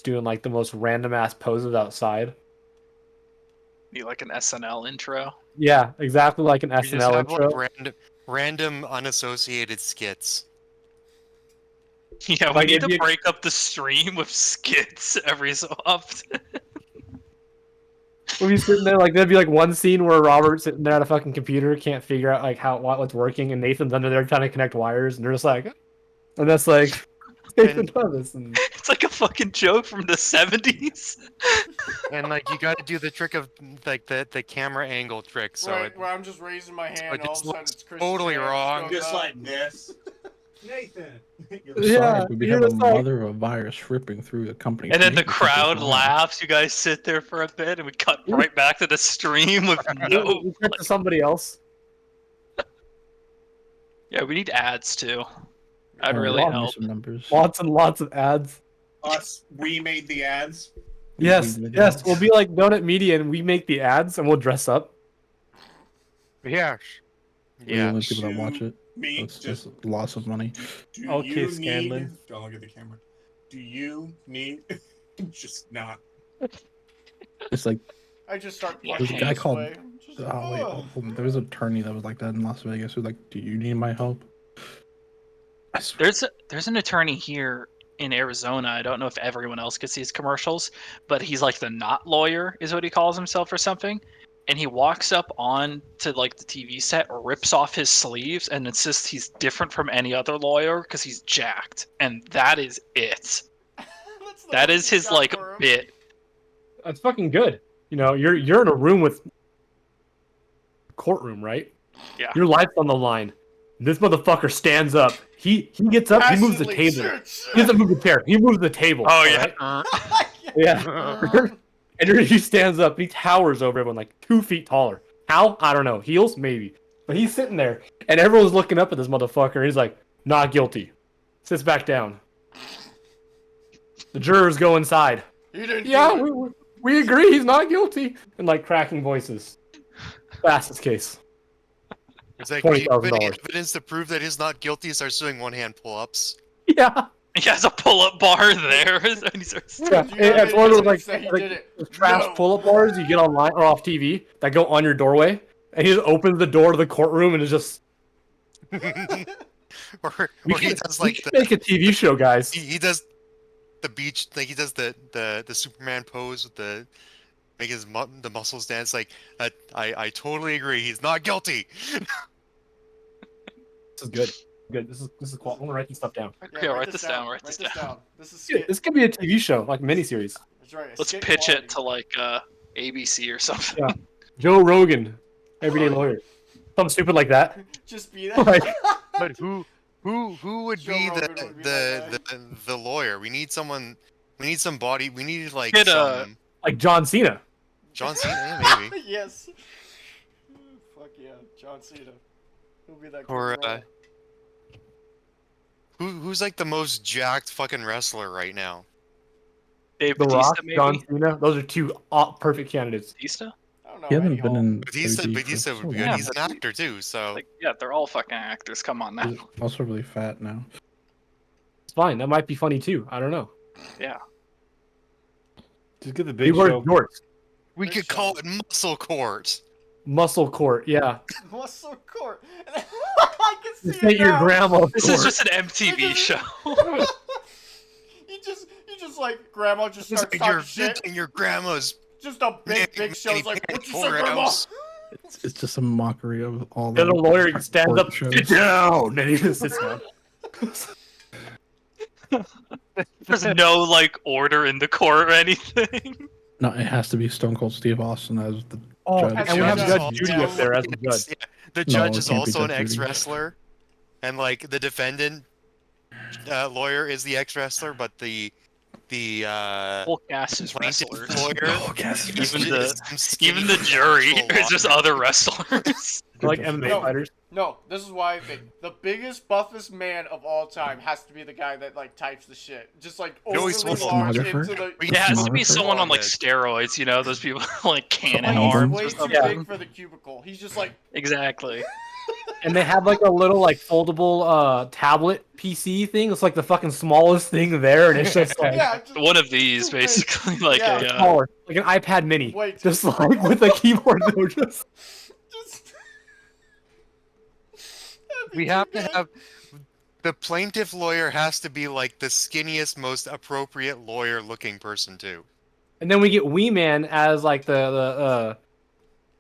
doing like the most random ass poses outside. Be like an SNL intro. Yeah, exactly like an We just SNL have intro. like random unassociated skits. Yeah, we Like, need it'd to be- break up the stream with skits every so often. We'll be sitting there like there'd be like one scene where Robert's sitting there at a fucking computer, can't figure out like what's working, and Nathan's under there trying to connect wires, and they're just like, and that's like Nathan does this, and It's like a fucking joke from the 70s. And like you got to do the trick of like the camera angle trick, so Right, it, where I'm just raising my hand, it all of a just sudden looks it's Chris. totally wrong. Goes Just up. like this. Nathan. Yeah, Sorry, but we you're have a just like- mother of a virus ripping through the company. And then the Nathan, check this crowd out. laughs. You guys sit there for a bit, and we cut right back to the stream with no. we cut to somebody else. Yeah, we need ads too. I'd Oh, really love me help. some numbers. Lots and lots of ads. Us, we made the ads. Yes, We did yes, ads. we'll be like Donut Media, and we make the ads, and we'll dress up. Yeah. We're the Yeah. only people that watch it. Me, It's just loss of money. do Okay, you need... Scanlan. Don't look at the camera. Do you need... Just not. It's like I just start Yeah, punching there's a guy this called. way. Just, Oh wait, hold on. There was an attorney that was like that in Las Vegas. Who was like, "Do you need my help?" I swear. There's an attorney here in Arizona. I don't know if everyone else gets these commercials, but he's like the not lawyer is what he calls himself or something. And he walks up on to like the TV set, rips off his sleeves, and insists he's different from any other lawyer because he's jacked. And that is it. That's the That one is you his got like for him. bit. That's fucking good. You know, you're in a room with courtroom, right? Yeah. Your life's on the line. This motherfucker stands up. He gets up. He moves the Passionately, table. shit, He doesn't move the chair. He moves the table. Oh yeah. alright? Yeah. And he stands up. He towers over everyone like 2 feet taller. How? I don't know. Heels? Maybe. But he's sitting there, and everyone's looking up at this motherfucker. He's like, not guilty. Sits back down. The jurors go inside. You didn't Yeah, do it. we agree. He's not guilty. And like cracking voices. Fastest case. It's like, do you have any $20,000. evidence to prove that he's not guilty? He starts doing one-hand pull-ups. Yeah. He has a pull-up bar there. And he starts- Yeah. Do you have It's any one of those evidence like, that he like did it? the trash No. pull-up bars you get online or off TV that go on your doorway, and he just opens the door to the courtroom and is just. or We he can, does we like can make a TV show, guys. he does the beach, like he does the Superman pose with the make his the muscles dance. Like I totally agree. He's not guilty. This is good. Good. This is cool. I'm gonna write this stuff down. Yeah, write this down. Write Write this down. This is Dude, skit. this could be a TV show, like a miniseries. That's right. Let's skit pitch quality. it to like ABC or something. Yeah. Joe Rogan, everyday lawyer. Something stupid like that. Just be that. Like, But who would Joe be Rogan would be that the lawyer? We need someone. We need somebody. We need like Get, some like John Cena. John Cena, yeah, maybe. Yes. Fuck yeah, John Cena. He'll be that. Or good role. who's like the most jacked fucking wrestler right now? Dave The Bautista, Rock, maybe? John Cena. Those are two perfect candidates. Batista? I don't know. He hasn't Eddie been Hall. in. Batista 3D for would so be good. long. He's an actor too, so Like, yeah, they're all fucking actors. Come on now. He's also really fat now. It's fine. That might be funny too. I don't know. Yeah. Just get the He big wears show. jorts. we Big could show. call it Muscle Court. Muscle court. Yeah. Muscle Court. I can see This it ain't your now. grandma. This is just an MTV show. You just like grandma just It's starts like you're talking shit. visiting your grandma's. Just a big show's like, what you say, grandma? courthouse. It's just a mockery of all The other lawyer stands court up, shows. sit down, and he just sits down. There's no like order in the court or anything. No, it has to be Stone Cold Steve Austin as the Oh, judge. and we have Judge Judge also- Judy up there as the judge. Yeah, the No, judge it is can't be also an Judge Judy. ex-wrestler, and like the defendant lawyer is the ex-wrestler, but the Whole cast is plaintiff wrestlers. lawyer, Oh, yes. Even the jury is just other wrestlers. Like MMA No. fighters. No, this is why I think the biggest, buffest man of all time has to be the guy that like types the shit. Just like No, overly he's large stenographer. into the. We It has to be Stenographer? someone on like Yeah. steroids, you know, those people like cannon Someone He's arms way or too something. big for the cubicle. He's just like Exactly. and they have like a little like foldable tablet PC thing. It's like the fucking smallest thing there, and it's just like Yeah, just, One of these, basically, like Yeah. a. smaller, like an iPad Mini. Wait. Just like with a keyboard though. Just just We have to have the plaintiff lawyer has to be like the skinniest, most appropriate lawyer-looking person too. and then we get Wee Man as like the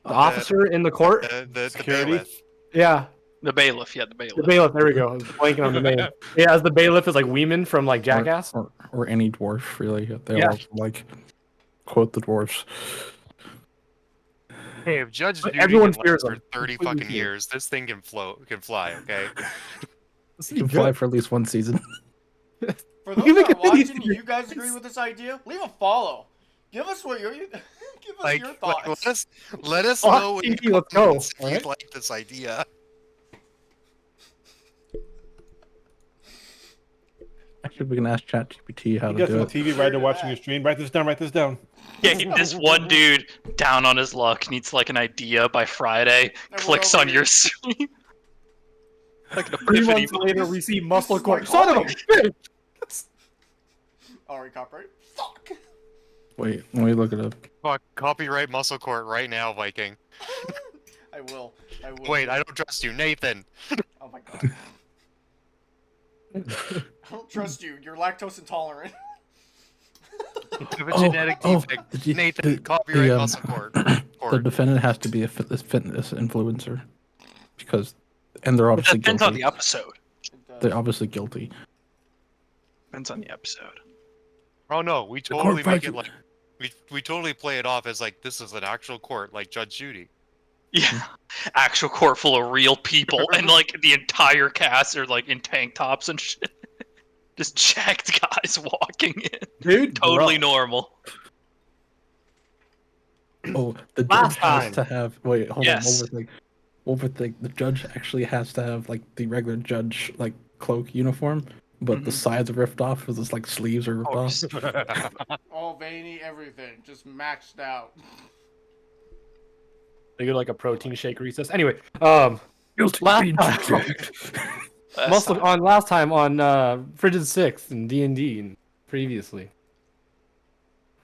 officer in the court. The Security. bailiff. Yeah, The bailiff, yeah, the bailiff. the bailiff. There we go. I was blanking on the name. Yeah, as the bailiff is like Weeman from like Jackass. Or any dwarf, really. They Yeah. all like quote the dwarfs. Hey, if Judge But Judy everyone can fears last for him. 30 Completely fucking fears. years, this thing can fly, okay? You can fly for at least one season. For those You that make are a mini watching, you guys agree with this idea? Leave a follow. Give us what you're. Give us Like, your thoughts. let us Oh, know in Tinky, let's go, comments if alright? you like this idea. Actually, we can ask ChatGPT how You to got do some it. TV right there watching your stream. Write this down. Write this down. Yeah, this one dude down on his luck needs like an idea by Friday. Clicks on your screen. Like an 3 epiphany. months later, we see Muscle is Court. my Son of a calling. bitch! Already copyright. Fuck. Wait, let me look it up. Fuck, copyright Muscle Court right now, Viking. I will. I will. Wait, I don't trust you, Nathan. Oh my god. I don't trust you. You're lactose intolerant. You have a genetic defect. Nathan, copyright the, Muscle Court. The defendant has to be a fitness influencer because, and they're That obviously depends on guilty. the episode. They're obviously guilty. Depends on the episode. Oh no, we court totally make it Viking. like we totally play it off as like this is an actual court, like Judge Judy. Yeah, actual court full of real people, and like the entire cast are like in tank tops and shit. Just jacked guys walking in. Dude, Totally bro. normal. Oh, the Last judge has time. to have. Wait, hold Yes. on. Overthink. The judge actually has to have like the regular judge like cloak uniform, but the Mhm. sides are ripped off because it's like sleeves are ripped off. All veiny, everything. Just maxed out. They go to like a protein shake recess. Anyway, Guilty last being time, jacked. last time on Frigid 6 and D&D and previously.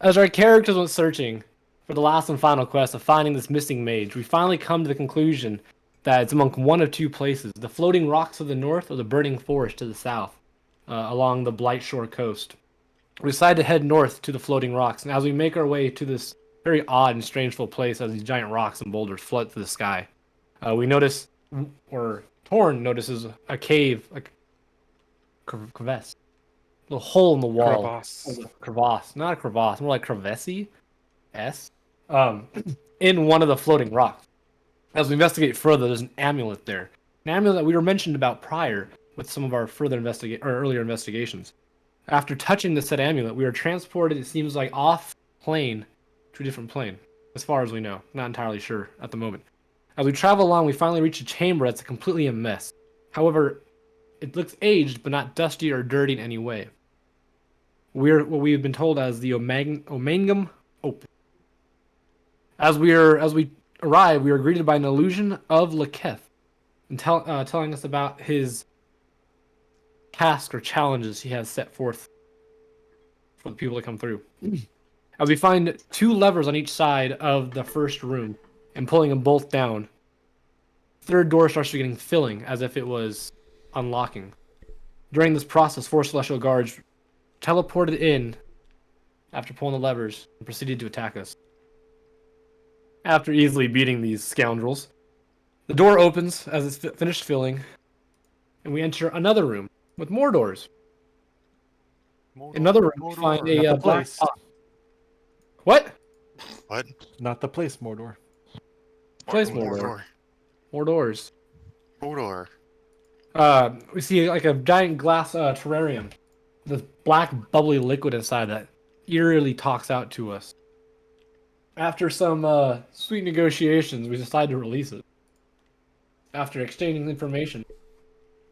As our characters went searching for the last and final quest of finding this missing mage, we finally come to the conclusion that it's among one of two places: the floating rocks to the north or the burning forest to the south, along the Blightshore coast. We decide to head north to the floating rocks, and as we make our way to this very odd and strangeful place as these giant rocks and boulders flood through the sky, we notice, or Torn notices, a cave, like crevasse, a little hole in the wall. Crevasse. Crevasse, not a crevasse, more like crevassi, in one of the floating rocks. As we investigate further, there's an amulet there, an amulet that we were mentioned about prior with some of our earlier investigations. After touching the said amulet, we are transported, it seems like, off plane to a different plane, as far as we know. Not entirely sure at the moment. As we travel along, we finally reach a chamber that's completely a mess. However, it looks aged, but not dusty or dirty in any way. We're what we've been told as the Omangam Open. As we arrive, we are greeted by an illusion of Laketh, and telling us about his tasks or challenges he has set forth for the people to come through. As we find two levers on each side of the first room and pulling them both down, the third door starts getting filling as if it was unlocking. During this process, 4 celestial guards teleported in after pulling the levers and proceeded to attack us. After easily beating these scoundrels, the door opens as it's finished filling, and we enter another room with more doors. In another room, we find Not a the black place. box. What? What? Not the place, Mordor. Place Mordor. More doors. Mordor. We see like a giant glass terrarium with black bubbly liquid inside that eerily talks out to us. After some sweet negotiations, we decide to release it. After exchanging information,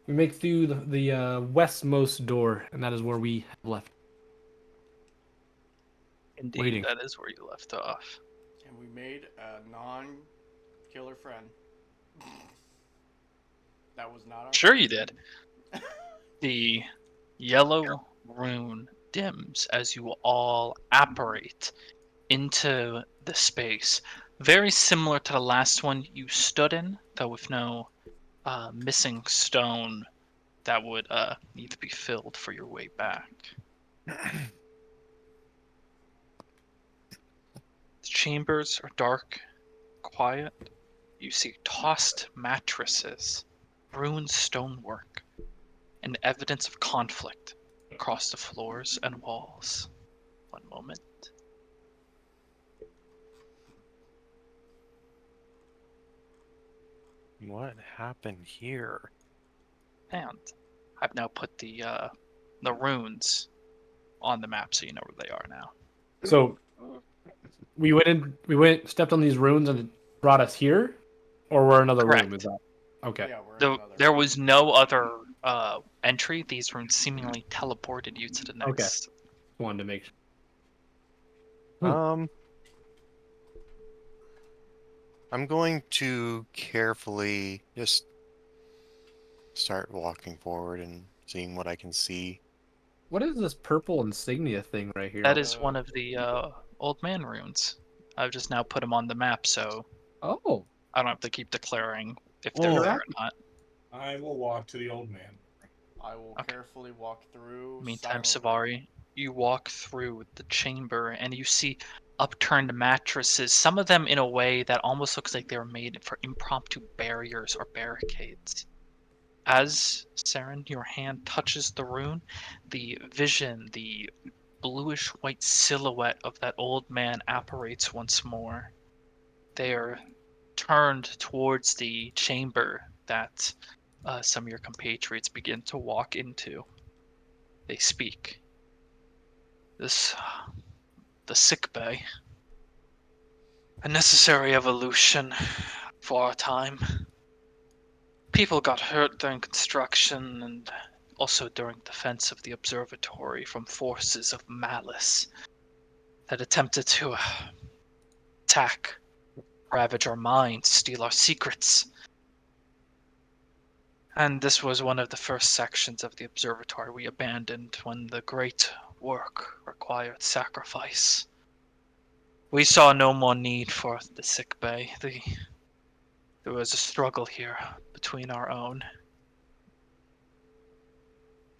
we make through the westmost door, and that is where we have left. Indeed, Waiting. that is where you left off. And we made a non-killer friend. That was not our. Sure you did. The yellow rune dims as you all apparate into the space. Very similar to the last one you stood in, though with no missing stone that would need to be filled for your way back. The chambers are dark, quiet. You see tossed mattresses, ruined stonework, and evidence of conflict across the floors and walls. One moment. What happened here? And I've now put the runes on the map so you know where they are now. So stepped on these runes and it brought us here, or we're in another room. Is Correct. that okay? Yeah, we're in another. There was no other entry. These runes seemingly teleported you to the Okay. next. Wanted to make sure. I'm going to carefully just start walking forward and seeing what I can see. What is this purple insignia thing right here? That is one of the old man runes. I've just now put them on the map, so Oh, I don't have to keep declaring if they're Oh. there or not. I will walk to the old man. I will Okay. carefully walk through. Meantime, silently. Savari, you walk through the chamber and you see upturned mattresses, some of them in a way that almost looks like they were made for impromptu barriers or barricades. As, Saren, your hand touches the rune, the vision, the bluish white silhouette of that old man apparates once more. They are turned towards the chamber that some of your compatriots begin to walk into. They speak. The sick bay. A necessary evolution for our time. People got hurt during construction and also during defense of the observatory from forces of malice that attempted to attack, ravage our minds, steal our secrets. And this was one of the first sections of the observatory we abandoned when the great work required sacrifice. We saw no more need for the sick bay. There was a struggle here between our own.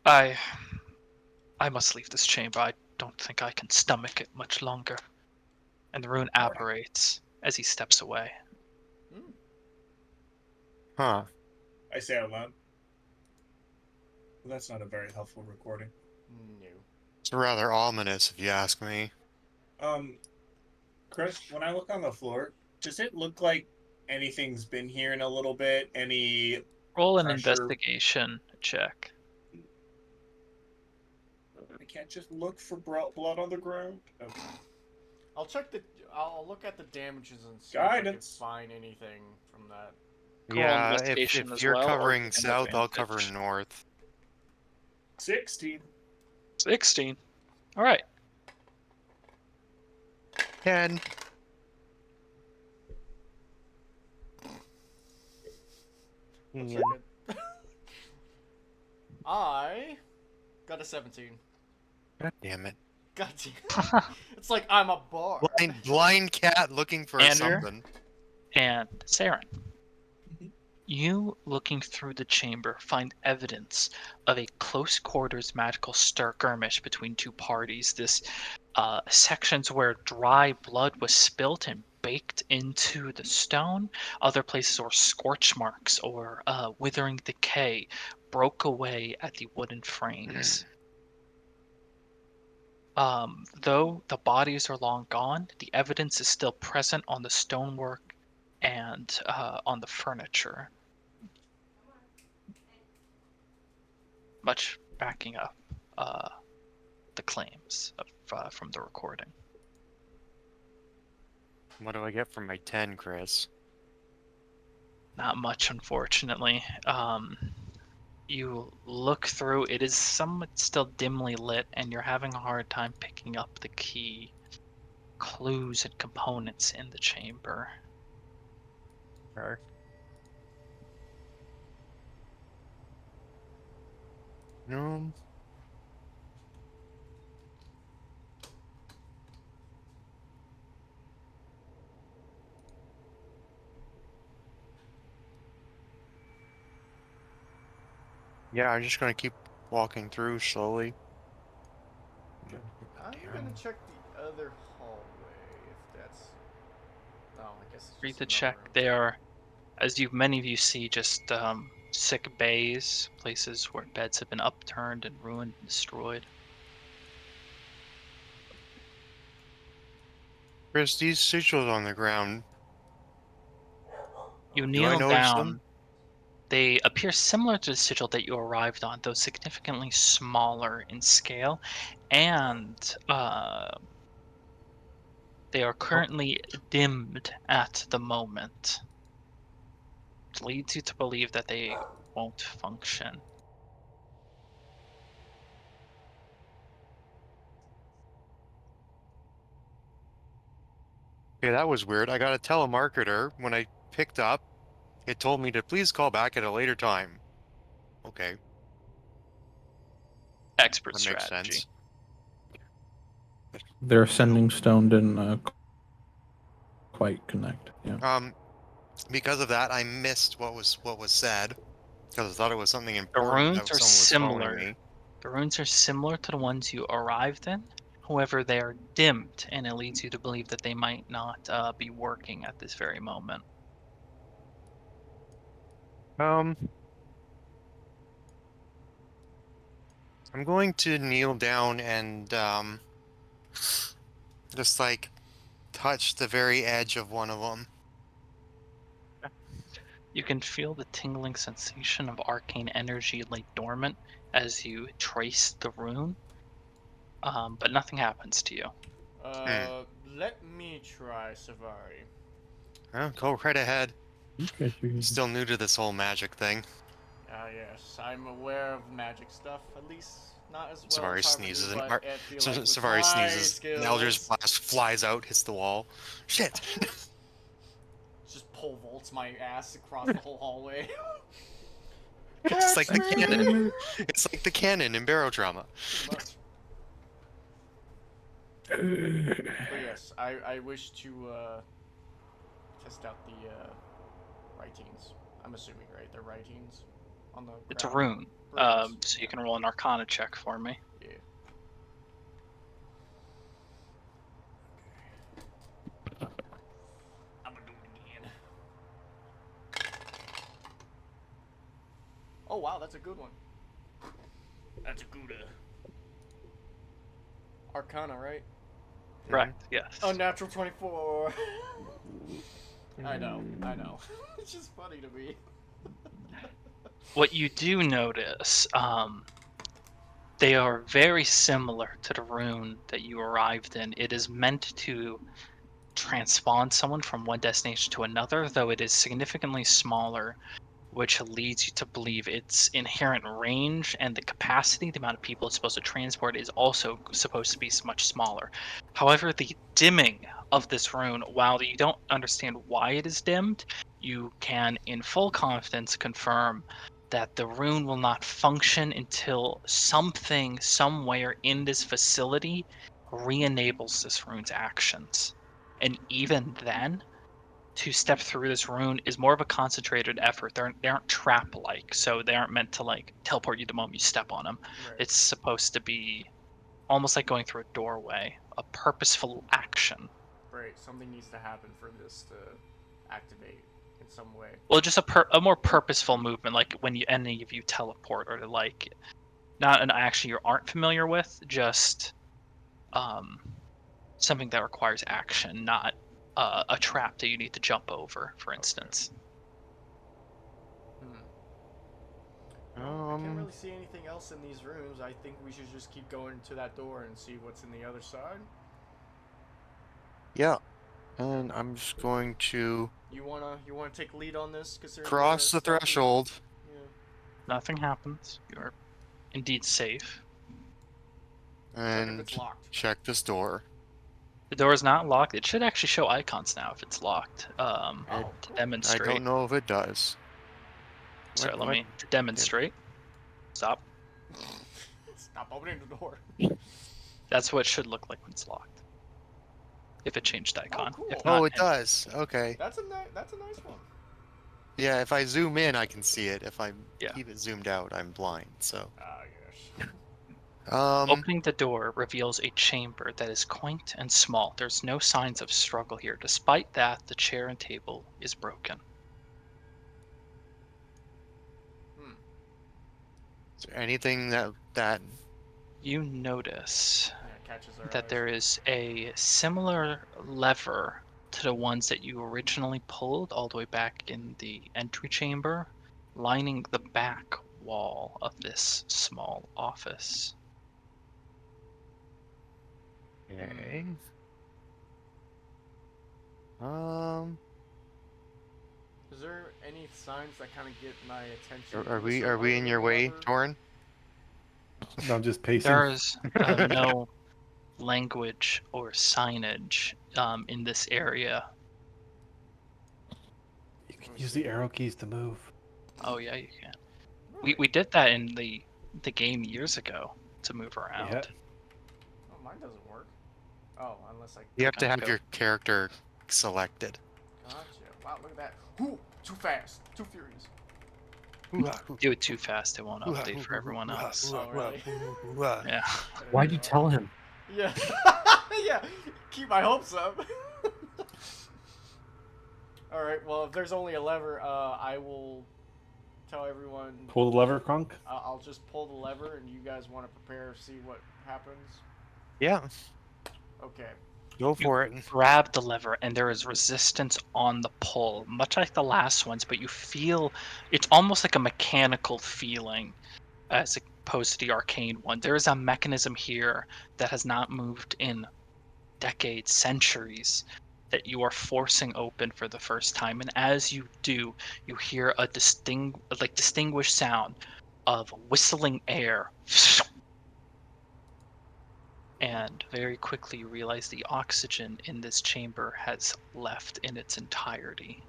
I must leave this chamber. I don't think I can stomach it much longer. And the rune apparates as he steps away. Hmm. Huh. I say out loud. Well, that's not a very helpful recording. No. It's rather ominous, if you ask me. Chris, when I look on the floor, does it look like anything's been here in a little bit? Any Roll an pressure? investigation check. I can't just look for blood on the ground. Okay. I'll check the. I'll look at the damages and see Guidance. if I can find anything from that. Roll Yeah, investigation if as you're well, or covering you can south, I'll cover advantage. north. 16. 16. All right. 10. One Yeah. second. I got a 17. God damn it. God damn. It's like I'm a bar. Blind cat looking for Andrew? something. And Saren, you looking through the chamber find evidence of a close quarters magical skirmish between two parties. This sections where dry blood was spilt and baked into the stone. Other places where scorch marks or withering decay broke away at the wooden frames. Though the bodies are long gone, the evidence is still present on the stonework and on the furniture. Much backing up the claims from the recording. What do I get for my 10, Chris? Not much, unfortunately. You look through, it is somewhat still dimly lit, and you're having a hard time picking up the key clues and components in the chamber. Sure. No. Yeah, I'm just gonna keep walking through slowly. I'm gonna check the other hallway if that's. Oh, I guess it's Read just the another check. room. They are, as you many of you see, just sick bays, places where beds have been upturned and ruined and destroyed. Chris, these sigils on the ground. You Do I kneel notice them? down. They appear similar to the sigil that you arrived on, though significantly smaller in scale, and they are currently dimmed at the moment. Which leads you to believe that they won't function. Okay, that was weird. I got a telemarketer when I picked up. It told me to please call back at a later time. Okay, Expert that makes strategy. sense. Their ascending stone didn't quite connect. Yeah. Because of that, I missed what was said because I thought it was something The important runes that are someone was following similar. me. The runes are similar to the ones you arrived in. However, they are dimmed, and it leads you to believe that they might not be working at this very moment. Um, I'm going to kneel down and just like touch the very edge of one of them. You can feel the tingling sensation of arcane energy lay dormant as you trace the rune, but nothing happens to you. Let me try Savari. Go right ahead. Okay, I'm still new to this whole magic thing. Ah, yes, I'm aware of magic stuff, at least not as well Savari as Harvey, sneezes and but I feel like with Savari my sneezes. An Eldritch skills, blast flies out, hits the wall. Shit! just pole vaults my ass across the whole hallway. It's like Catch the me! cannon. It's like the cannon in Barotrauma. Pretty much. But yes, I wish to test out the writings. I'm assuming, right? They're writings on the It's a ground. rune, Runes. so you can roll an Arcana check for me. Yeah. I'm gonna do it again. Oh wow, that's a good one. That's a good Arcana, right? Correct. Yes. Unnatural 24. I know. It's just funny to me. What you do notice, they are very similar to the rune that you arrived in. It is meant to transpond someone from one destination to another, though it is significantly smaller, which leads you to believe its inherent range and the capacity, the amount of people it's supposed to transport, is also supposed to be much smaller. However, the dimming of this rune, while you don't understand why it is dimmed, you can, in full confidence, confirm that the rune will not function until something, somewhere in this facility, re-enables this rune's actions. And even then, to step through this rune is more of a concentrated effort. They aren't trap like, so they aren't meant to like teleport you the moment you step on them. Right. It's supposed to be almost like going through a doorway, a purposeful action. Right. Something needs to happen for this to activate in some way. Well, just a more purposeful movement, like when any of you teleport or like not an action you aren't familiar with, just something that requires action, not a trap that you need to jump over, for instance. Well, I can't really see anything else in these rooms. I think we should just keep going to that door and see what's in the other side. Yeah. And I'm just going to You wanna take lead on this? Considering cross the stuff is- threshold Yeah. Nothing happens. You are indeed safe. What if and it's locked? check this door. The door is not locked. It should actually show icons now if it's locked. Oh, To cool. I demonstrate. don't know if it does. Sorry, let What? me demonstrate. Stop. Stop opening the door. That's what it should look like when it's locked. If it changed icon. cool. If Oh, not, it does. Okay. That's a nice one. Yeah, if I zoom in, I can see it. If I Yeah. keep it zoomed out, I'm blind. So, Ah, yes. opening the door reveals a chamber that is quaint and small. There's no signs of struggle here. Despite that, the chair and table is broken. is there anything that You notice Yeah, it catches our that eyes. there is a similar lever to the ones that you originally pulled all the way back in the entry chamber, lining the back wall of this small office. Okay. Um, Is there any signs that kind of get my attention? are Is we there are we in other your way, lever? Torn? No, I'm just pacing. There's no language or signage in this area. You can use the arrow keys to move. Oh yeah, you can. Really? We did that in the game years ago to move around. Yeah. Oh, mine doesn't work. Oh, unless I. You have to Okay, have go. your character selected. Gotcha. Wow, look at that. Ooh, too fast. Ttoo furious. Do it too fast, it won't update for everyone else. Oh, really? Yeah. Why'd you tell him? Yeah. Yeah. Keep my hopes up. All right. Well, if there's only a lever, I will tell everyone. Pull the lever, Crunk. I'll just pull the lever, and you guys want to prepare, see what happens. Yeah, Okay. go for it. Grab the lever, and there is resistance on the pull, much like the last ones, but you feel it's almost like a mechanical feeling as opposed to the arcane one. There is a mechanism here that has not moved in decades, centuries, that you are forcing open for the first time. And as you do, you hear a distinguished sound of whistling air. And very quickly you realize the oxygen in this chamber has left in its entirety.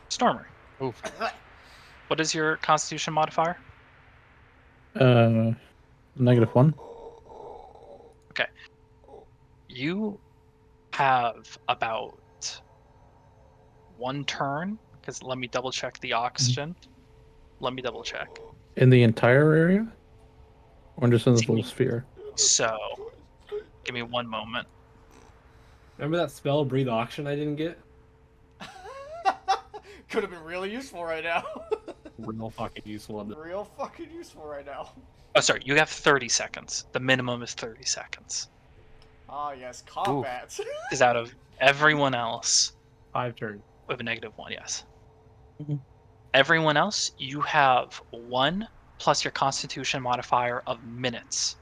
Stormer, Oof. what is your constitution modifier? -1. You have about one turn, because let me double check the oxygen. Let me double check. In the entire area? Or just in this little sphere? So, give me one moment. Remember that spell, Breathe Auction, I didn't get? Could have been really useful right now. Real fucking useful. Real fucking useful right now. Oh, sorry, you have 30 seconds. The minimum is 30 seconds. Ah, yes, combat. Is out of everyone else 5 turns. with a -1, yes. Mhm. Everyone else, you have 1 plus your constitution modifier of minutes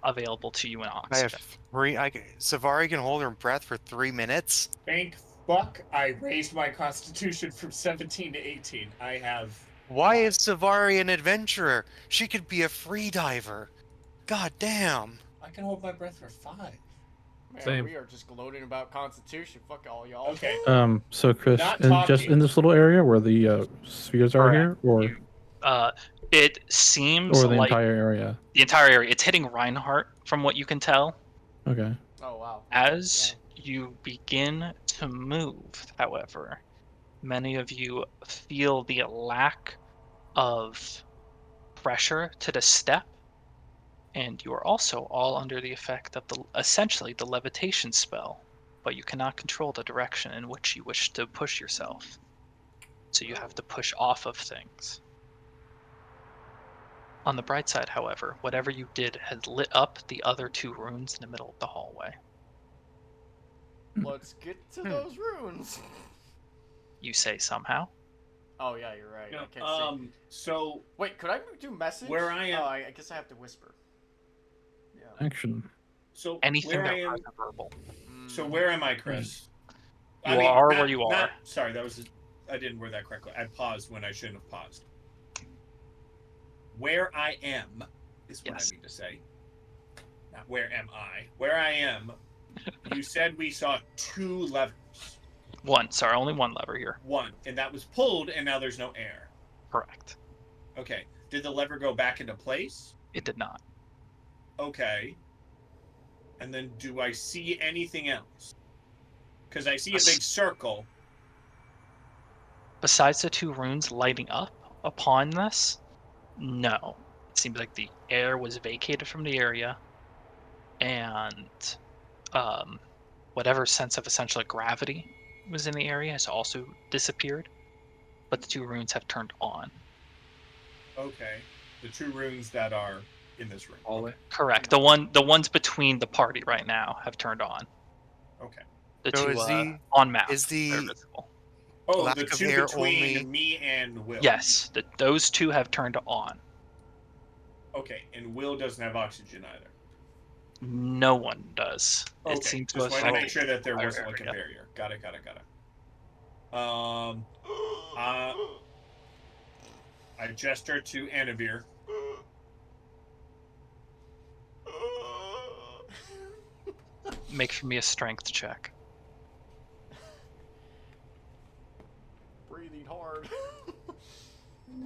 available to you in I have oxygen. 3. Savari can hold her breath for 3 minutes. Thank fuck I raised my constitution from 17 to 18. I have. Why is Savari an adventurer? She could be a free diver. God damn. I can hold my breath for 5. Man, Same. we are just gloating about Constitution. Fuck all y'all. Okay. So Chris, Not and just talking. in this little area where the spheres are here, or It seems the like entire area? the entire area. It's hitting Reinhardt, from what you can tell. Okay. Oh, wow. As you begin to move, however, many of you feel the lack of pressure to the step, and you are also all under the effect of essentially the levitation spell, but you cannot control the direction in which you wish to push yourself. So you have to push off of things. On the bright side, however, whatever you did has lit up the other 2 runes in the middle of the hallway. Let's get to those runes. You say somehow. Oh, yeah, you're right. No, I can't see. so Wait, could I do message? Where I am- Oh, I guess I have to whisper. Yeah. Action. Anything where that I am. wasn't verbal. So where am I, Chris? You are where you are. Sorry, I didn't word that correctly. I paused when I shouldn't have paused. Where I am is what Yes. I mean to say. Not where am I. Where I am. You said we saw 2 levers. One. Sorry, only one lever here. One, and that was pulled, and now there's no air. Correct. Okay. Did the lever go back into place? It did not. Okay. And then do I see anything else? Because I see a big circle. Besides the 2 runes lighting up upon this, no. It seems like the air was vacated from the area, and whatever sense of essentially gravity was in the area has also disappeared. But the 2 runes have turned on. Okay. The 2 runes that are in this room. Hallway. Correct. The ones between the party right now have turned on. Okay. The So 2 is the- on map. is the- They're visible. Oh, Lack the of 2 air between only- me and Will. Yes, those 2 have turned on. Okay, and Will doesn't have oxygen either. No one does. Okay, It seems just wanted to make sure that there entire wasn't like a area. barrier. Got it. I gesture to Anavir. Make for me a strength check. Breathing hard.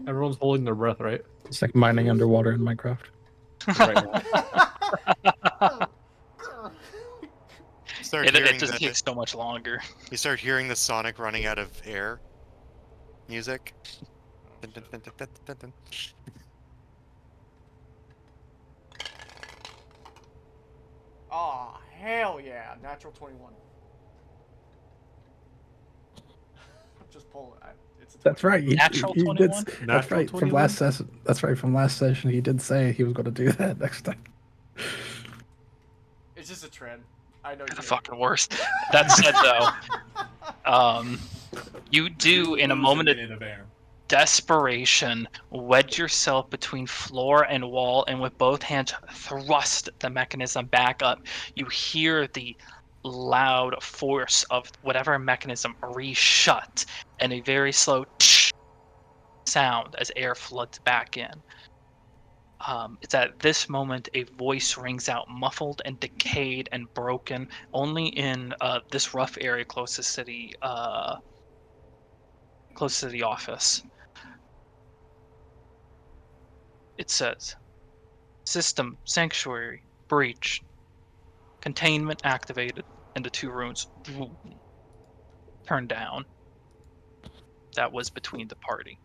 Everyone's holding their breath, right? It's like mining underwater in Minecraft. Right now. You start It hearing just takes so much longer. you start hearing the Sonic running out of air music. Oh, hell yeah. Natural 21. Just pull it. It's a That's right. Natural he 21? That's Natural right. From 21? last session. That's right. From last session, he did say he was going to do that next time. It's just a trend. I know The you. fucking worst. That said, though, you do in a Lose moment of minute of air. desperation wedge yourself between floor and wall, and with both hands thrust the mechanism back up. You hear the loud force of whatever mechanism re-shut, and a very slow sound as air floods back in. It's at this moment a voice rings out, muffled and decayed and broken, only in this rough area closest to the office. It says, "System sanctuary breach, containment activated, and the 2 runes turned down." That was between the party.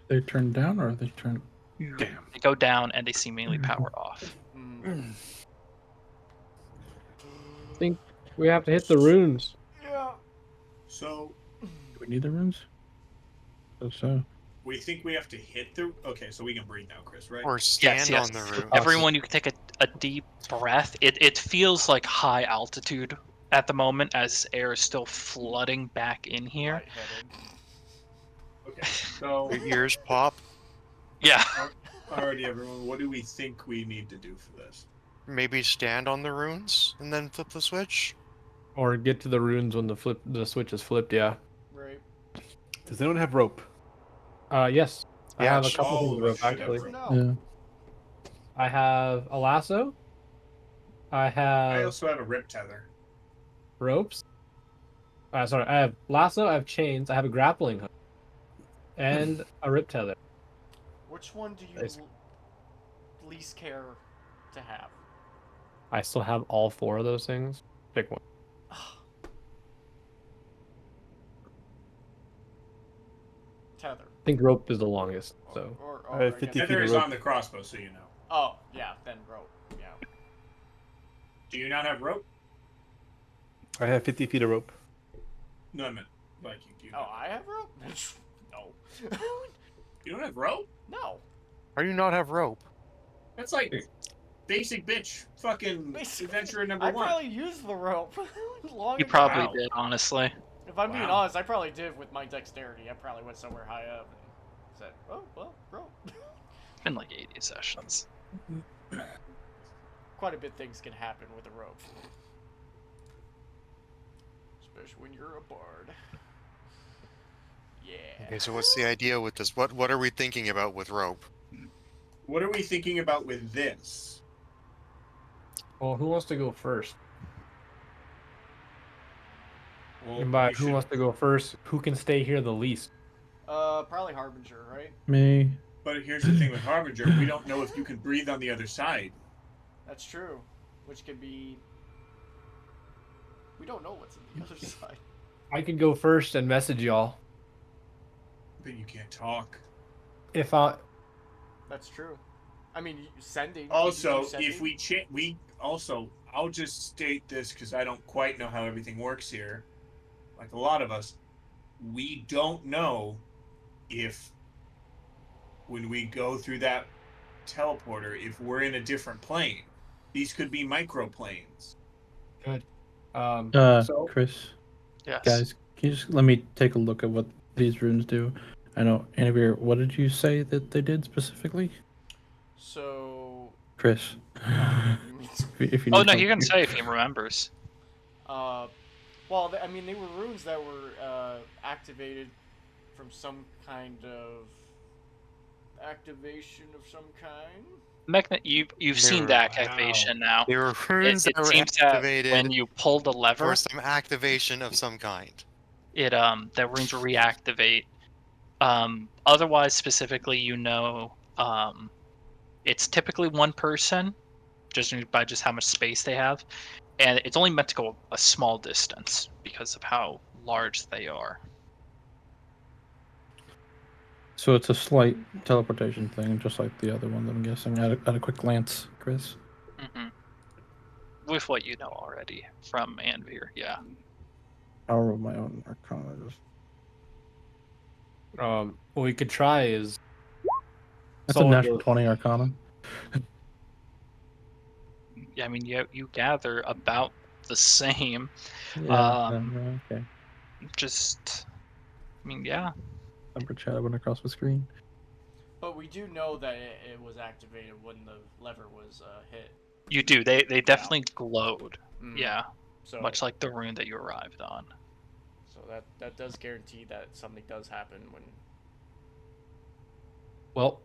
They turned down or they turned. Damn. They go down and they seemingly power off. Mm. I think we have to hit the runes. Yeah. So Do we need the runes? So. we think we have to hit the. Okay, so we can breathe now, Chris, right? Or stand Yes. on the roof. Everyone, you can take a deep breath. It feels like high altitude at the moment as air is still flooding back in here. Lightheaded. Okay, so Your ears pop. Yeah. alrighty, everyone. What do we think we need to do for this? Maybe stand on the runes and then flip the switch. Or get to the runes when the switch is flipped, yeah. Right. Does anyone have rope? Yes. I Yeah, have a couple things oh, of rope, should have actually. rope. No. Yeah. I have a lasso. I I have also have a rip tether. ropes. Sorry, I have lasso, I have chains, I have a grappling hook, and a rip tether. Which one do you Nice. least care to have? I still have all 4 of those things. Pick one. Tether. I think rope is the longest, so. Or I have I 50 guess- feet Tether of is rope. on the crossbow, so you know. Oh, yeah, then rope. Yeah. Do you not have rope? I have 50 feet of rope. No, I meant like you do. Oh, I have rope? No. You don't have rope? No. How do you not have rope? That's like basic bitch fucking Basic- adventurer number I 1. probably used the rope. Long You ago. probably Wow. did, honestly. If I'm being Wow. honest, I probably did with my dexterity. I probably went somewhere high up and said, "Oh, well, rope." Been like 80 sessions. Quite a bit things can happen with a rope, especially when you're a bard. Yeah. Okay, so what's the idea with this? What are we thinking about with rope? What are we thinking about with this? Well, who wants to go first? Well, And by you who should, wants to go first? Who can stay here the least? Probably Harbinger, right? Me. but here's the thing with Harbinger: we don't know if you can breathe on the other side. That's true. Which could be. We don't know what's on the other side. I can go first and message y'all. But you can't talk. If I That's true. I mean, sending. Also, sending? if we also, I'll just state this because I don't quite know how everything works here. Like a lot of us, we don't know if when we go through that teleporter, if we're in a different plane. These could be microplanes. Good. So Chris, Yes. guys, can you just let me take a look at what these runes do? I know, Anivir, what did you say that they did specifically? So. Chris, You mean, if you Oh need no, help. he can say if he remembers. well, I mean, they were runes that were activated from some kind of activation of some kind. You've seen the activation now. There were It, runes it that were seems that activated when you pull the lever, for some activation of some kind. the runes reactivate. Otherwise, specifically, it's typically one person, just by just how much space they have, and it's only meant to go a small distance because of how large they are. So it's a slight teleportation thing, just like the other ones, I'm guessing, at a quick glance, Chris. hmm With what you know already from Anvir, yeah. I'll roll my own arcana. what we could try is That's a someone natural goes, 20 arcana. I mean, you gather about the same. Yeah, okay. Just, I mean, yeah. Number chat went across the screen. But we do know that it was activated when the lever was hit. You do. They definitely glowed. Mm. Yeah. So Much like the rune that you arrived on. So that does guarantee that something does happen when. well,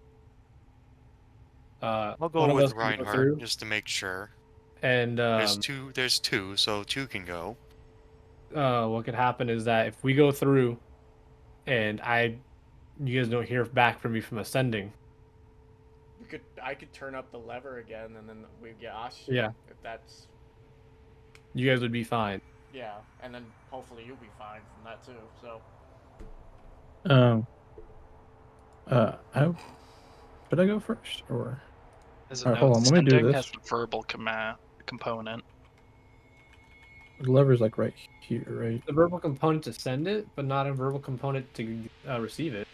I'll one go of with us can go Reinhardt through, just to make sure. and There's two, so two can go. what could happen is that if we go through, and you guys don't hear back from me from ascending. I could turn up the lever again, and then we get oxygen. Yeah. If that's. You guys would be fine. Yeah, and then hopefully you'll be fine from that too. So. I should I go first or? As a All right, note, hold on. Let me do sending has this. a verbal component. The lever's like right here, right? The verbal component to send it, but not a verbal component to receive it.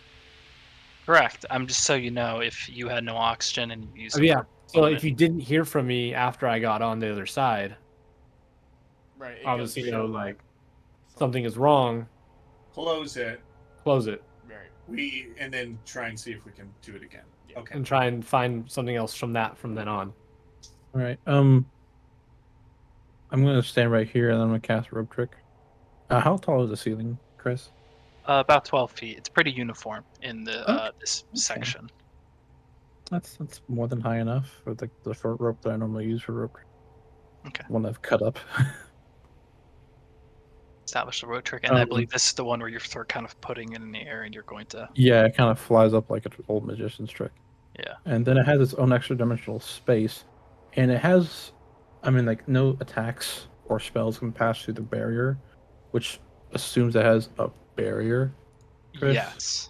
Correct. I'm just so you know, if you had no oxygen and you used a Yeah. verbal So component, if you didn't hear from me after I got on the other side, Right. It obviously, does show that like something is wrong. Close it. Close it Right. And then try and see if we can do it again. Yeah. Okay. and try and find something else from then on. All right. I'm gonna stand right here and I'm gonna cast rope trick. How tall is the ceiling, Chris? about 12 feet. It's pretty uniform in the Okay. this section. That's more than high enough for the short rope that I normally use for rope. Okay. One I've cut up. Establish the road trick, and I believe this is the one where you're sort of kind of putting it in the air, and you're going to. Yeah, it kind of flies up like an old magician's trick. Yeah. And then it has its own extra dimensional space, and it has, I mean, like no attacks or spells can pass through the barrier, which assumes it has a barrier. Chris? Yes.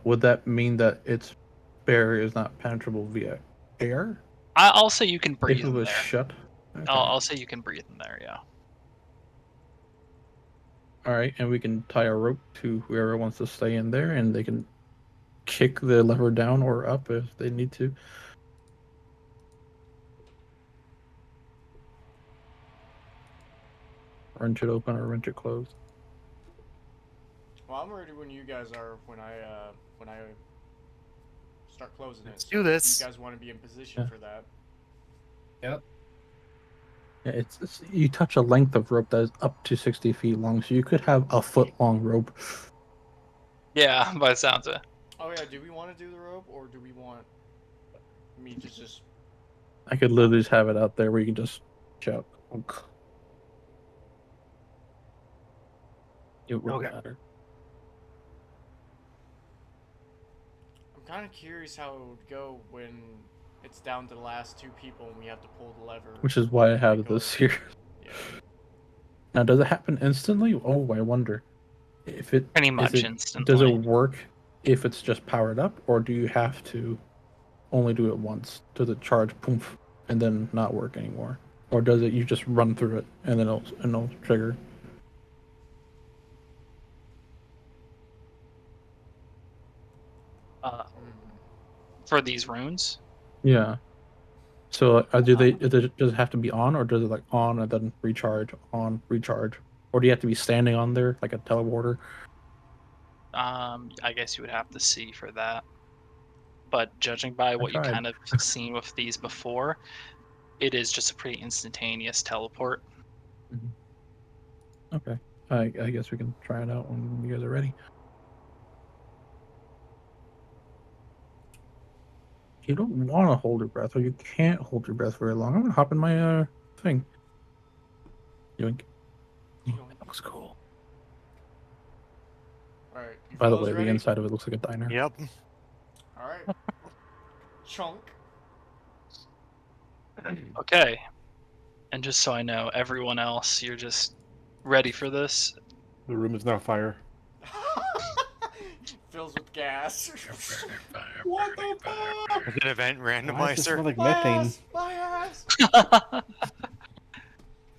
Would that mean that its barrier is not penetrable via air? I'll say you can breathe If it in was there. shut. Okay. I'll say you can breathe in there. Yeah. All right, and we can tie a rope to whoever wants to stay in there, and they can kick the lever down or up if they need to. Wrench it open or wrench it closed. Well, I'm ready when you guys are. When I start closing Let's it. do this. You guys want to be in position for that. Yep. Yeah, it's you touch a length of rope that is up to 60 feet long, so you could have a foot long rope. Yeah, by the sounds of it. Oh yeah, do we want to do the rope or do we want me to just? I could literally just have it out there where you can just shout. it wouldn't Okay. matter. I'm kind of curious how it would go when it's down to the last 2 people and we have to pull the lever. Which is why I have Make this a- here. Yeah. Now, does it happen instantly? Oh, I wonder. If it Pretty is much it instantly. does it work if it's just powered up, or do you have to only do it once? Does it charge poof and then not work anymore, or does it you just run through it and then it'll trigger? Uh, Mm. for these runes. Yeah. So does it have to be on, or does it like on and then recharge, on, recharge, or do you have to be standing on there like a teleporter? I guess you would have to see for that. But judging by what you tried. kind of seen with these before, it is just a pretty instantaneous teleport. Okay. I guess we can try it out when you guys are ready. You don't want to hold your breath, or you can't hold your breath very long. I'm gonna hop in my thing. Yoink. That looks cool. Alright, you By the fellas way, the ready? inside of it looks like a diner. Yep. Alright. Chunk. Okay. And just so I know, everyone else, you're just ready for this? The room is now fire. Fills with gas. What the fuck? Is it event Why does it smell randomizer? like My methane? ass! My ass!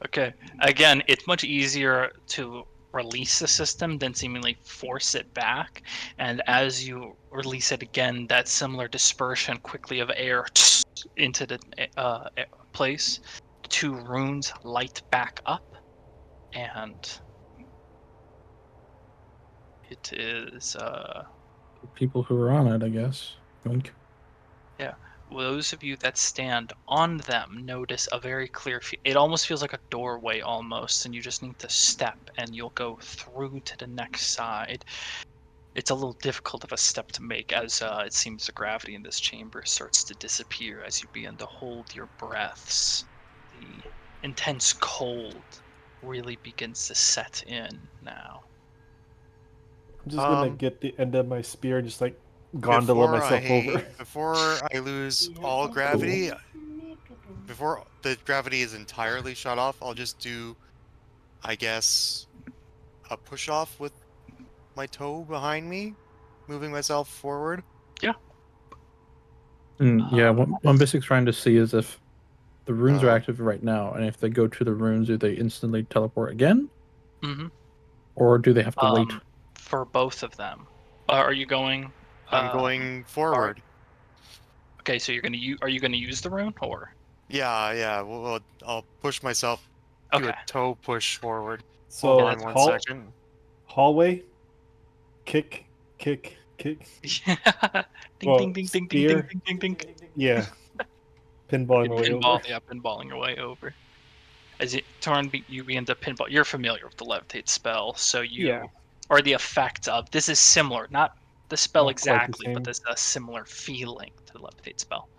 Okay. Again, it's much easier to release the system than seemingly force it back. And as you release it again, that similar dispersion quickly of air into the place, 2 runes light back up, and it is People who are on it, I guess. Yoink. those of you that stand on them notice a very clear it almost feels like a doorway almost, and you just need to step and you'll go through to the next side. It's a little difficult of a step to make, as it seems the gravity in this chamber starts to disappear as you begin to hold your breaths. The intense cold really begins to set in now. I'm just gonna Um, get the end of my spear and just like gondola myself over. Before I lose all gravity, before the gravity is entirely shut off, I'll just do, I guess, a push off with my toe behind me, moving myself forward. Yeah, what I'm basically trying to see is if the runes are Oh. active right now, and if they go to the runes, do they instantly teleport again, Mm-hmm. or do they have to wait? For both of them. Are you going? I'm going forward. Okay, so you're gonna are you gonna use the rune or? Yeah, yeah. I'll push myself, do Okay. a toe push forward. Hold So on that's one cool. second. hallway, kick, kick, kick. Ding, Well, ding, ding, ding, ding, ding, spear. ding, ding, ding. Yeah, pinballing my way Pinball, over. yeah, pinballing your way over. As you you begin to pinball. You're familiar with the levitate spell, so Yeah, or the effect of this is similar, not the spell not quite the exactly, but same. there's a similar feeling to the levitate spell.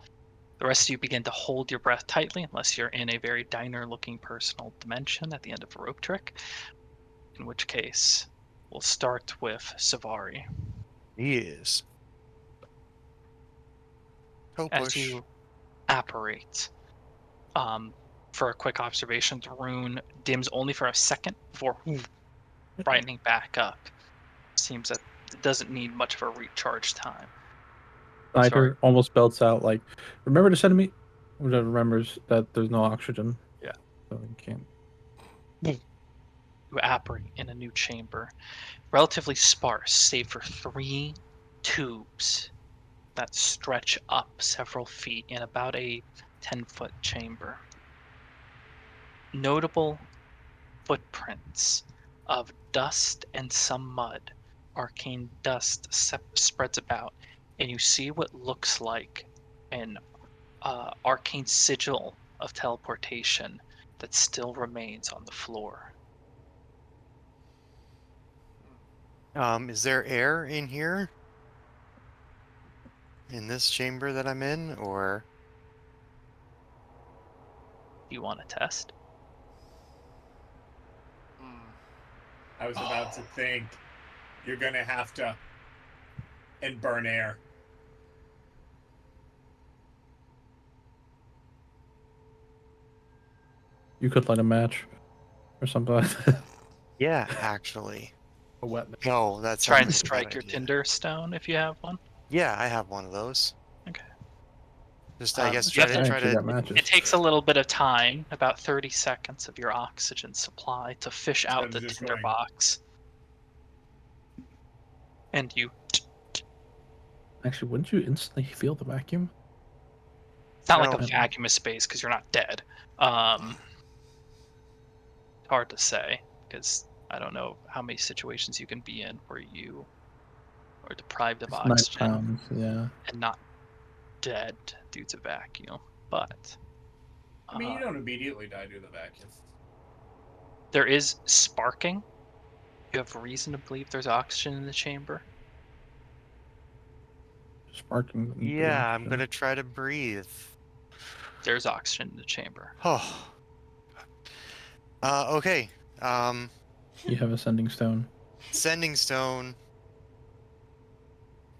The rest of you begin to hold your breath tightly, unless you're in a very diner-looking personal dimension at the end of a rope trick. In which case, we'll start with Savari. He is. Toe As push. you apparate, for a quick observation, the rune dims only for a second before brightening back up. Seems that it doesn't need much of a recharge time. Snyder almost belts out like, "Remember to send me." That remembers that there's no oxygen. Yeah. So he can't. You apparate in a new chamber, relatively sparse, save for 3 tubes that stretch up several feet in about a 10-foot chamber. Notable footprints of dust and some mud. Arcane dust spreads about, and you see what looks like an arcane sigil of teleportation that still remains on the floor. Is there air in here? In this chamber that I'm in, or Do you want to test? I was about to think you're gonna have to and burn air. You could light a match or something like that. Yeah, actually. A wet. No, that's Try and strike your Tinder stone if you have one. Yeah, I have one of those. Okay. Just I guess you try have I to actually got matches. It takes a little bit of time, about 30 seconds of your oxygen supply, to fish out Instead the of just tinder going- box. And you. Actually, wouldn't you instantly feel the vacuum? It's not like No. a vacuum of space because you're not dead. Hard to say because I don't know how many situations you can be in where you are deprived of It's 9 oxygen pounds. Yeah. and not dead due to vacuum. But I mean, you don't immediately die due to the vacuum. there is sparking. You have reason to believe there's oxygen in the chamber. Sparking. the Yeah, I'm oxygen. gonna try to breathe. There's oxygen in the chamber. Oh. Okay. You have ascending stone. Sending stone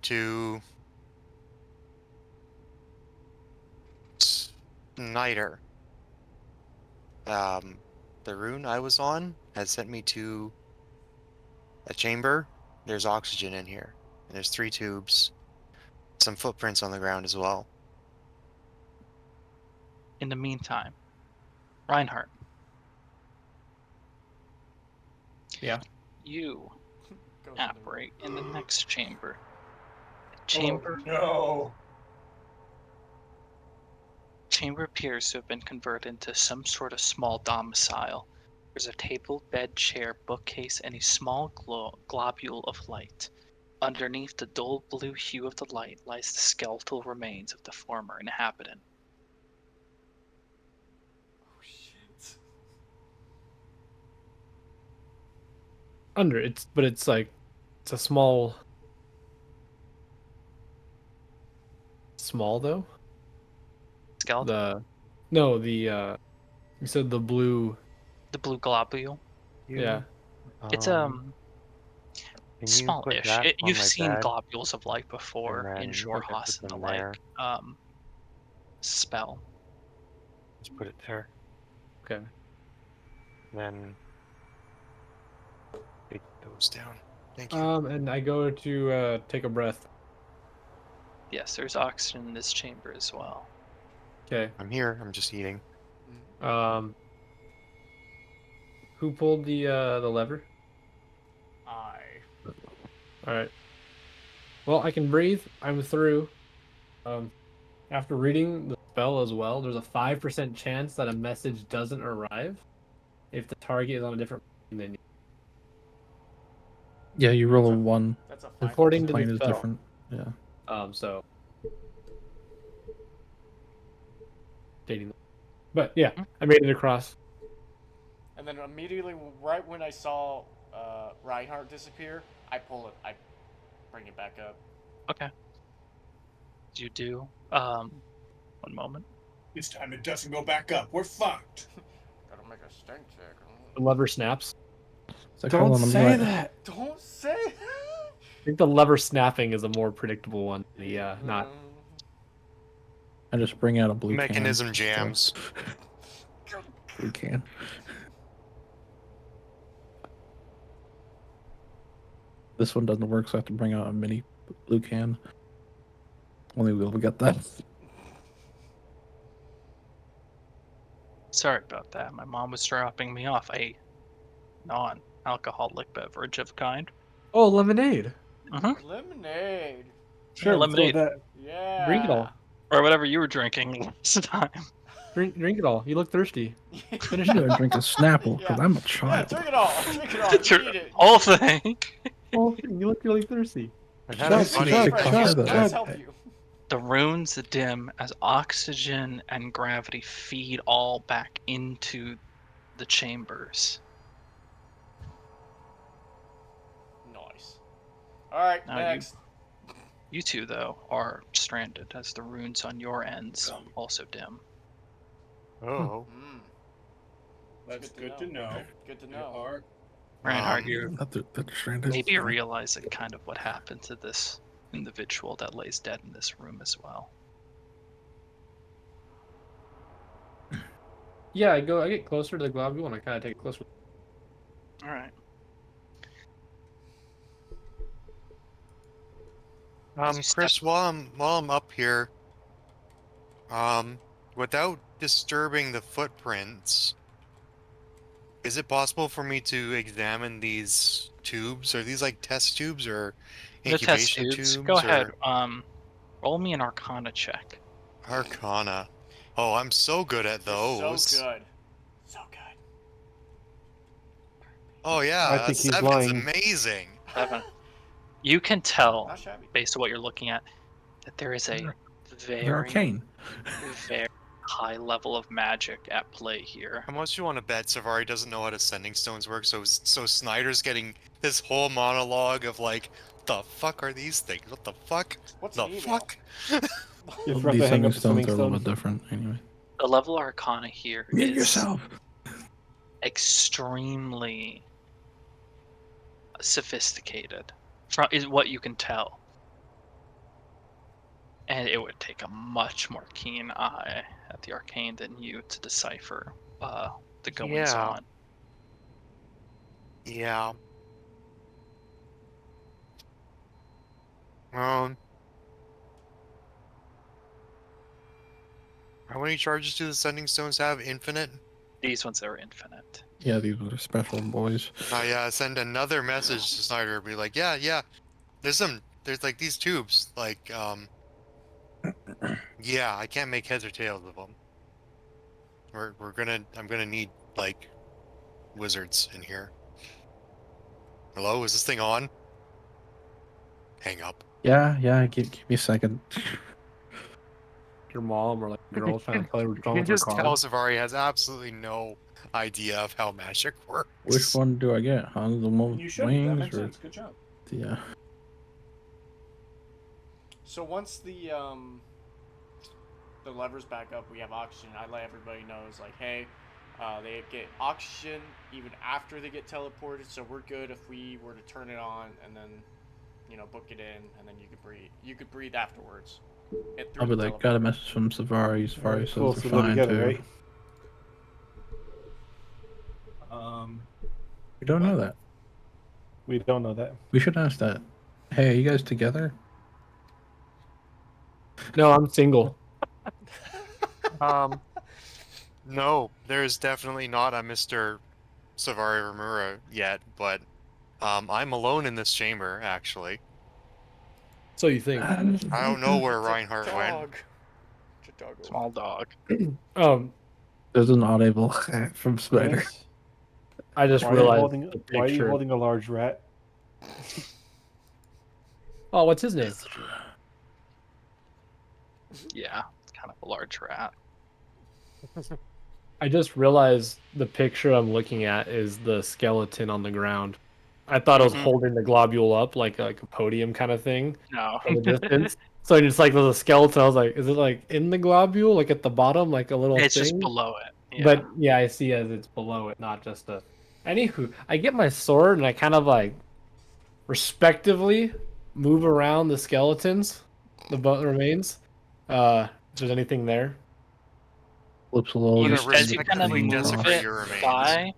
to Snyder. The rune I was on has sent me to a chamber. There's oxygen in here. And there's 3 tubes. Some footprints on the ground as well. In the meantime, Reinhardt. Yeah. You Goes in the room. operate in the next chamber. Chamber Oh, no. chamber appears to have been converted into some sort of small domicile. There's a table, bed, chair, bookcase, and a small globule of light. Underneath the dull blue hue of the light lies the skeletal remains of the former inhabitant. Oh shit. Under but it's like it's a small though. Skeleton? You said the blue. The blue globule? Yeah. It's Can you put smallish. that on You've my seen bed? globules of light before And in then you can Jorhas put and the them like there. spell. Just put it there. Okay. Then Take those down. Thank you. And I go to take a breath. Yes, there's oxygen in this chamber as well. Okay. I'm here. I'm just eating. Who pulled the lever? I. All right. Well, I can breathe. I'm through. After reading the spell as well, there's a 5% chance that a message doesn't arrive if the target is on a different plane than you. Yeah, you roll a That's a- 1. That's a 5%. According to Plane the is spell. different. Yeah. So dating. But yeah, I made it across. And then immediately, right when I saw Reinhardt disappear, I pull it. I bring it back up. Okay. You do. One moment. This time it doesn't go back up. We're fucked. Gotta make a stink check. The lever snaps. It's like, Don't hold on, say let me that. Don't say. I think the lever snapping is a more predictable one. The not. I just bring out a blue Mechanism can. jams. Blue can. This one doesn't work, so I have to bring out a mini blue can. Only we'll get that. Sorry about that. My mom was dropping me off a non-alcoholic beverage of kind. Oh, lemonade. Lemonade. Sure, let's go with lemonade. that. Yeah. Drink it all. Or whatever you were drinking last time. Drink it all. You look thirsty. Finish it and drink a Snapple, because Yeah. I'm a Yeah, child. drink it all. Drink it all. Sure. Eat it. Whole thing. Oh, you look really thirsty. and Chug, have chug, funny. chug, Let's chug. help you. The runes dim as oxygen and gravity feed all back into the chambers. Nice. All right, Now next. You two, though, are stranded as the runes on your ends Come. also dim. Oh. Mm. That's Good good to to know. Good to There know. are Reinhardt, you That stranded. maybe realizing kind of what happened to this individual that lays dead in this room as well. Yeah, I get closer to the globule and I kind of take it closer. All right. As you Chris, step- while I'm up here, without disturbing the footprints, is it possible for me to examine these tubes? Are these like test tubes or the test incubation tubes. tubes Go ahead. or Roll me an Arcana check. Arcana? Oh, I'm so good at You're those. so good. So good. Oh yeah, I a think he's 7's lying. amazing. 7. You can tell, Not shabby. based on what you're looking at, that there is a They're very, arcane. very high level of magic at play here. How much you want to bet Savari doesn't know how to sending stones work? So Snyder's getting this whole monologue of like, the fuck are these things? What the fuck? What's The an email? fuck? You forgot These to hang sending up the stones sending are a little stone. bit different anyway. The level of Arcana here Mute is yourself. extremely sophisticated, is what you can tell. And it would take a much more keen eye at the arcane than you to decipher the goings Yeah. on. Yeah. How many charges do the sending stones have? Infinite? These ones are infinite. Yeah, these are special boys. Oh yeah, send another message to Snyder. Be like, yeah. There's like these tubes. Like, yeah, I can't make heads or tails of them. I'm gonna need like wizards in here. Hello, is this thing on? Hang up. Yeah. Give me a second. Your mom or like girl trying to tell you what's You wrong can with her just car. tell Savari has absolutely no idea of how magic works. Which one do I get? Huh? The one You with should. That wings makes or sense. Good job. the So once the levers back up, we have oxygen. I let everybody know, it's like, hey, they get oxygen even after they get teleported, so we're good if we were to turn it on and then, book it in, and then you could breathe. You could breathe afterwards. I'll be like, got a message from Savari. Savari says Cool, they're so they'll be fine together, too. right? We don't know that. We don't know that. We should ask that. Hey, are you guys together? No, I'm single. No, there's definitely not a Mr. Savari Ramura yet, but I'm alone in this chamber, actually. So you think? I don't know where It's a Reinhardt went. dog. It's a dog. Small dog. There's an audible from Spider. Chris, I just why are you realized holding? the Why are you picture. holding a large rat? Oh, what's his name? Yeah, it's kind of a large rat. I just realized the picture I'm looking at is the skeleton on the ground. I thought I was Mhm. holding the globule up like a podium kind of thing No. from a distance. So it's like there's a skeleton. I was like, is it like in the globule, like at the bottom, like a little It's thing? just below it. Yeah. But yeah, I see as it's below it, not just a. Anywho, I get my sword and I kind of like respectively move around the skeletons, the remains. If there's anything there. Flips a little. You just gonna As you kind of respectively thing move across. desecrate it your remains. by,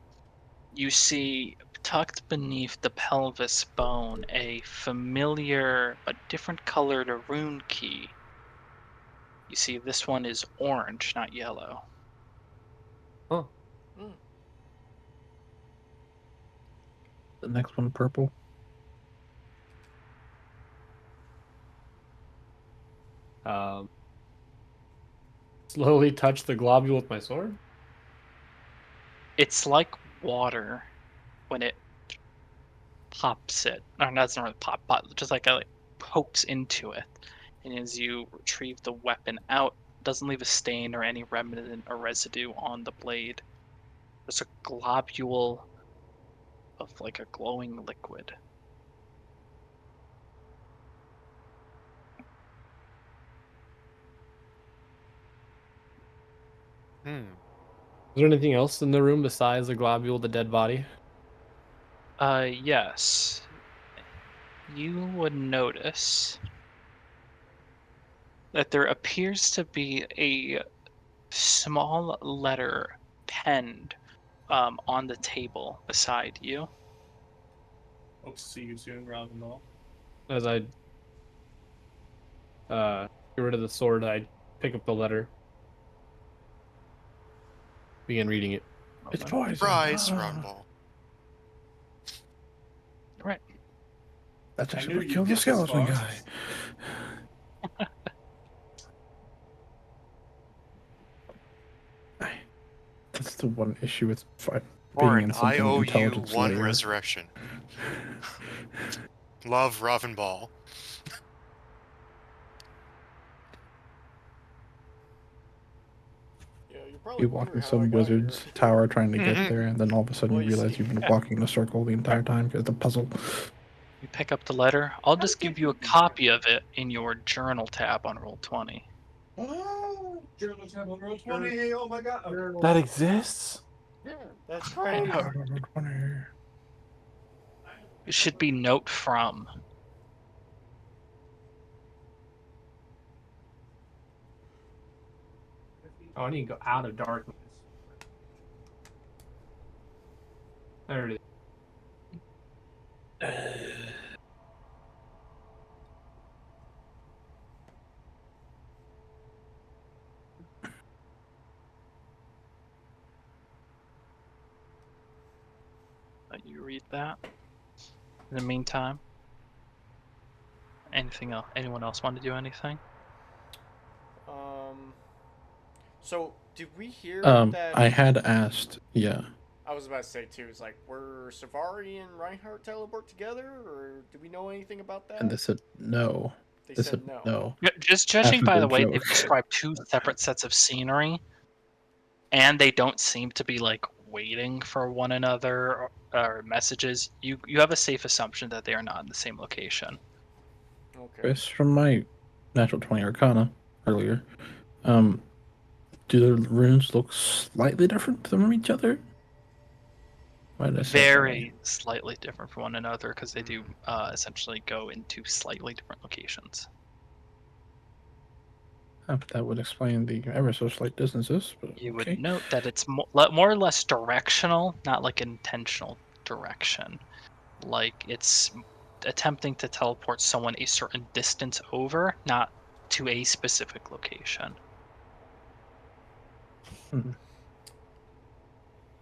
you see tucked beneath the pelvis bone a familiar but different colored rune key. You see this one is orange, not yellow. Oh, The next one purple. slowly touch the globule with my sword. It's like water when it pops it. Or no, it's not really pop, just like it pokes into it. And as you retrieve the weapon out, it doesn't leave a stain or any remnant or residue on the blade. There's a globule of like a glowing liquid. Hmm. Is there anything else in the room besides the globule, the dead body? Yes. You would notice that there appears to be a small letter penned on the table beside you. Hope to see you soon, Robin Ball. As I get rid of the sword, I pick up the letter. Begin reading it. It's poison. Surprise, Ah. round ball. Right. That's I actually knew what you'd killed the get this skeleton far. guy. That's the one issue with being Warren, in I something owe you intelligence one layer. resurrection. Love, Robin Ball. Yeah, you're probably You walk wondering in how I some got here. wizard's tower trying to get there, and then all of a sudden Well, you you realize see. you've been walking in a circle the entire time because it's a puzzle. You pick up the letter. I'll just give you a copy of it in your journal tab on Roll20. Oh, journal tab on roll 20. Oh my god. Okay. That exists? That's I crazy. know. It should be note from. Oh, I need to go out of darkness. There it is. Let you read that. In the meantime, anything else? Anyone else want to do anything? So did we hear that? I had asked, yeah, I was about to say too. Is like, were Savari and Reinhardt teleport together, or do we know anything about that? and they said no. They They said said no. no Just judging after by the the way they've joke. described two separate sets of scenery, and they don't seem to be like waiting for one another or messages, you have a safe assumption that they are not in the same location. Okay. Based from my natural 20 Arcana earlier, do the runes look slightly different from each other? Why did I say it that way? Very slightly different from one another because they do essentially go into slightly different locations. That would explain the ever so slight distances, but You would okay. note that it's more or less directional, not like intentional direction. Like it's attempting to teleport someone a certain distance over, not to a specific location.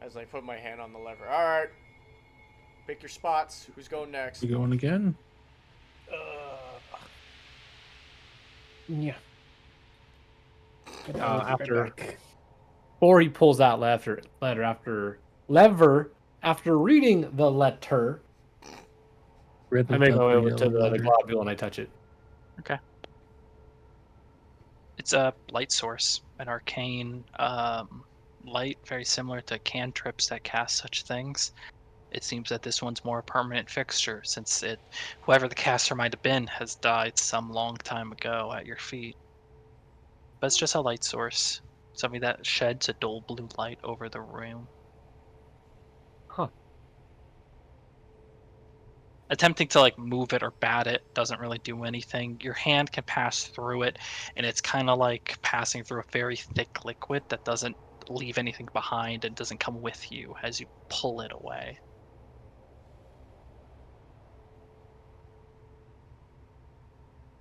As I put my hand on the lever. All right. Pick your spots. Who's going next? We going again? Yeah. After before he pulls out after reading the letter, Red I may go leather, over to yellow the leather. globule and I touch it. Okay. It's a light source, an arcane light, very similar to cantrips that cast such things. It seems that this one's more a permanent fixture, since whoever the caster might have been has died some long time ago at your feet. But it's just a light source, something that sheds a dull blue light over the room. Huh. Attempting to like move it or bat it doesn't really do anything. Your hand can pass through it, and it's kind of like passing through a very thick liquid that doesn't leave anything behind and doesn't come with you as you pull it away.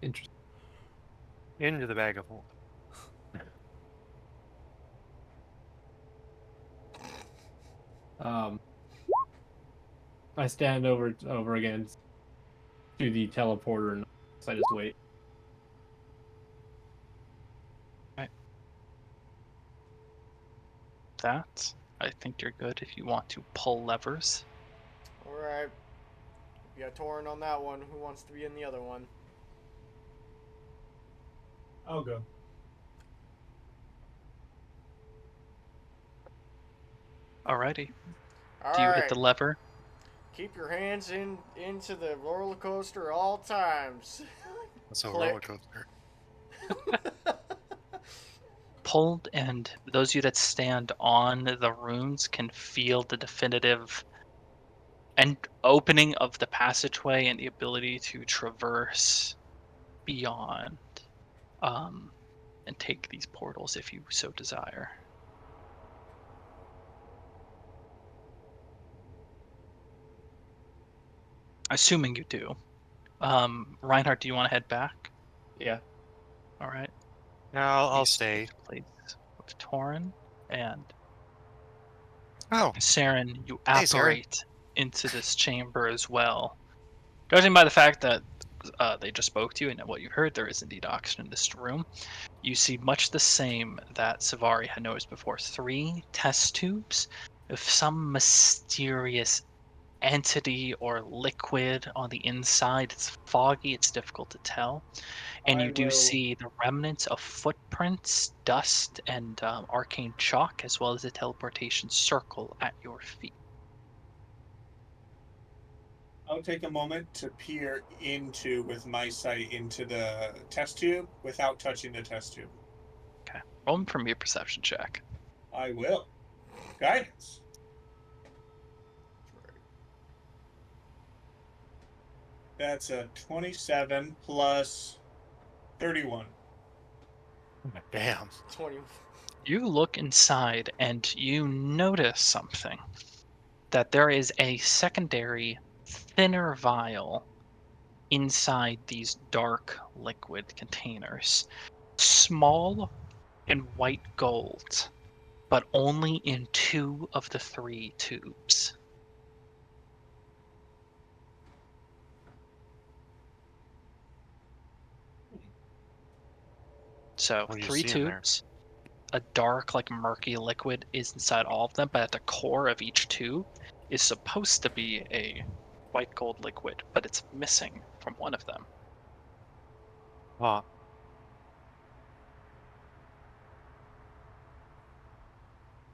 Interesting. Into the bag of holding. I stand over again to the teleporter and I just wait. That, I think you're good if you want to pull levers. All right. We got Torin on that one. Who wants to be in the other one? I'll go. Alrighty. All Do you right. hit the lever? Keep your hands into the roller coaster all times. That's a Click. roller coaster. Pulled, and those of you that stand on the runes can feel the definitive and opening of the passageway and the ability to traverse beyond, and take these portals if you so desire. Assuming you do. Reinhardt, do you want to head back? Yeah. All right. No, I'll You stay. switch place with Torin and Oh, Saren. You hey, Saren. apparate into this chamber as well. Judging by the fact that they just spoke to you and what you heard, there is indeed oxygen in this room. You see much the same that Savari had noticed before. 3 test tubes of some mysterious entity or liquid on the inside. It's foggy, it's difficult to tell. And I you do will- see the remnants of footprints, dust, and arcane chalk, as well as a teleportation circle at your feet. I'll take a moment to peer with my sight into the test tube without touching the test tube. Roll me from your perception check. I will. Guidance. That's a 27 plus 31. Damn. 20. You look inside and you notice something. That there is a secondary, thinner vial inside these dark liquid containers. Small and white gold, but only in 2 of the 3 tubes. So What do you 3 see in there? tubes, a dark, like murky liquid is inside all of them, but at the core of each tube is supposed to be a white gold liquid, but it's missing from one of them. Huh.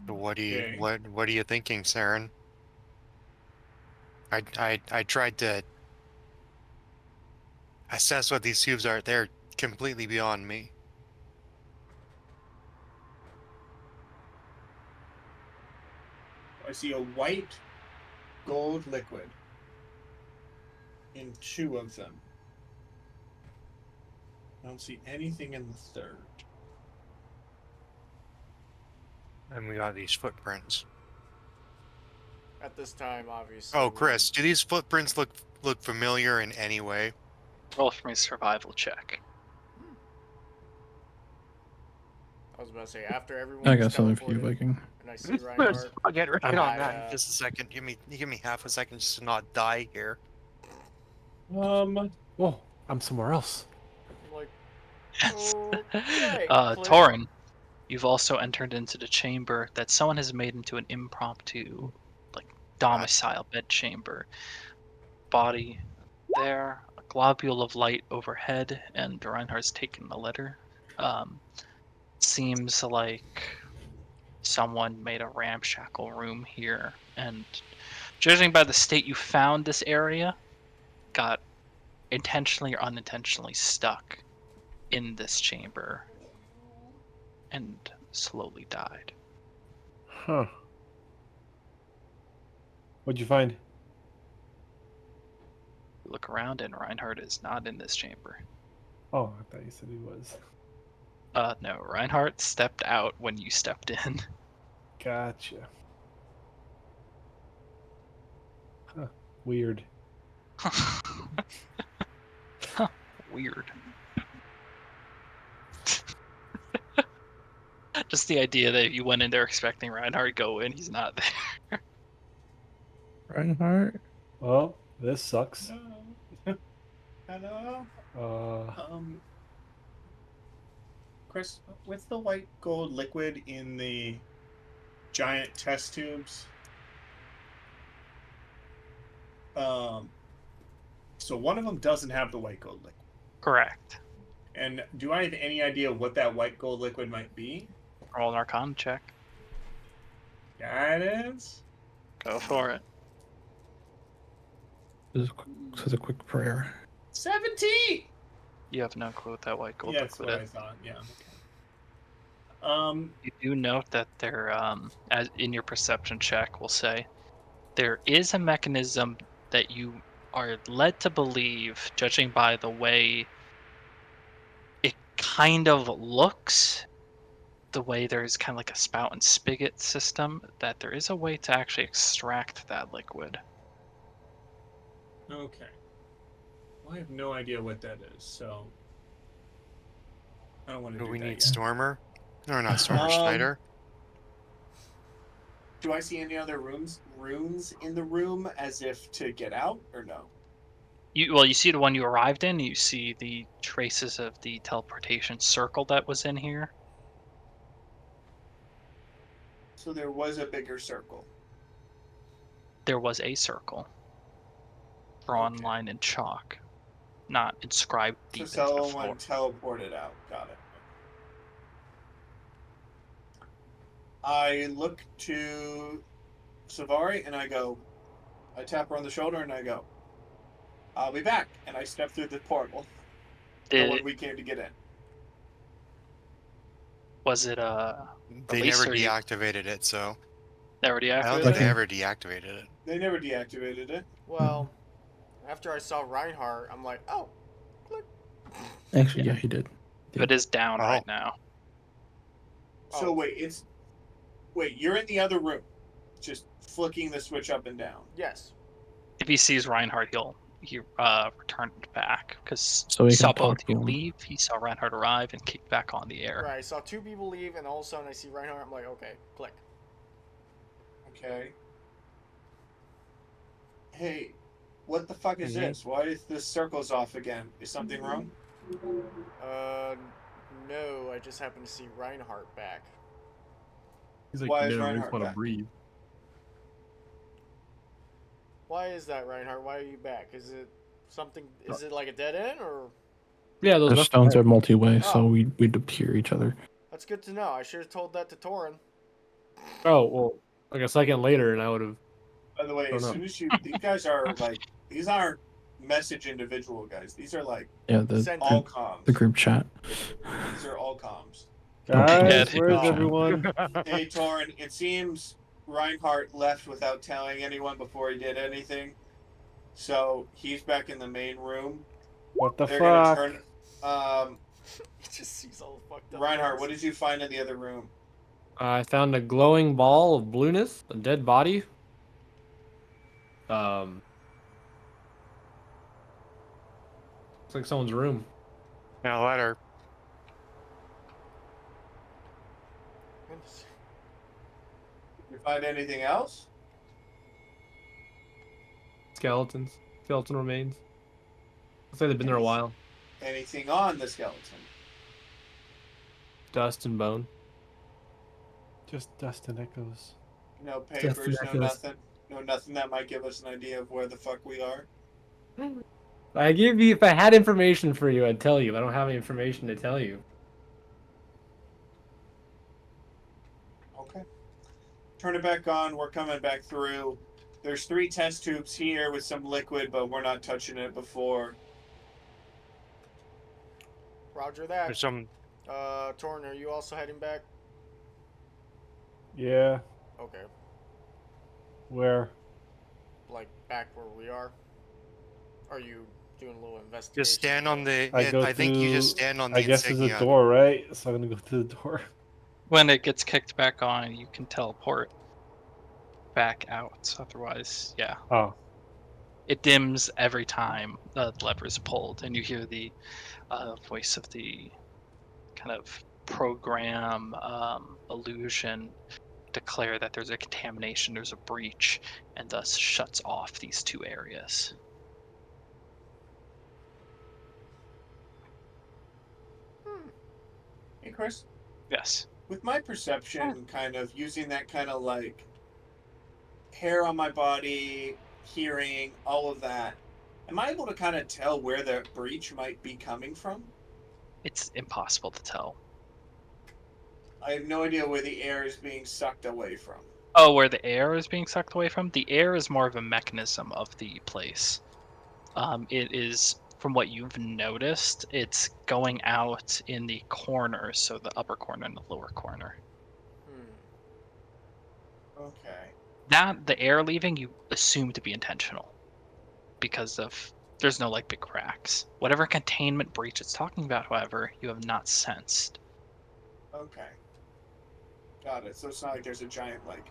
So what Okay. are you thinking, Saren? I tried to assess what these tubes are. They're completely beyond me. I see a white gold liquid in 2 of them. I don't see anything in the third. And we got these footprints. At this time, obviously. Oh, Chris, do these footprints look familiar in any way? Roll for me a survival check. I was about to say, after everyone I was got something for you, teleported, Viking. and I see Reinhardt, I'll get right on I, that in just a second. Give me half a second just to not die here. Whoa, I'm somewhere else. I'm like, okay, click. Torin, you've also entered into the chamber that someone has made into an impromptu, like, domicile bed chamber. Body there, a globule of light overhead, and Reinhardt's taken the letter. Seems like someone made a ramshackle room here, and judging by the state you found this area, got intentionally or unintentionally stuck in this chamber and slowly died. Huh. What'd you find? Look around, and Reinhardt is not in this chamber. Oh, I thought you said he was. No, Reinhardt stepped out when you stepped in. Gotcha. Huh. Weird. Weird. Just the idea that you went in there expecting Reinhardt to go in, he's not there. Reinhardt? Well, this sucks. Hello? Uh, Chris, with the white gold liquid in the giant test tubes, so one of them doesn't have the white gold liquid. Correct. And do I have any idea what that white gold liquid might be? Roll an Arcana check. Guidance? Go for it. This is a quick prayer. 17! You have no clue what that white gold Yeah, that's liquid what is. I thought, yeah. You do note that they're, as in your perception check, will say There is a mechanism that you are led to believe, judging by the way it kind of looks, the way there's kind of like a spout and spigot system, that there is a way to actually extract that liquid. Okay. Well, I have no idea what that is, so I don't want to Do do we that need yet. Stormer? No, not Stormer. Schneider. Do I see any other runes in the room as if to get out or no? You see the one you arrived in. You see the traces of the teleportation circle that was in here. So there was a bigger circle. There was a circle drawn Okay. line in chalk, not inscribed So deep into the floor. someone teleported out. Got it. I look to Savari and I tap her on the shoulder and I go, I'll be back. And I step through the portal. The one we came to get in. Was it They release never or you deactivated it, so already I don't deactivated think it? they ever deactivated it. They never deactivated it. Well, after I saw Reinhardt, I'm like, oh, click. Actually, yeah, he did. It is down Oh. right now. So wait, you're in the other room, just flicking the switch up and down. Yes. If he sees Reinhardt, he return it back because So he he saw can talk both to you him. leave. He saw Reinhardt arrive and kick back on the air. Right, I saw two people leave, and all of a sudden I see Reinhardt. I'm like, okay, click. Okay. Hey, what the fuck is this? Why is this circles off again? Is something wrong? No. I just happened to see Reinhardt back. He's like, Why is no, I Reinhardt just want to back? breathe. Why is that, Reinhardt? Why are you back? Is it something? Is it like a dead end, or? Yeah, those The stones are multi-way, Oh. so we'd hear each other. That's good to know. I should have told that to Torin. Oh, well, like a second later, and I would have. By the way, Oh, as no. soon as these guys are like, these aren't message individual guys. These are like Yeah, all comms. the group chat. These are all comms. Guys, Dead. where's Oh. everyone? Hey, Torin, it seems Reinhardt left without telling anyone before he did anything. So he's back in the main room. What the They're fuck? gonna turn. He just sees all fucked up. Reinhardt, what did you find in the other room? I found a glowing ball of blueness, a dead body. Looks like someone's room. Now let her. Did you find anything else? Skeleton remains. Looks like they've been there a while. Anything on the skeleton? Dust and bone. Just dust and echoes. No papers, no echoes. nothing. No nothing that might give us an idea of where the fuck we are. If I had information for you, I'd tell you. I don't have any information to tell you. Okay. Turn it back on. We're coming back through. There's 3 test tubes here with some liquid, but we're not touching it before. Roger that. There's some. Torn, are you also heading back? Yeah. Okay. Where? Like back where we are? Are you doing a little investigation? Just stand on the. I think you just stand on the I guess there's insignia. a door, right? So I'm gonna go to the door. When it gets kicked back on, you can teleport back out. Otherwise, yeah. Oh. It dims every time the lever is pulled, and you hear the voice of the kind of program illusion declare that there's a contamination, there's a breach, and thus shuts off these 2 areas. Hey, Chris. Yes. With my perception, kind of using that kind of like hair on my body, hearing, all of that, am I able to kind of tell where the breach might be coming from? It's impossible to tell. I have no idea where the air is being sucked away from. Oh, where the air is being sucked away from? The air is more of a mechanism of the place. It is, from what you've noticed, it's going out in the corners, so the upper corner and the lower corner. Okay. That the air leaving you assume to be intentional because of there's no like big cracks. Whatever containment breach it's talking about, however, you have not sensed. Okay. Got it. So it's not like there's a giant like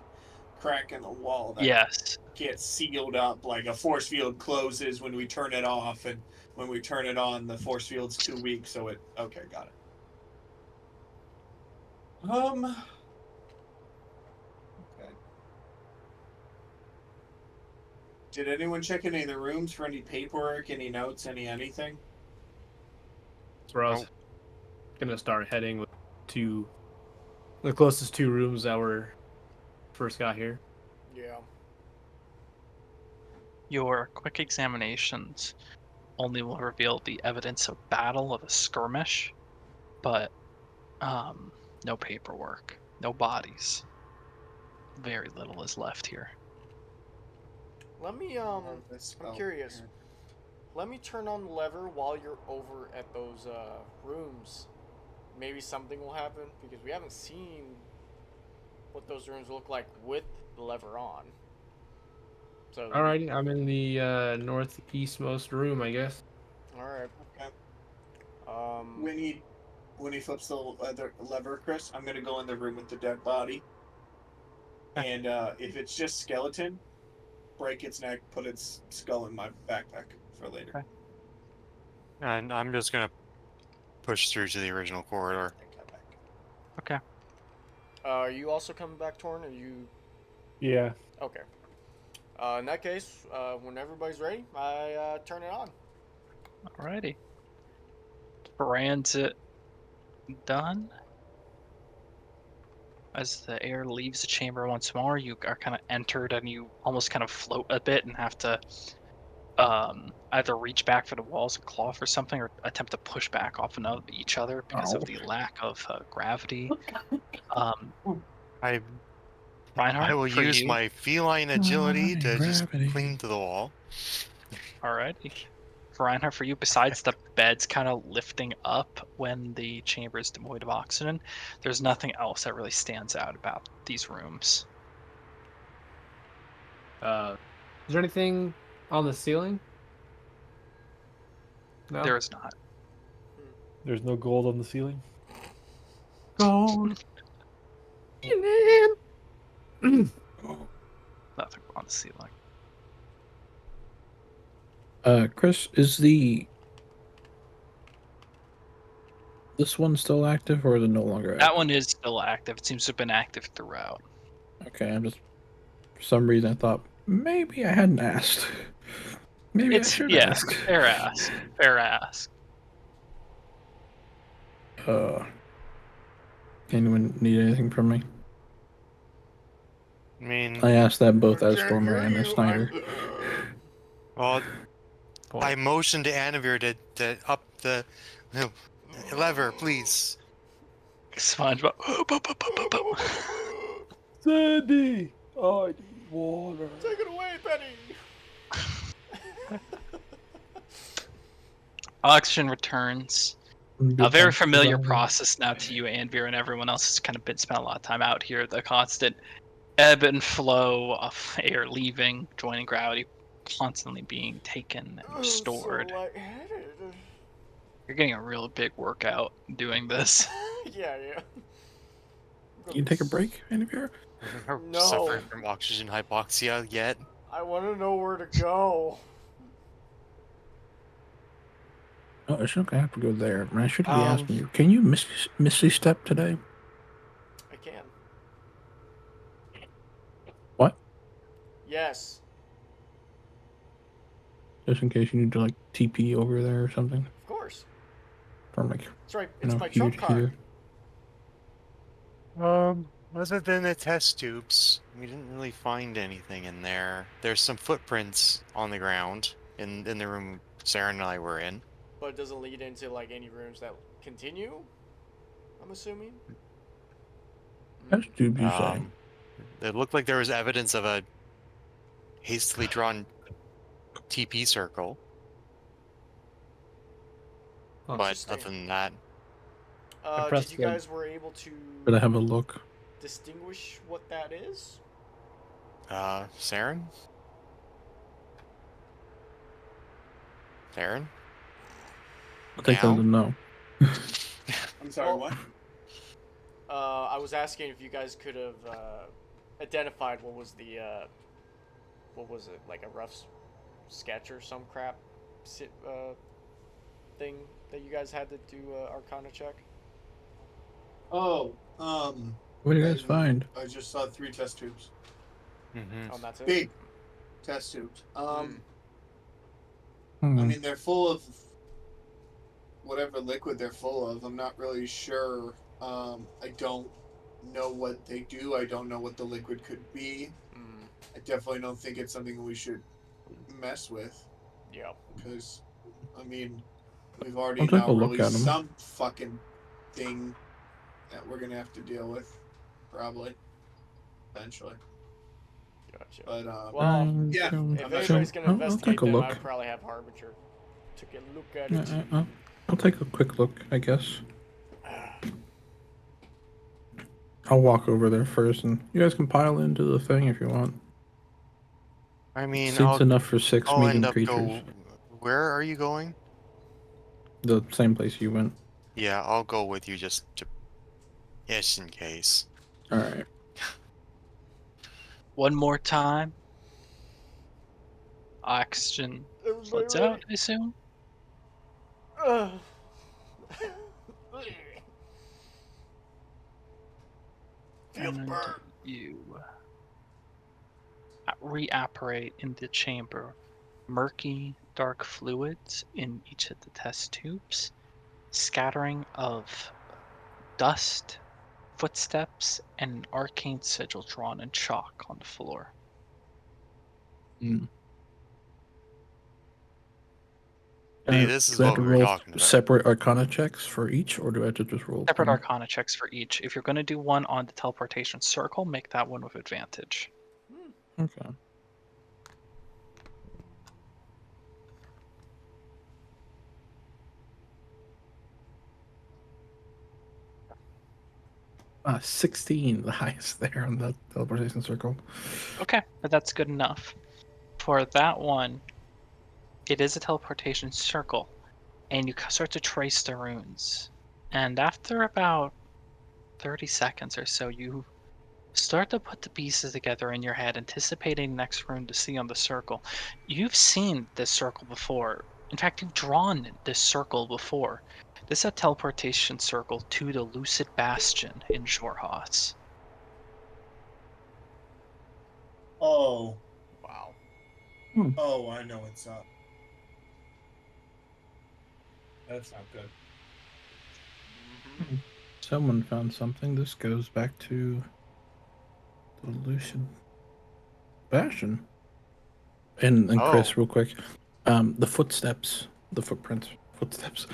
crack in the wall that Yes. gets sealed up, like a force field closes when we turn it off, and when we turn it on, the force field's too weak, so it. Okay, got it. Okay. Did anyone check any of the rooms for any paperwork, any notes, anything? So I was gonna start heading with the closest 2 rooms that were first got here. Yeah. Your quick examinations only will reveal the evidence of battle of a skirmish, but no paperwork, no bodies. Very little is left here. Let me I'm curious. Let me turn on the lever while you're over at those rooms. Maybe something will happen because we haven't seen what those rooms look like with the lever on. So Alrighty, I'm in the northeastmost room, I guess. all right. Okay. Um, When he flips the lever, Chris, I'm gonna go in the room with the dead body, and if it's just skeleton, break its neck, put its skull in my backpack for later. Okay. And I'm just gonna push through to the original corridor. Okay. are you also coming back, Torn? Or you? Yeah. Okay. In that case, when everybody's ready, I turn it on. Alrighty. Transit done. As the air leaves the chamber once more, you are kind of entered and you almost kind of float a bit and have to either reach back for the walls and claw for something or attempt to push back off of each other because of the lack of gravity. I Reinhardt, will for use you. my feline agility to just Gravity. cling to the wall. Alrighty. Reinhardt, for you, besides the beds kind of lifting up when the chamber is devoid of oxygen, there's nothing else that really stands out about these rooms. Is there anything on the ceiling? No. There is not. There's no gold on the ceiling. Gold. Nothing on the ceiling. Chris, is this one still active or is it no longer active? That one is still active. It seems to have been active throughout. Okay, I'm just for some reason I thought maybe I hadn't asked. Maybe I should ask. Fair ask. Fair ask. Anyone need anything from me? I mean, I asked that both as Stormer and as Snyder. well, I motioned to Anavir to up the lever, please. SpongeBob. Sandy, I need water. Take it away, Penny. Oxygen returns. A very familiar process now to you, Anvir, and everyone else has kind of been spent a lot of time out here. The constant ebb and flow of air leaving, joining gravity, constantly being taken and restored. So lightheaded. You're getting a real big workout doing this. Yeah. You take a break, Anavir? No. Suffering from oxygen hypoxia yet? I want to know where to go. Oh, I shouldn't have to go there. I should be asking you. Can you Misty Step today? I can. What? Yes. Just in case you need to like TP over there or something. Of course. From like, That's right. you It's know, my here trump to card. here. Other than the test tubes, we didn't really find anything in there. There's some footprints on the ground in the room Sarah and I were in. But it doesn't lead into like any rooms that continue. I'm assuming. Test tubes, you say? It looked like there was evidence of a hastily drawn TP circle, but Interesting. other than that, Did you guys were able to Did I have a look? distinguish what that is? Saren? Saren? I'll take them to Now? no. I'm sorry, Well- what? I was asking if you guys could have identified what was it, like a rough sketch or some crap thing that you guys had to do Arcana check? Oh, What do you guys find? I just saw 3 test tubes. Mm-hmm. Oh, and that's it? Big test tubes. I Hmm. mean, they're full of whatever liquid they're full of. I'm not really sure. I don't know what they do. I don't know what the liquid could be. Mm, I definitely don't think it's something we should mess with. yeah. Because, I mean, we've already I'll take now a look released at 'em. some fucking thing that we're gonna have to deal with, probably, eventually. Gotcha. But Well, yeah, if I'm not anybody's sure. gonna I'll investigate take a them, look. I'd probably have Harbinger take a look at Yeah, it. I'll take a quick look, I guess. I'll walk over there first, and you guys can pile into the thing if you want. I mean, Seats enough for 6 I'll medium end up creatures. Where are you going? The same place you went. Yeah, I'll go with you just in case. All right. One more time. Oxygen floods out, I assume. Feel the And burn. you reapparate in the chamber. Murky, dark fluids in each of the test tubes. Scattering of dust, footsteps, and an arcane sigil drawn in chalk on the floor. Mm. See, this is Do I have what to we were roll talking about. separate Arcana checks for each, or do I have to just roll? Separate one? arcana checks for each. If you're going to do one on the teleportation circle, make that one with advantage. Okay. 16, the highest there on the teleportation circle. Okay, but that's good enough. For that one, it is a teleportation circle, and you start to trace the runes. And after about 30 seconds or so, you start to put the pieces together in your head, anticipating the next rune to see on the circle. You've seen this circle before. In fact, you've drawn this circle before. This is a teleportation circle to the Lucid Bastion in Jorhas. Oh, Wow. oh, I know what's up. That's not good. Someone found something. This goes back to the Lucid Bastion. And Chris, Oh. real quick, the footsteps, the footprints, footsteps.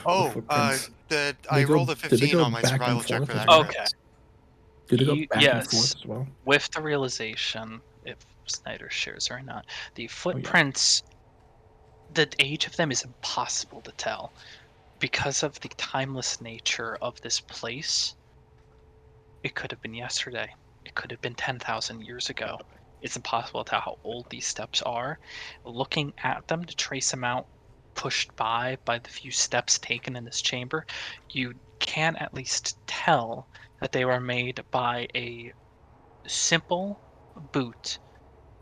Oh, the footprints. I They rolled a did they 15 go on my back survival and check forth for as that. well? Okay. Did they go back and Yes. forth as well? With the realization, if Snyder shares or not, the Oh, footprints, the age of them is impossible to tell. Because of the timeless nature of this place, it could have been yesterday. It could have been 10,000 years ago. It's impossible to tell how old these steps are. Looking at them to trace them out, pushed by the few steps taken in this chamber, you can at least tell that they were made by a simple boot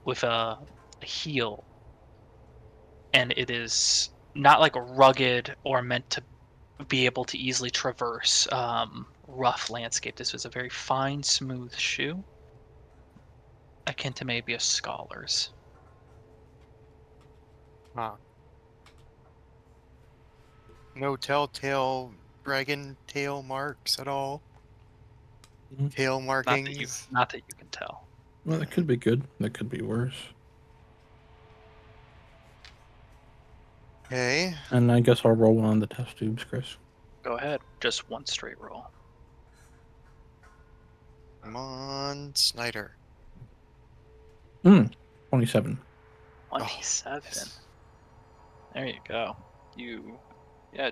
with a heel, and it is not like rugged or meant to be able to easily traverse rough landscape. This was a very fine, smooth shoe, akin to maybe a scholar's. Huh. No telltale dragon tail marks at all. Mhm. Tail Not markings. that you can tell. Well, that could be good. That could be worse. Okay. And I guess I'll roll one on the test tubes, Chris. Go ahead, just one straight roll. Come on, Snyder. 27. 27. Yes. There you go. You,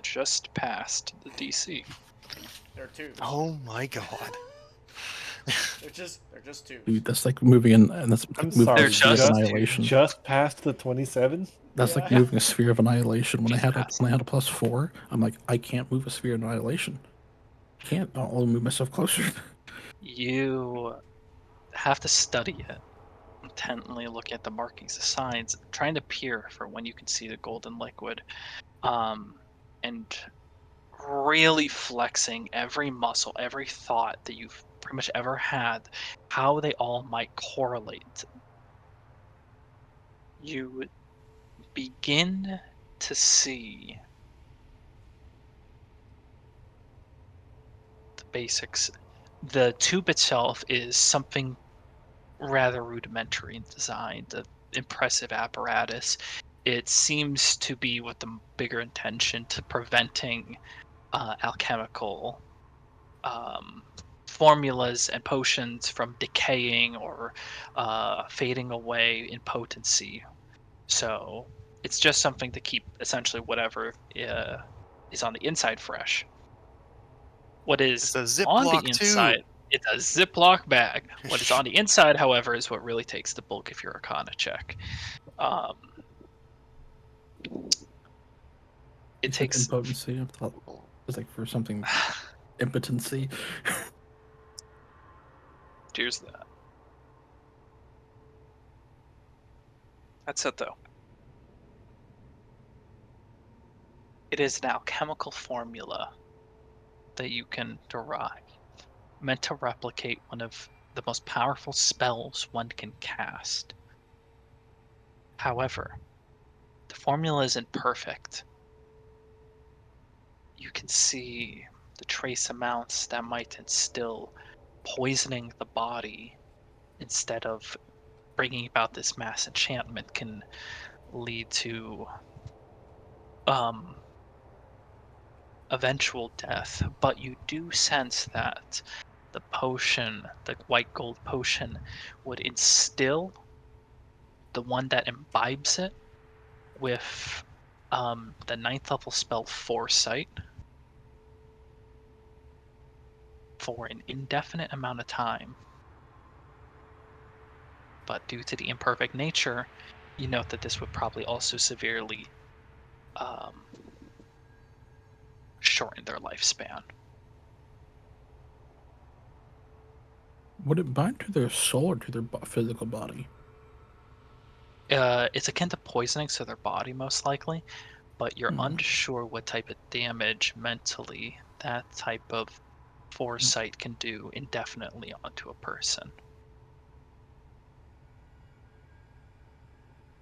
just passed the DC. There are tubes. Oh my god. They're They're just tubes. Dude, that's like moving in, and that's I'm like moving sorry. a They're sphere of just annihilation. Just past the 27. That's like Yeah. moving a sphere of annihilation. When I Just had past when I had a +4, I'm like, I can't move a sphere of annihilation. Can't. I'll move myself closer. You have to study it, intently looking at the markings, the signs, trying to peer for when you can see the golden liquid, and really flexing every muscle, every thought that you've pretty much ever had, how they all might correlate. You begin to see the basics. The tube itself is something rather rudimentary in design, the impressive apparatus. It seems to be with the bigger intention to preventing alchemical um, formulas and potions from decaying or fading away in potency. So it's just something to keep essentially whatever is on the inside fresh. What is It's a on Ziploc the tube. inside, it's a Ziploc bag. What is on the inside, however, is what really takes the bulk of your Arcana check. Um, You it said takes. impotency. I thought it was like for something impotency. Cheers to that. That's it, though. It is an alchemical formula that you can derive, meant to replicate one of the most powerful spells one can cast. However, the formula isn't perfect. You can see the trace amounts that might instill poisoning the body instead of bringing about this mass enchantment can lead to um, eventual death. But you do sense that the potion, the white gold potion, would instill the one that imbibes it with the 9th level spell Foresight for an indefinite amount of time. But due to the imperfect nature, you note that this would probably also severely um, shorten their lifespan. Would it bind to their soul or to their physical body? It's akin to poisoning, so their body most likely, but you're unsure what type of damage mentally that type of foresight can do indefinitely onto a person.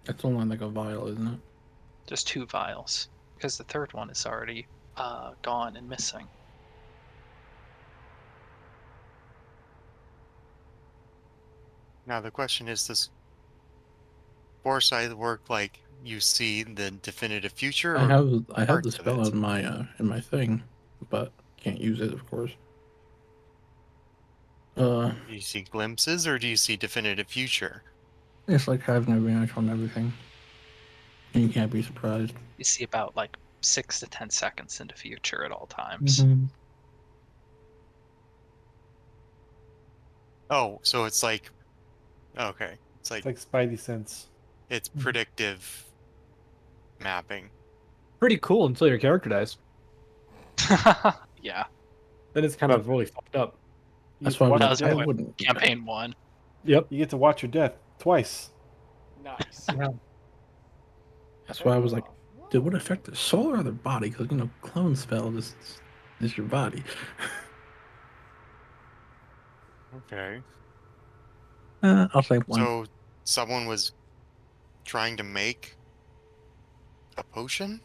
It's only like a vial, isn't it? Just 2 vials, because the third one is already gone and missing. Now the question is, does foresight work like you see the definitive future, I or have the parts of spell it? in my thing, but can't use it, of course. Uh, Do you see glimpses, or do you see definitive future? it's like having advantage on everything, and you can't be surprised. You see about like 6 to 10 seconds into future at all times. Mm-hmm. Oh, so it's like, okay, it's It's like like Spidey sense. it's predictive mapping. Pretty cool until your character dies. Yeah, Then it's kind of really fucked up. You That's get to why I was watch that like, was your I death. what wouldn't. campaign 1. Yep. You get to watch your death twice. Nice. That's why I was like, dude, what affect their soul or their body? Because clone spell is your body. Okay. I'll say one. So someone was trying to make a potion?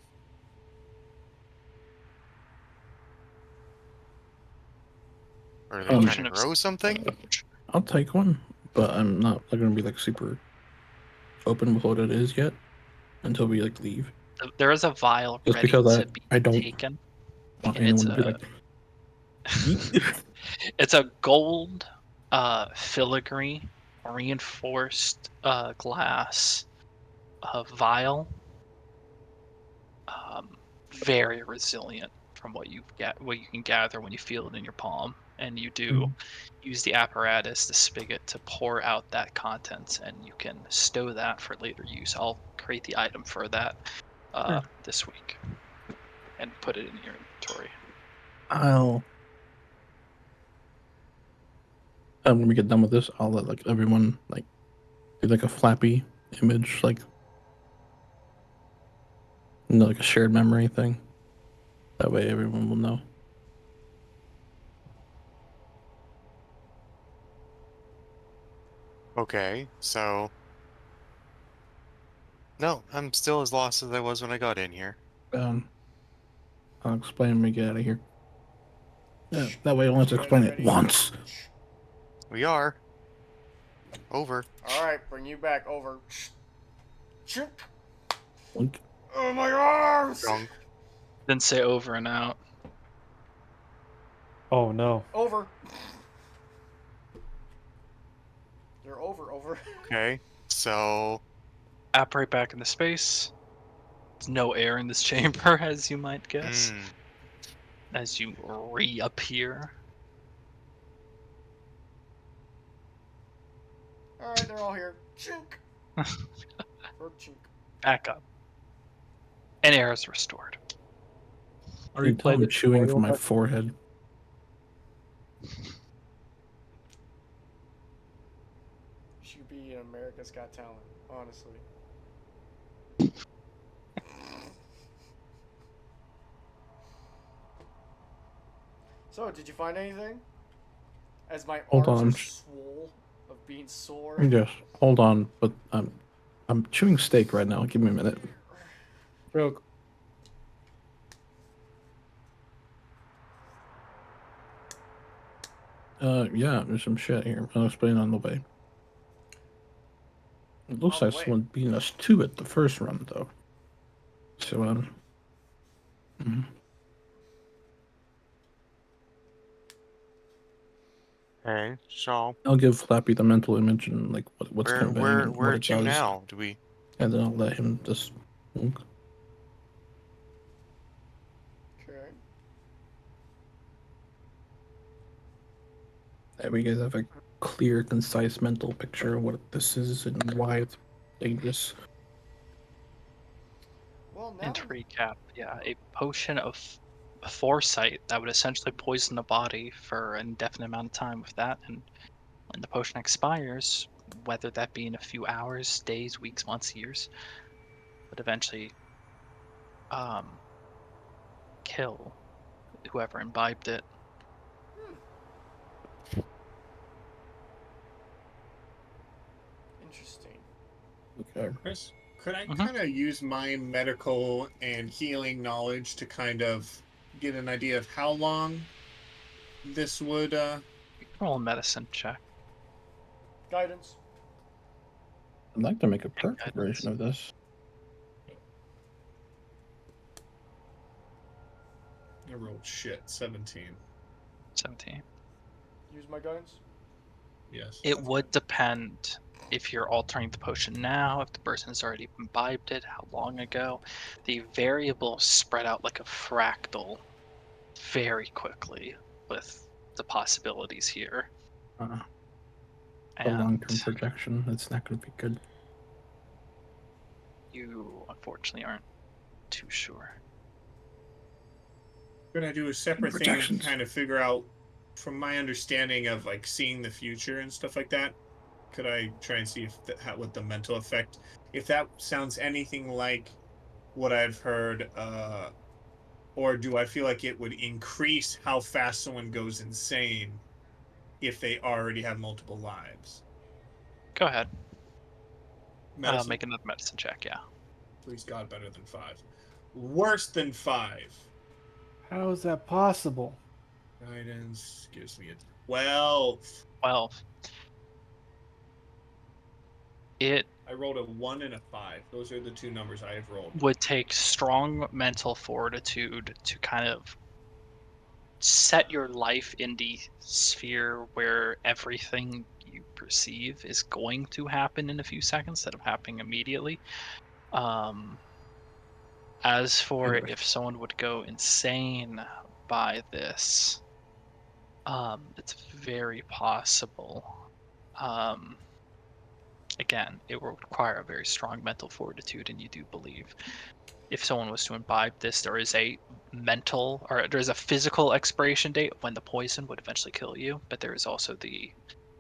Or are they trying to Potion of grow something? I'll take one, but I'm not like, gonna be like super open with what it is yet until we like leave. There is a vial Just ready because to be I don't taken, want and it's anyone to be a like, "Yeet." it's a gold filigree reinforced glass vial, very resilient from what you can gather when you feel it in your palm. and you do use the apparatus, the spigot, to pour out that contents, and you can stow that for later use. I'll create the item for that this week and put it in your inventory. When we get done with this, I'll let like everyone like do like a flappy image, like like a shared memory thing. That way, everyone will know. Okay, so no, I'm still as lost as I was when I got in here. I'll explain when we get out of here. Yeah, that way, I don't have to explain it once. We are. Over. All right, bring you back over. Like, Oh my arms! Wrong. Then say over and out. Oh no. Over. They're over. Okay, so Apparate back into space. There's no air in this chamber, as you might guess, as you reappear. All right, they're all here. Chink. Or chink. Back up. And air is restored. Can you tell I'm chewing from my forehead? Should be in America's Got Talent, honestly. So, did you find anything? As my Hold arms on. are swole of being sore. Yes, hold on, but I'm chewing steak right now. Give me a minute. Joke. Yeah, there's some shit here. I'll explain on the way. It looks On like the way. someone beating us to it the first run, though. So, okay, so I'll give Flappy the mental image and like what's conveying and what where it to does, now? Do we? and then I'll let him just. Okay. That way, you guys have a clear, concise mental picture of what this is and why it's dangerous. Well, now. And to recap, yeah, a potion of foresight that would essentially poison the body for an indefinite amount of time with that, and when the potion expires, whether that be in a few hours, days, weeks, months, years, would eventually kill whoever imbibed it. Interesting. Okay. Chris, could I Mhm. kind of use my medical and healing knowledge to kind of get an idea of how long this would Roll a medicine check. Guidance. I'd like to make a perfect Guidance. version of this. I rolled shit, 17. 17. Use my guidance. Yes. It would depend if you're altering the potion now, if the person has already imbibed it, how long ago. The variables spread out like a fractal very quickly with the possibilities here. The And long-term projection, it's not going to be good. you unfortunately aren't too sure. Could I do a separate thing and Projections. kind of figure out, from my understanding of like seeing the future and stuff like that, could I try and see if what the mental effect, if that sounds anything like what I've heard, or do I feel like it would increase how fast someone goes insane if they already have multiple lives? Go ahead. Medicine? Make another medicine check, yeah. Please God, better than 5. Worse than 5. How is that possible? Guidance gives me a 12. 12. It I rolled a 1 and a 5. Those are the two numbers I have rolled. would take strong mental fortitude to kind of set your life in the sphere where everything you perceive is going to happen in a few seconds instead of happening immediately. As for Anyway. if someone would go insane by this, It's very possible. Again, it will require a very strong mental fortitude, and you do believe if someone was to imbibe this, there is a mental or there's a physical expiration date when the poison would eventually kill you, but there is also the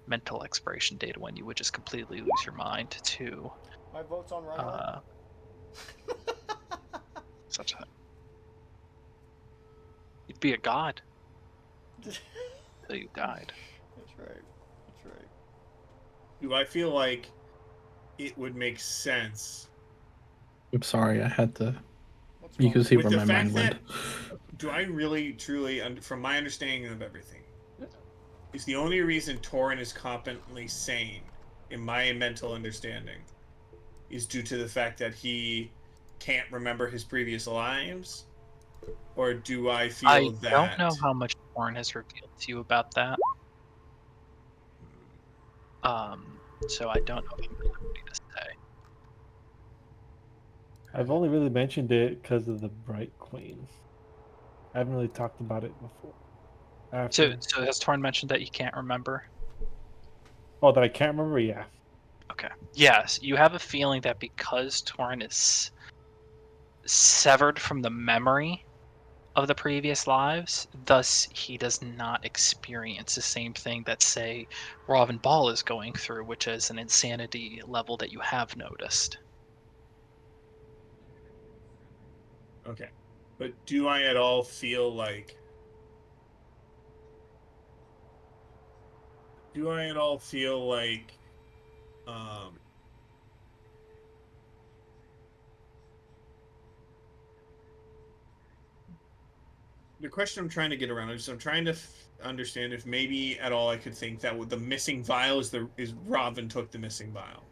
mental expiration date when you would just completely lose your mind to My vote's on Reinhardt. such a. You'd be a god until you died. That's right. That's right. Do I feel like it would make sense? I'm sorry, I had to. What's You wrong can with see With where the my fact mind went. that, do I really, truly, from my understanding of everything, is the only reason Torin is competently sane, in my mental understanding, is due to the fact that he can't remember his previous lives? Or do I feel I that... don't know how much Warren has revealed to you about that. So I don't know if I'm ready to say. I've only really mentioned it because of the Bright Queen. I haven't really talked about it before. So, After. so has Torn mentioned that you can't remember? Oh, that I can't remember? Yeah. Okay. Yes, you have a feeling that because Torn is severed from the memory of the previous lives, thus he does not experience the same thing that, say, Robin Ball is going through, which is an insanity level that you have noticed. Okay. But do I at all feel like... Do I at all feel like... the question I'm trying to get around is I'm trying to understand if maybe at all I could think that with the missing vial is Robin took the missing vial.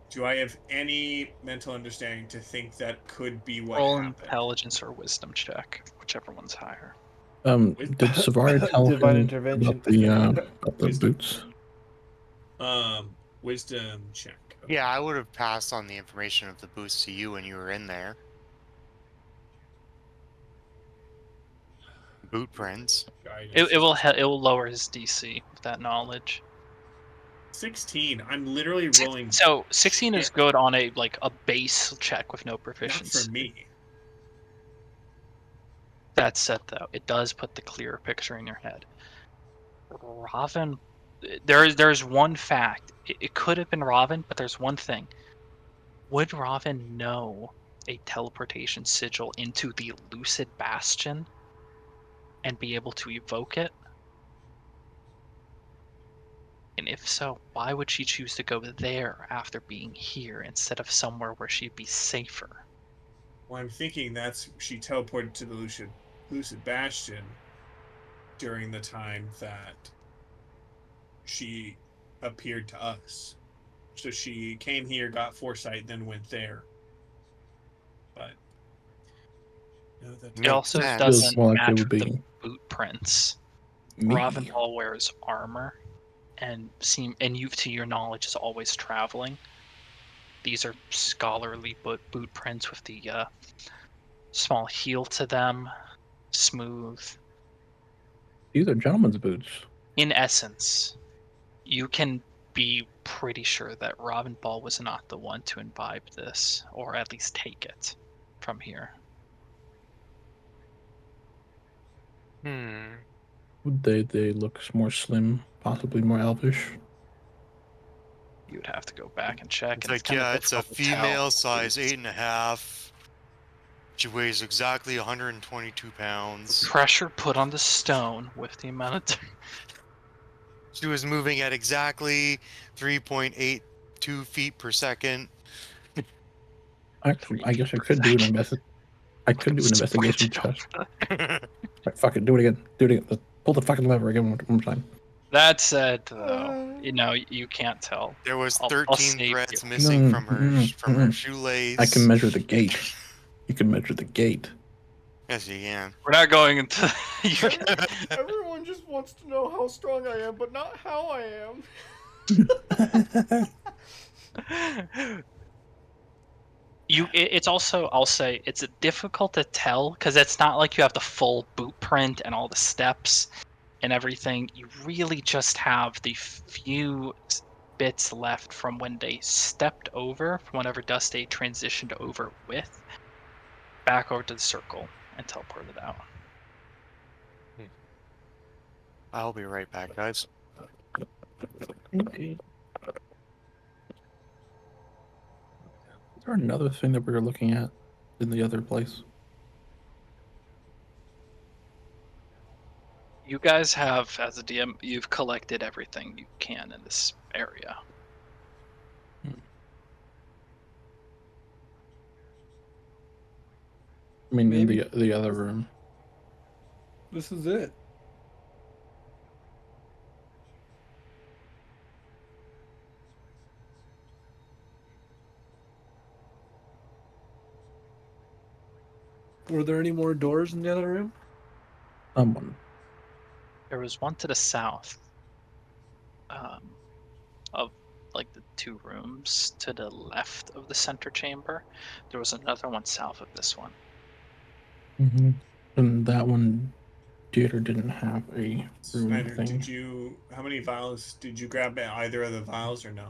Do I have any mental understanding to think that could be what Roll happened? intelligence or wisdom check, whichever one's higher. Did Savari tell Divine him intervention. about the Wisdom. boots? Wisdom check. Okay. Yeah, I would have passed on the information of the boost to you when you were in there. Boot prints. Guidance. It will lower his DC with that knowledge. 16. I'm literally rolling. So 16 is shit. good on a base check with no Not proficiency. for me. That said, though, it does put the clearer picture in your head. Robin, there's one fact. It could have been Robin, but there's one thing. Would Robin know a teleportation sigil into the Lucid Bastion and be able to evoke it? And if so, why would she choose to go there after being here instead of somewhere where she'd be safer? Well, I'm thinking that's she teleported to the Lucid Bastion during the time that she appeared to us. So she came here, got foresight, then went there. But no, that It Makes also sense. Feels doesn't more like it match would with the be boot prints. me. Ravenhall wears armor and you, to your knowledge, is always traveling. These are scholarly boot prints with the small heel to them, smooth. These are gentlemen's boots. In essence, you can be pretty sure that Robin Ball was not the one to imbibe this, or at least take it from here. They look more slim, possibly more elvish. You would have to go back and check, It's and it's like, kind of yeah, it's a difficult to tell. female size 8.5. She weighs exactly 122 pounds. Pressure put on the stone with the amount of She was moving at exactly 3.82 feet per second. Actually, I guess I could do an investigation check. Right, fuck it, do it again. Do it again. Let's pull the fucking lever again one more time. That said, though, you can't tell. There was I'll 13 save threads you. missing from her shoelace. I can measure the gate. You can measure the gate. Yes, you can. We're not going into. Everyone just wants to know how strong I am, but not how I am. It's also, I'll say, it's difficult to tell because it's not like you have the full boot print and all the steps and everything. You really just have the few bits left from when they stepped over, from whenever Dusty transitioned over with, back over to the circle and teleported out. I'll be right back, guys. Okay. Is there another thing that we were looking at in the other place? You guys have, as a DM, you've collected everything you can in this area. I mean, Maybe in the other room. this is it. Were there any more doors in the other room? Someone. There was one to the south of like the two rooms to the left of the center chamber. There was another one south of this one. Mm-hmm. And that one did or didn't have a room Snyder, thing. how many vials did you grab either of the vials or no?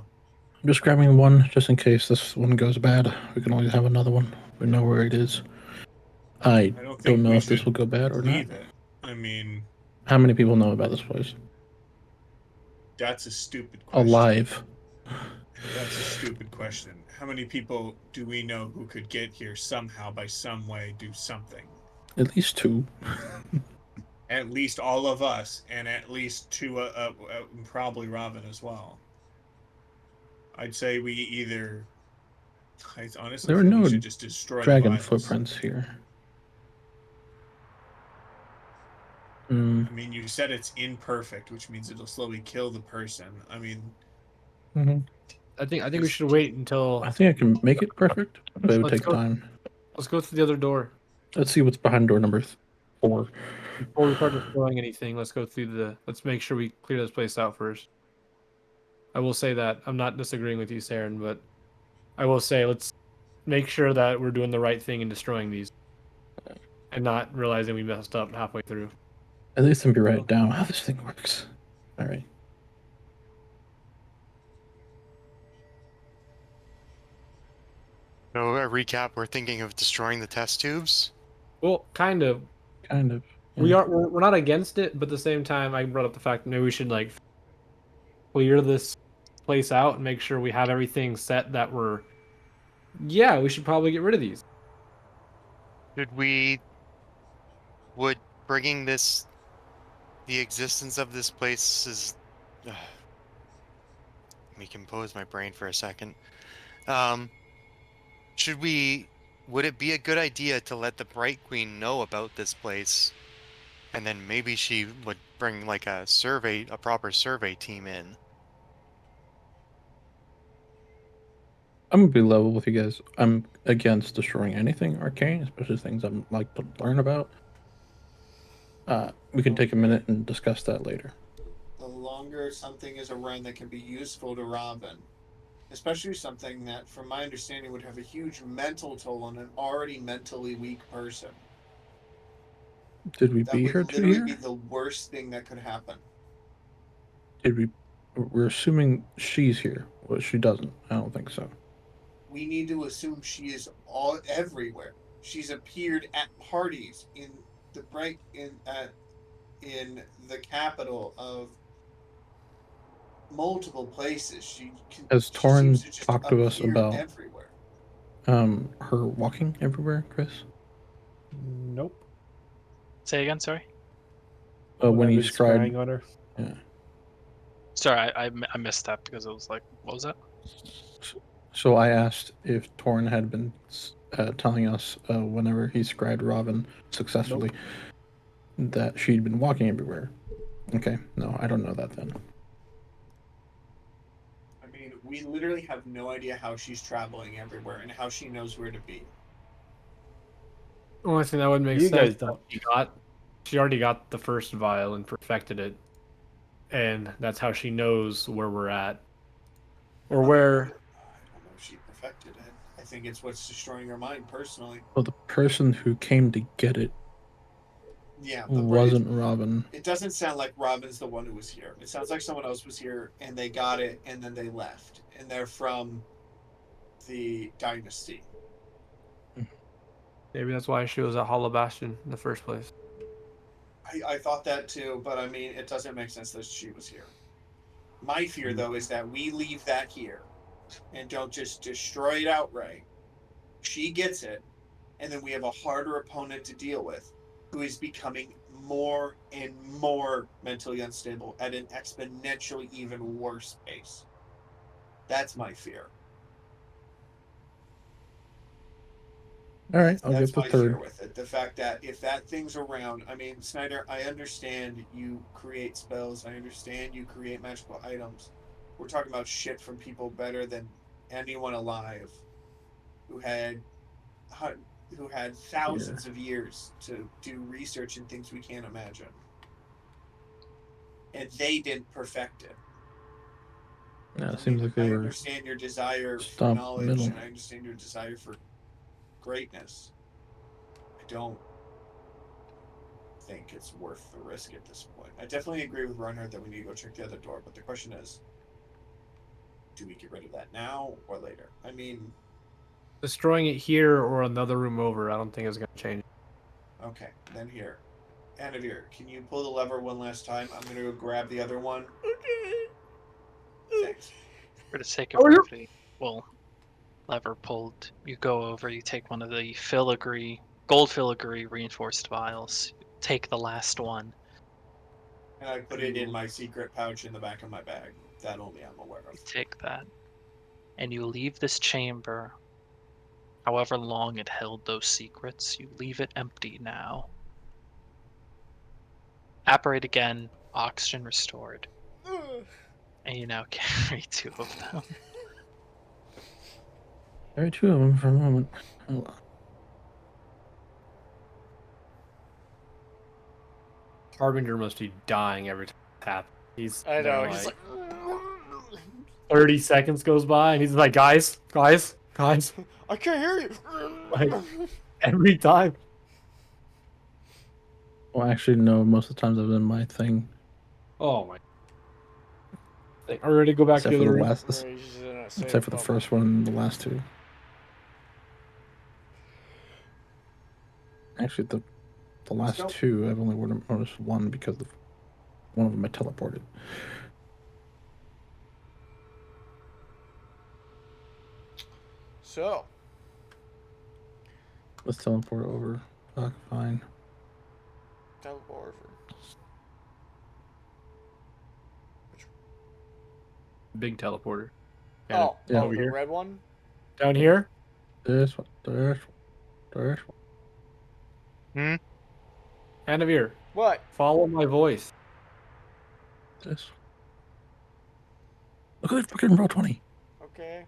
I'm just grabbing one just in case this one goes bad. We can always have another one. We know where it is. I I don't don't think know we if this should will go bad or not. leave it. I mean, How many people know about this place? that's a stupid question. Alive. That's a stupid question. How many people do we know who could get here somehow, by some way, do something? At least two. At least all of us, and at least two, probably Robin as well. I'd say we either. I honestly There are feel we no should just destroy the dragon vials. footprints here. Mm. I mean, you said it's imperfect, which means it'll slowly kill the person. I mean, Mm-hmm. I think we should wait until. I think I can make it perfect, but it would Let's take go. time. Let's go through the other door Let's see what's behind door number 4. before we start destroying anything. Let's go through the. Let's make sure we clear this place out first. I will say that I'm not disagreeing with you, Saren, but I will say let's make sure that we're doing the right thing in destroying these, and not realizing we messed up halfway through. At least let me write down how this thing works. All right. So a recap: we're thinking of destroying the test tubes. Well, kind of. Kind of. We yeah. are. We're not against it, but at the same time, I brought up the fact that maybe we should like clear this place out and make sure we have everything set that we're. Yeah, we should probably get rid of these. Would bringing the existence of this place is. Let me compose my brain for a second. Would it be a good idea to let the Bright Queen know about this place, and then maybe she would bring like a proper survey team in? I'm gonna be level with you guys. I'm against destroying anything arcane, especially things I'm like to learn about. We can take a minute and discuss that later. The longer something is around that can be useful to Robin, especially something that, from my understanding, would have a huge mental toll on an already mentally weak person. Did we That beat would her to literally here? be the worst thing that could happen. Did we? We're assuming she's here. Well, she doesn't. I don't think so. We need to assume she is all everywhere. She's appeared at parties in the in the capital of multiple places. Has she Torrin seems to just talked to us appear about everywhere. her walking everywhere, Chris? Nope. Say again, sorry. When I've he been scried. scrying on her. Yeah. Sorry, I missed that because it was like, what was that? So I asked if Torrin had been telling us whenever he scried Robin successfully that she'd been walking everywhere. Okay, no, I don't know that then. I mean, we literally have no idea how she's traveling everywhere and how she knows where to be. Only thing that would make You sense. guys don't. She already got the first vial and perfected it, and that's how she knows where we're at, or where. I don't know if she perfected it. I think it's what's destroying her mind personally. Well, the person who came to get it Yeah, wasn't Robin. it doesn't sound like Robin's the one who was here. It sounds like someone else was here and they got it and then they left. And they're from the dynasty. Maybe that's why she was at Hollow Bastion in the first place. I thought that too, but I mean, it doesn't make sense that she was here. My fear, though, is that we leave that here and don't just destroy it outright. She gets it, and then we have a harder opponent to deal with who is becoming more and more mentally unstable at an exponentially even worse pace. That's my fear. All right, I'll That's get the my fear third. with it. The fact that if that thing's around, I mean, Snyder, I understand you create spells. I understand you create magical items. We're talking about shit from people better than anyone alive who had thousands of years to do research and things we can't imagine. And they didn't perfect it. Yeah, it seems like they I were understand your desire for stopped knowledge, middle. and I understand your desire for greatness. I don't think it's worth the risk at this point. I definitely agree with Reinhardt that we need to go check the other door, but the question is, do we get rid of that now or later? I mean, Destroying it here or another room over, I don't think is going to change. okay, then here. Anavir, can you pull the lever one last time? I'm gonna go grab the other one. Okay. Thanks. For the sake of brevity, well, lever pulled. You go over. You take one of the gold filigree reinforced vials. Take the last one. And I put it in my secret pouch in the back of my bag. That only I'm aware of. You take that, and you leave this chamber. However long it held those secrets, you leave it empty now. Apparate again, oxygen restored, and you now carry 2 of them. There are 2 of them for a moment. Hold on. Harbinger must be dying every time it happens. He's I know. there, He's like, 30 seconds goes by and he's like, guys. I can't hear you. Like, every time. Well, actually, no. Most of the times I've done my thing. Oh my. Are we ready to go back Except to for the the other room? last, except for the first one and the last 2. Actually, the last 2 I've only noticed one because of one of them I teleported. So, Let's teleport over. Fuck, fine. teleport over. Big teleporter. Oh, Yeah, oh, over the here. red one? Down here? This one. Anavir, What? follow my voice. This. Look at that fucking roll 20. Okay.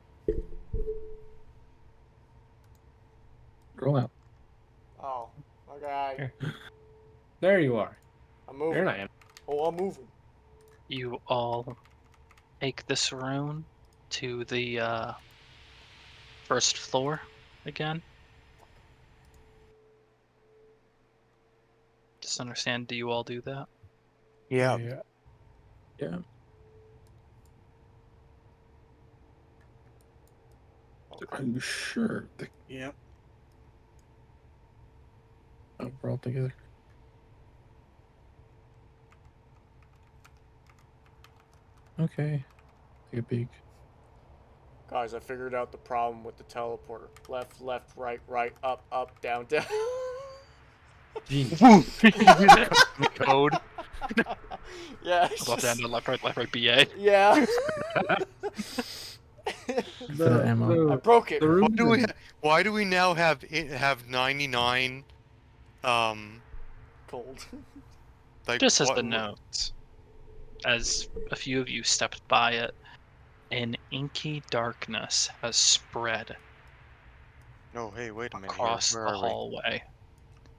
Roll out. Oh, okay. There you are. I'm moving. There I am. Oh, I'm moving. You all take this rune to the first floor again. Just understand, do you all do that? Yeah. Yeah. Are you sure? Yep. Oh, we're all together. Okay. Take a peek. Guys, I figured out the problem with the teleporter. Left, left, right, right, up, up, down, down. Code. Yeah. Left hand, left, right, BA. Yeah. Ammo. I broke it. Why do we now have 99 Cold. like Just as what, the notes, as a few of you stepped by it, an inky darkness has spread No, hey, wait a minute here. across Where the are we? hallway,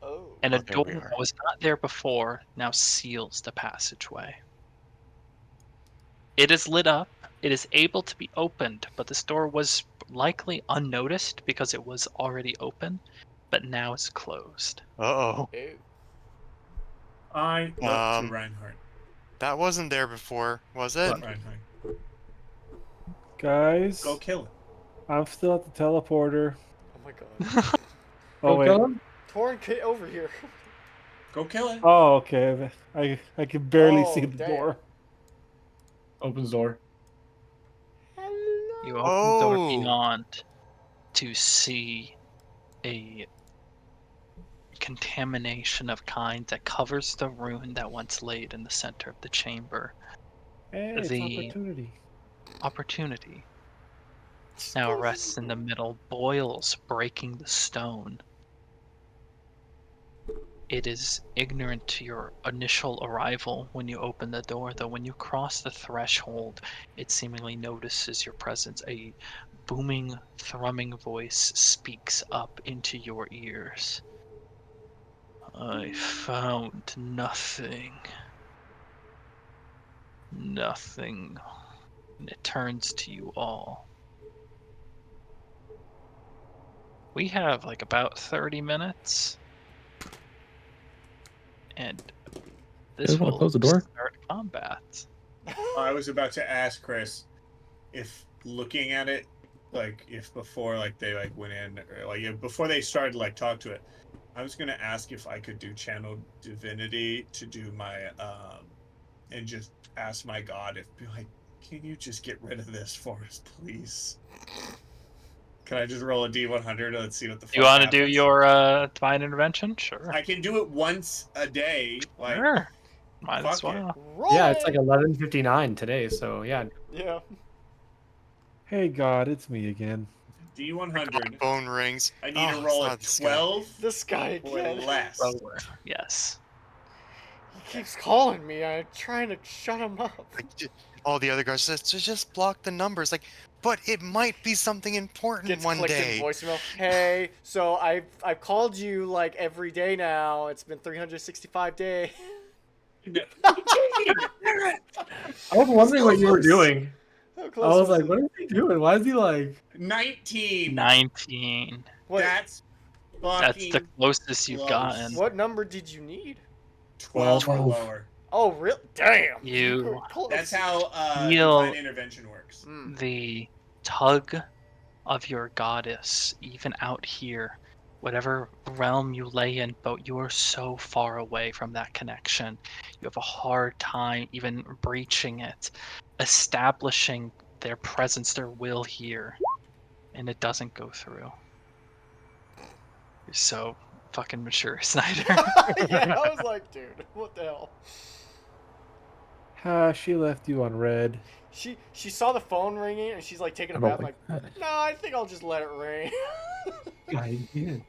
Oh. and a Okay, door we are. that was not there before now seals the passageway. It is lit up. It is able to be opened, but this door was likely unnoticed because it was already open, but now it's closed. Uh-oh. Ew. I look to Reinhardt. That wasn't there before, was it? Reinhardt, Guys, go kill it. I'm still at the teleporter. Oh my god. Oh Go wait. kill him? Torn, get over here. Go kill it. Oh, okay. I can barely see Oh, the damn. door. Opens door. You open the door Oh. beyond to see a contamination of kind that covers the rune that once laid in the center of the chamber. Hey, it's The opportunity. opportunity now rests in the middle, boils breaking the stone. It is ignorant to your initial arrival when you open the door, though when you cross the threshold, it seemingly notices your presence. A booming, thrumming voice speaks up into your ears. I found nothing. Nothing. And it turns to you all. We have like about 30 minutes. And this guys wanna will close the door? start combat. I was about to ask Chris if looking at it, like if before like they like went in or like if before they started like talk to it, I was gonna ask if I could do channel divinity to do my and just ask my god if be like, can you just get rid of this for us, please? Can I just roll a D100? Let's see what the fuck You want to do happens? your divine intervention? Sure. I can do it once a day. Like, Sure. Might as fuck it. well. Roll Yeah, it! it's like 11:59 today, so yeah. Yeah. Hey God, it's me again. D100. Bone rings. I need to Oh, roll it's a not this guy. 12 This guy or again. less. Roller. Yes. He keeps calling me. I'm trying to shut him up. Like, all the other guys said, just block the numbers. Like, but it might be something important Gets one clicked day. in voicemail. Hey, so I've called you like every day now. It's been 365 days. I was wondering what you were doing. How I close was like, it? what is he doing? Why is he like 19. 19. Wait, That's That's fucking the closest you've close. gotten. what number did you need? 12 or 12. lower. Oh, real? Damn. You- were close. That's how Heal. divine intervention works. Mm. The tug of your goddess, even out here, whatever realm you lay in, but you are so far away from that connection. You have a hard time even breaching it, establishing their presence, their will here, and it doesn't go through. You're so fucking mature, Snyder. Yeah, I was like, dude, what the hell? She left you on red. She saw the phone ringing and she's like taking a I bath. don't Like, like that. no, I think I'll just let it ring. I did.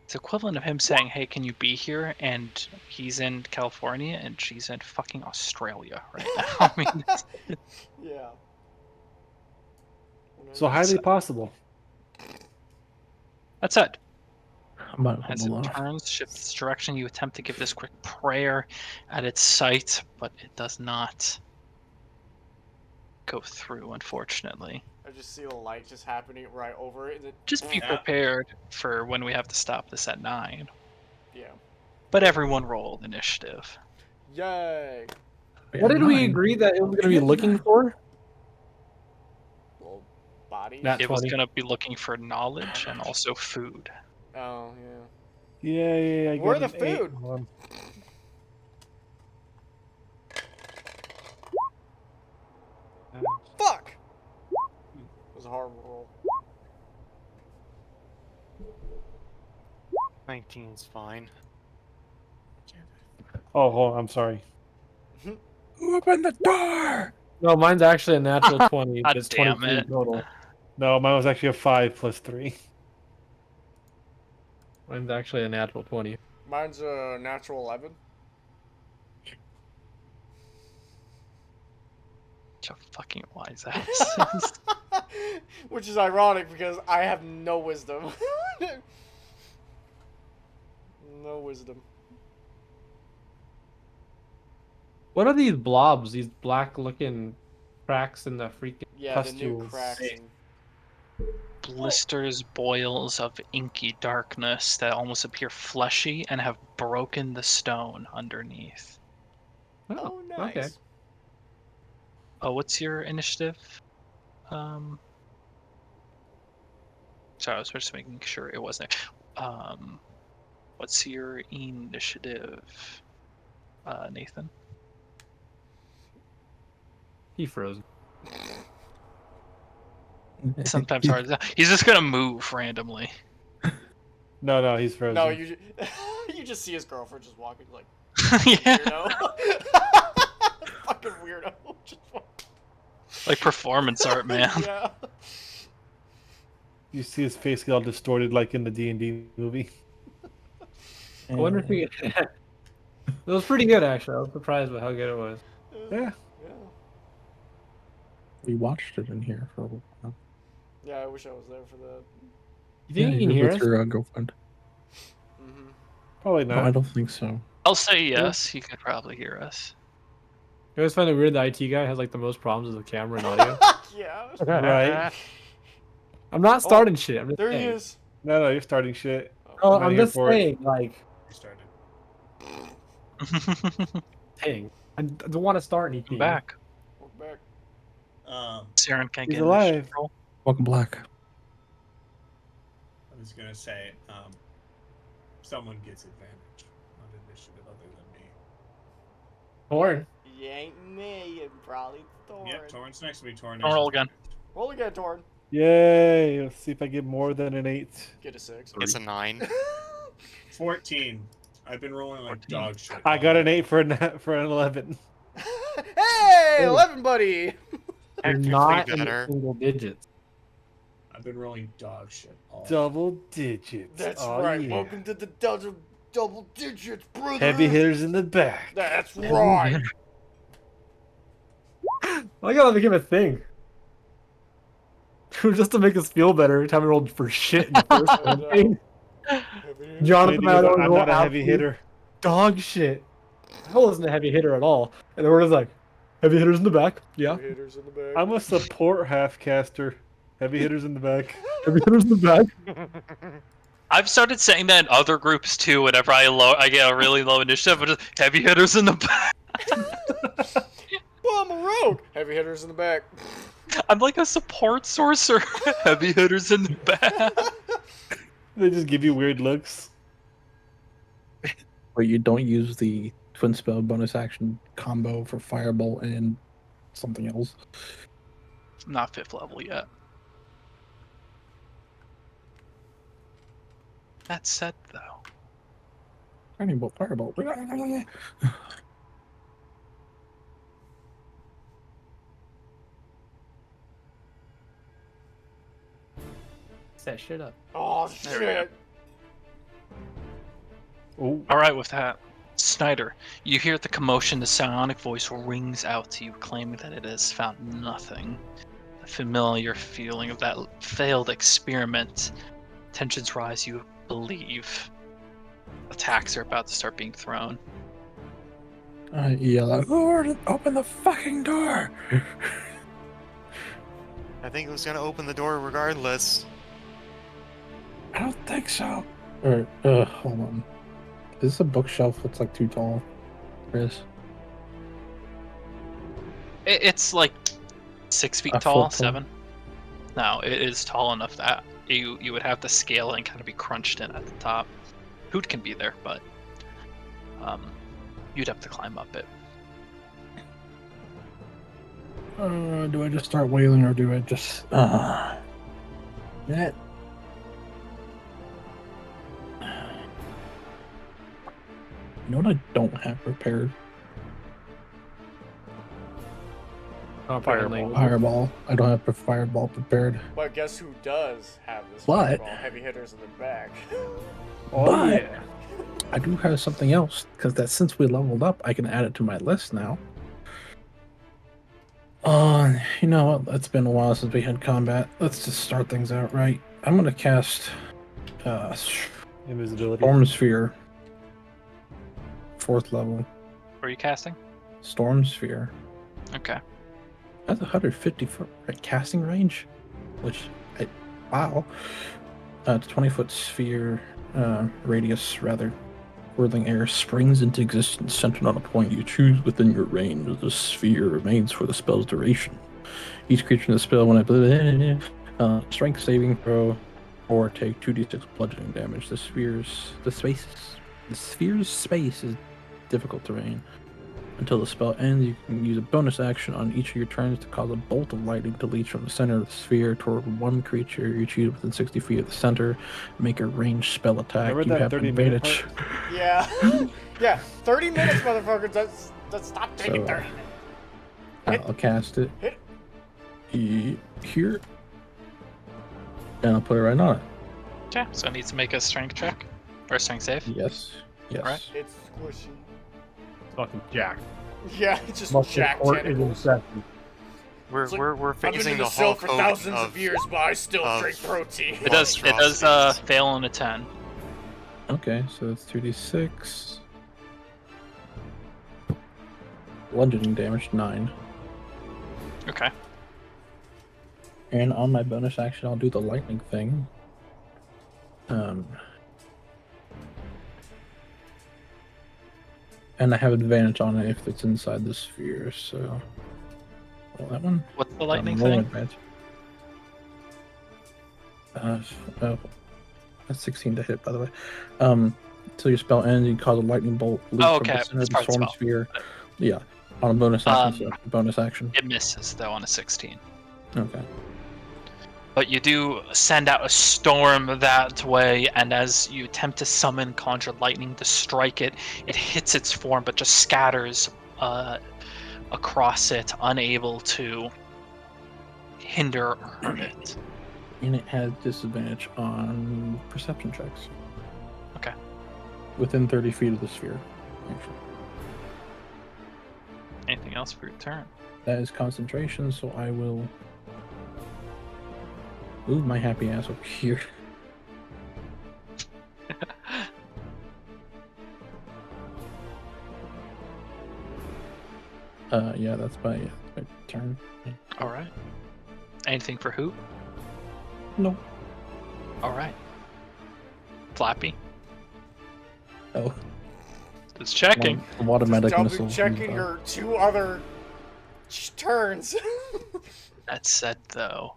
It's equivalent of him saying, "Hey, can you be here?" And he's in California and she's in fucking Australia right now. I mean, Yeah. So highly possible. that's it. I'm not As holding it off. turns, shifts its direction, you attempt to give this quick prayer at its sight, but it does not go through, unfortunately. I just see the light just happening right over it. And it Just be Yeah. prepared for when we have to stop this at 9. yeah. But everyone roll initiative. Yay. What did we 9. agree that it was going to be looking for? Little body. Nat It was 20. going to be looking for knowledge and also food. Oh, yeah. Yeah, I Where got the an 8 food? on. Fuck! It was a horrible roll. 19's fine. Oh, hold on, I'm sorry. Open the door! No, mine's actually a natural 20. God It's damn 23 it. total. No, mine was actually a 5 plus 3. Mine's actually a natural 20. Mine's a natural 11. Such a fucking wise ass. Which is ironic because I have no wisdom. No wisdom. What are these blobs? These black-looking cracks in the freaking Yeah, the new Pustules. cracks and Blisters, boils of inky darkness that almost appear fleshy and have broken the stone underneath. oh, okay. nice. Oh, what's your initiative? Sorry, I was just making sure it wasn't. What's your initiative, Nathan? He froze. Sometimes hard. He's just gonna move randomly. No, he's frozen. No, you just see his girlfriend just walking like Yeah, weirdo. Fucking weirdo. Just like performance art, man. yeah. You see his face get all distorted like in the D&D movie. I wonder if he. It was pretty good, actually. I was surprised by how good it was. Yeah. Yeah. We watched it in here for a while. Yeah, I wish I was there for that. You think Yeah, you can you're hear with us? your girlfriend. Mm-hmm. Probably No, I not. don't think so. I'll say yes. He could probably hear us. You always find it weird the IT guy has like the most problems with the camera and audio. Yeah. Right? I'm not starting shit. I'm just There he saying. is. No, you're starting shit. Oh, I'm not I'm here just for it. saying, like, We started. dang, I don't want to start anything. I'm back. We're back. Siren can't He's get alive. initiative roll. Welcome back. I was gonna say, someone gets advantage on initiative other than me. Torn. You ain't me, and probably Torn. Yep, Torrent's next to me. Torrent. Don't has roll again. Roll again, Torn. Yay! Let's see if I get more than an 8. Get a 6. It's a 9. 14. I've been rolling like 14. dog shit. I got an 8 for an 11. Hey, 11, buddy. You're Technically not in the better. single digits. I've been rolling dog shit. All Double digits. That's Oh, right. Yeah. Welcome to the double digits, brother. Heavy hitters in the back. That's right. I gotta make him a thing. Just to make us feel better every time we rolled for shit in the first one. Heavy Jonathan and I I'm always roll not a heavy absolute hitter. dog shit. I wasn't a heavy hitter at all. And then we're just like, heavy hitters in the back. Yeah. hitters in the back. I'm a support half caster. Heavy hitters in the back. Heavy hitters in the back. I've started saying that in other groups too. Whenever I get a really low initiative, but just heavy hitters in the back. Well, I'm a rogue. Heavy hitters in the back. I'm like a support sorcerer. Heavy hitters in the back. They just give you weird looks. But you don't use the twin spell bonus action combo for Firebolt and something else. Not 5th level yet. That said, though, Firebolt. Set shit up. Oh, There we go. shit. Oh, all right with that. Snyder, you hear the commotion. The psionic voice rings out to you, claiming that it has found nothing. The familiar feeling of that failed experiment. Tensions rise. You believe attacks are about to start being thrown. I yell out, "Lord, open the fucking door!" I think it was gonna open the door regardless. I don't think so. Or, hold on. Is this a bookshelf that's like too tall, Chris? It's like 6 feet A tall, foot tall? 7. No, it is tall enough that you would have to scale and kind of be crunched in at the top. Hoot can be there, but you'd have to climb up it. Do I just start wailing or do I just that? You know what I don't have prepared? Fireball. Fireball. I don't have Fireball prepared. But guess who does have this What? fireball? Heavy hitters in the back. oh But- yeah. I do have something else because that since we leveled up, I can add it to my list now. You know what? It's been a while since we had combat. Let's just start things out right. I'm gonna cast Invisibility. Storm Sphere, 4th level. Where are you casting? storm sphere. Okay. That's 150-foot casting range, wow. It's a 20-foot sphere radius, rather. Whirling air springs into existence centered on a point you choose within your range. The sphere remains for the spell's duration. Each creature in the spell, when I strength saving throw, or take 2d6 bludgeoning damage. The sphere's space is difficult terrain. Until the spell ends, you can use a bonus action on each of your turns to cause a bolt of lightning to lead from the center of the sphere toward one creature you choose within 60 feet of the center. Make a ranged spell attack. Remember You that have 30-minute advantage. Yeah. Yeah. 30 minutes, motherfuckers. Let's stop taking So, 30 minutes. I'll cast it Hit. Here. And I'll put it right on it. Okay, so it needs to make a strength check. Or a strength save. Yes. Alright. It's squishy. Fucking Jack. Yeah, it's just Muscle jack court is tentacles. incessant. We're It's like, we're I've been facing in the the cell Hulk for Hogan thousands of years, but I still of- drink protein. It does fail on a 10. Okay, so it's 2d6. Bludgeoning damage 9. Okay. And on my bonus action, I'll do the lightning thing. And I have advantage on it if it's inside the sphere, so... Well, that one? What's the lightning roll thing? advantage. That's 16 to hit, by the way. Until your spell ends, you cause a lightning bolt leap Oh, from okay. the center of It's the part of the storm spell. sphere. Yeah, on a bonus action. So bonus action. It misses, though, on a 16. Okay. But you do send out a storm that way, and as you attempt to summon conjure lightning to strike it, it hits its form but just scatters across it, unable to hinder or hurt it. And it has disadvantage on perception checks. Okay. Within 30 feet of the sphere. Actually. Anything else for your turn? That is concentration, so I will move my happy ass over here. Yeah, that's my turn. All right. Anything for Hoot? No. All right. Flappy? Oh. Just checking. Automatic Double missile. checking your 2 other turns. That said, though,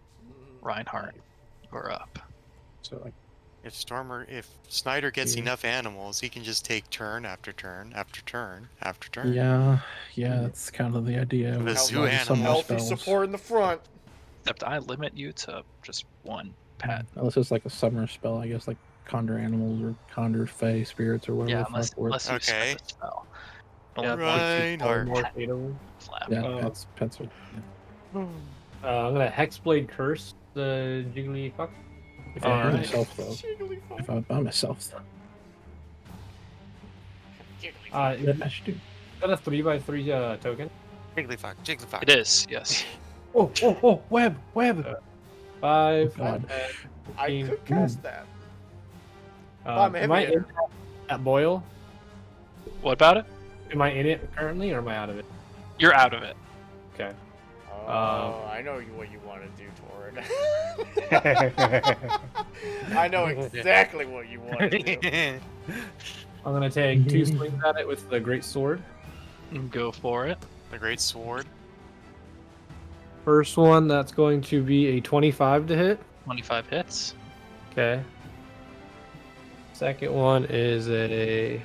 Reinhardt, you're up. So like, If Snyder gets Here. enough animals, he can just take turn after turn after turn after turn. yeah, that's kind of the idea. The with zoo all the summoner animals. Healthy spells. support in the front. Except I limit you to just one pet. Unless it's like a summoner spell, I guess, like conjure animals or conjure fae spirits or whatever. Yeah, the unless fuck works. you Okay. spend a spell. Yeah, Only Reinhardt. more fatal. flap. Yeah, Oh. pets. Pets are. Yeah. I'm gonna Hexblade Curse the Jiggly fuck. If I by Alright. myself, though. Jigglypuff. If I was by myself, though. Jigglypuff. Yeah, I should do. Is that a 3x3 token? Jigglyfuck, Jigglyfuck. It is, yes. Oh, web. 5. God. I 15. could cast that. I'm a Am I heavy in at Boyle? What about it? Am I in it currently, or am I out of it? You're out of it. Okay. Oh, I know what you want to do, Torrid. I know exactly what you want to do. I'm gonna take 2 swings at it with the great sword. Go for it. The great sword. First one, that's going to be a 25 to hit. 25 hits. Okay. Second one is a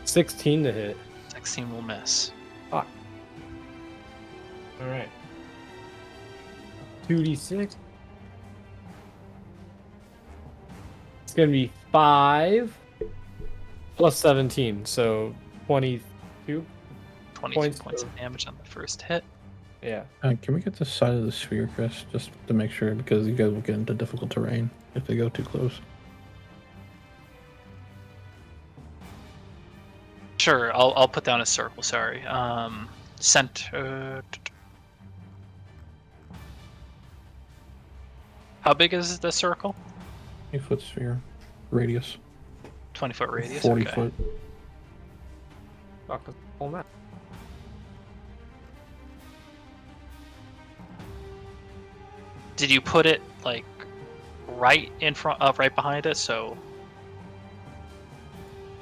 16 to hit. 16 will miss. All right. 2d6. It's gonna be 5 plus 17, so 22. 22 Points points of- of damage on the first hit. Yeah. Can we get the side of the sphere, Chris, just to make sure, because you guys will get into difficult terrain if they go too close. Sure, I'll put down a circle. Sorry. Center. How big is the circle? 8-foot sphere, radius, 20-foot radius. 40 okay. foot. Fuck, that's all that. Did you put it like right in front, right behind it? So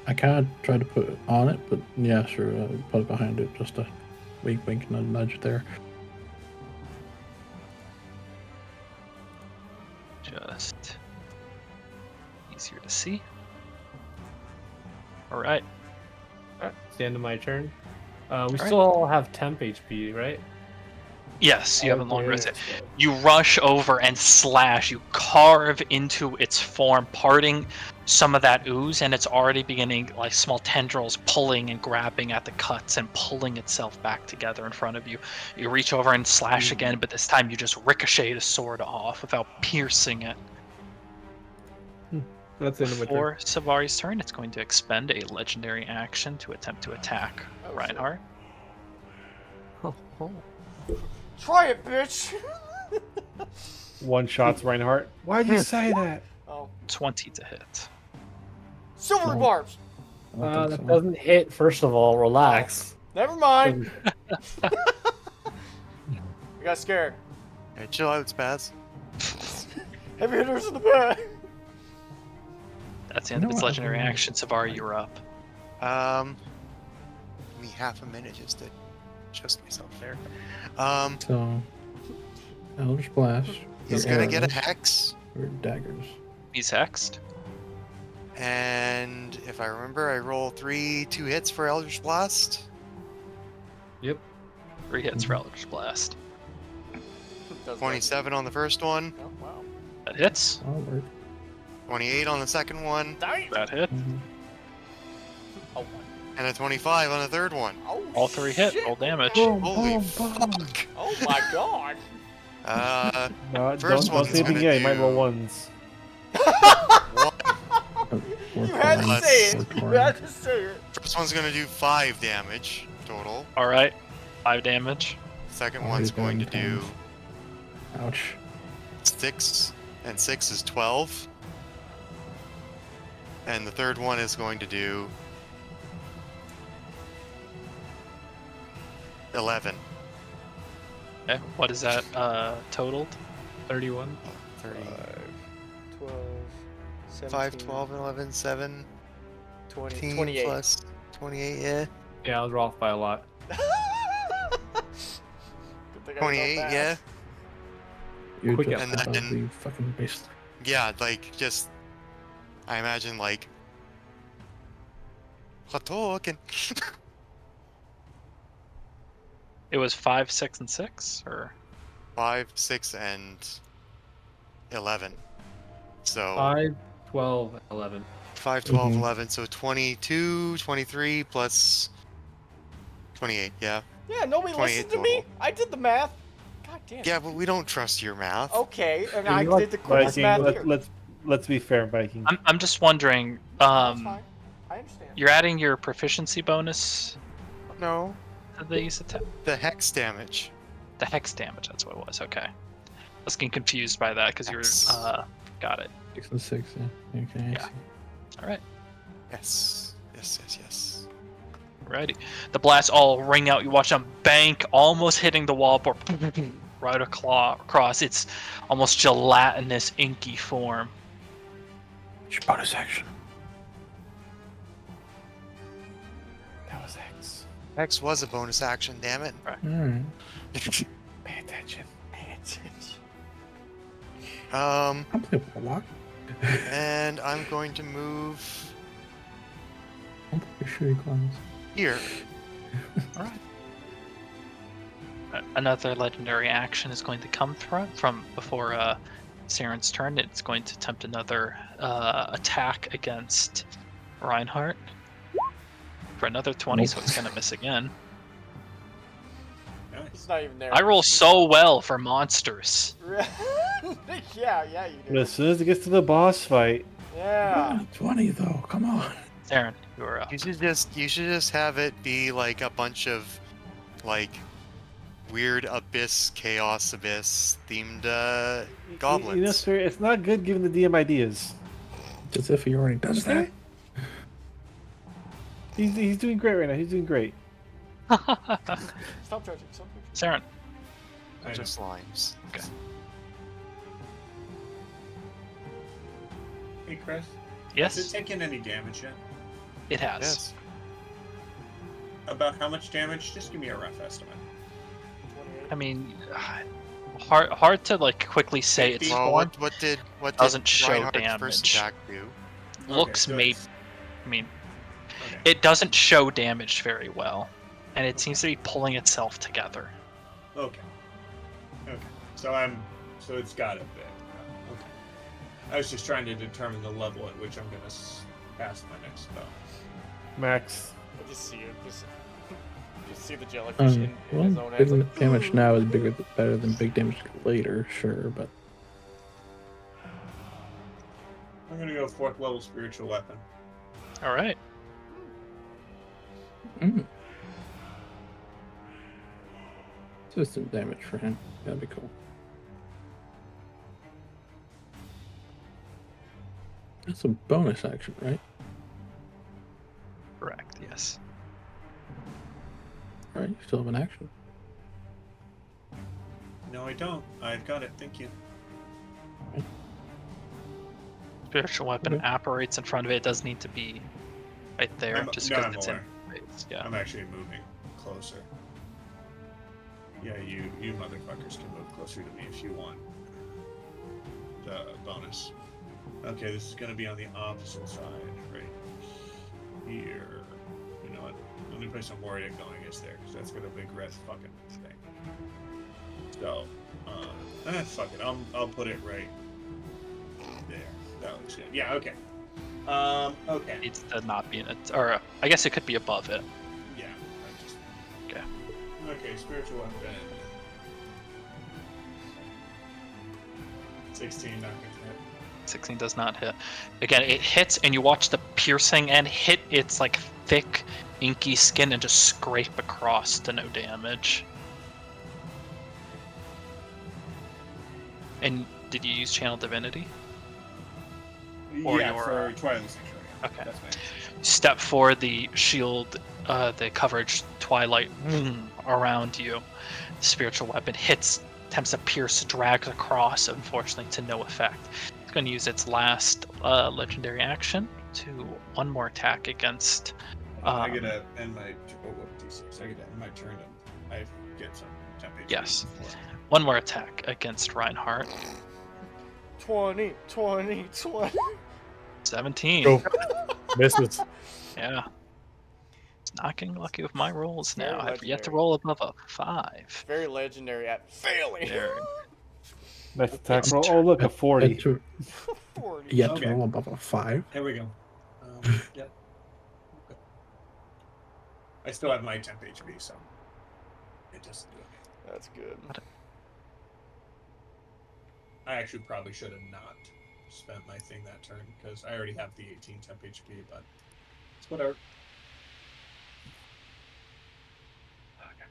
I kind of tried to put it on it, but yeah, sure, put it behind it, just a wink, wink, nudge, nudge there. just easier to see. All right. Alright, it's the end of my turn. We Alright. still all have temp HP, right? Yes, you haven't long Okay, rested. so- You rush over and slash. You carve into its form, parting some of that ooze, and it's already beginning like small tendrils pulling and grabbing at the cuts and pulling itself back together in front of you. You reach over and slash again, but this time you just ricochet the sword off without piercing it. That's the end of my turn. For Savari's turn, it's going to expend a legendary action to attempt to attack Oh, shit. Reinhardt. Oh, oh. Try it, bitch. One shots Reinhardt. Why'd you say that? Oh, 20 to hit. silver Oh. barbs. I don't That think so. doesn't hit, first of all. Relax. Never mind. I got scared. Hey, chill out, Spaz. Heavy hitters in the back. That's the end of No, its I legendary don't know. action. Savari, you're up. Give me half a minute just to adjust myself there. So, Eldritch Blast. He's your gonna get a arrows, hex, your daggers. He's hexed. and if I remember, I roll 2 hits for Eldritch Blast. Yep. 3 hits for Eldritch Blast. Does 27 on the first one, that. Oh, wow. That hits. That'll work. 28 on the second one, Damn. That hit. Mhm. Oh, and a 25 on the third one. oh, All 3 hit. shit. Roll damage. Holy fuck! Oh my god. No, First don't one's say it gonna again. You might roll do- ones. One, We're You had to fine. say it. We're You fine. had to say it. first one's gonna do 5 damage total. All right. 5 damage. Second Oh, one's he's going to down do 10. Ouch. 6, and 6 is 12. And the third one is going to do 11. Okay. What is that totaled? 31. 30, 12, 5, 12, 11, 7, 20, 15 28. plus 28, yeah. Yeah, I was off by a lot. Good thing I 28, felt yeah. bad. You're Quick just and about then- the fucking beast. Yeah, like, just, I imagine, like, Hadouken. It was 5, 6, and 6, or 5, 6, and 11. So, 5, 12, 11. 5, 12, Mhm. 11, so 22, 23 plus 28, yeah. Yeah, nobody 28 listened to me. total. I did the math. God damn. Yeah, but we don't trust your math. Okay, and Can I you, like, did the quickest Viking, math here. let's be fair, Viking. I'm just wondering. That's fine. I understand. You're adding your proficiency bonus No, to these attack. the hex damage. The hex damage. That's what it was. Okay. I was getting confused by that because you're. Hex. Got it. 6 and 6, yeah. Okay, I Yeah. see. All right. Yes, yes, yes, yes. Righty. The blasts all ring out. You watch them bank, almost hitting the wall, but right across. It's almost gelatinous, inky form. It's your bonus action. That was X. Hex was a bonus action, damn it. Alright. Pay attention. Um, I'll play Warlock. and I'm going to move I'll play Shitty Clowns. here. Another legendary action is going to come from before Saren's turn. It's going to attempt another attack against Reinhardt for another 20, so it's going to miss again. It's not even there. I roll so well for monsters. yeah, you But do. as soon as it gets to the boss fight, Yeah. 20 though, come on. Saren, you are up. You should just have it be like a bunch of like weird abyss, chaos abyss themed goblins. You know, sir, it's not good giving the DM ideas. As if he already does that. He's doing great right now. He's doing great. Stop judging. Stop judging. Saren. I know. Just slimes. Okay. Hey, Chris. Yes, Has it taken any damage yet? it has. Yes. About how much damage? Just give me a rough estimate. 28. I mean, hard to like quickly say it's 50. Well, formed. what Doesn't did show Reinhardt's first damage. attack do? Looks so maybe. it's- I mean, Okay. it doesn't show damage very well, and it Okay. seems to be pulling itself together. Okay. Okay. So it's got a bit. Okay. I was just trying to determine the level at which I'm gonna cast my next spell. Max. I just see it. Just see the jellyfish in Well, his own hands. big Like, damage now is better than big damage later, sure, but I'm gonna go 4th level spiritual weapon. All right. System damage for him. That'd be cool. That's a bonus action, right? Correct. Yes. All right, you still have an action. No, I don't. I've got it. Thank you. Spiritual weapon Okay. apparates in front of it. It does need to be right there, just no, because I'm it's aware. in space. Yeah. I'm actually moving closer. Yeah, you motherfuckers can move closer to me if you want. The bonus. Okay, this is gonna be on the opposite side, right here. You know what? The only place I'm worried at going is there, because that's got a big red fucking thing. So, fuck it. I'll put it right there. That looks good. Yeah. Okay. Okay. Needs to not be in it, or I guess it could be above it. Yeah. I just... Okay. Okay, spiritual weapon. 16, not gonna hit. 16 does not hit. Again, it hits, and you watch the piercing end hit its like thick, inky skin and just scrape across to no damage. And did you use Channel Divinity? Or Yeah, your, for Twilight Sanctuary. Yeah. okay. That's fine. Step forward, the shield, the coverage, twilight around you. The spiritual weapon hits, attempts to pierce, drags across, unfortunately to no effect. It's going to use its last legendary action to one more attack against. I get to end my D6. I get to end my turn and I get some temp HP. Yes. One more attack against Reinhardt. 20, 20, 20. 17. Go. Misses. Yeah. It's not getting lucky with my rolls Very now. I've yet to legendary. roll above a 5. Very legendary at failing. There. Nice attack It's roll. Oh, look, a 40. Yet to, 40. yet Okay. to roll above a 5. Here we go. Yep. Okay. I still have my temp HP, so it doesn't do anything. That's good. I actually probably should have not spent my thing that turn because I already have the 18 temp HP, but it's whatever. Okay.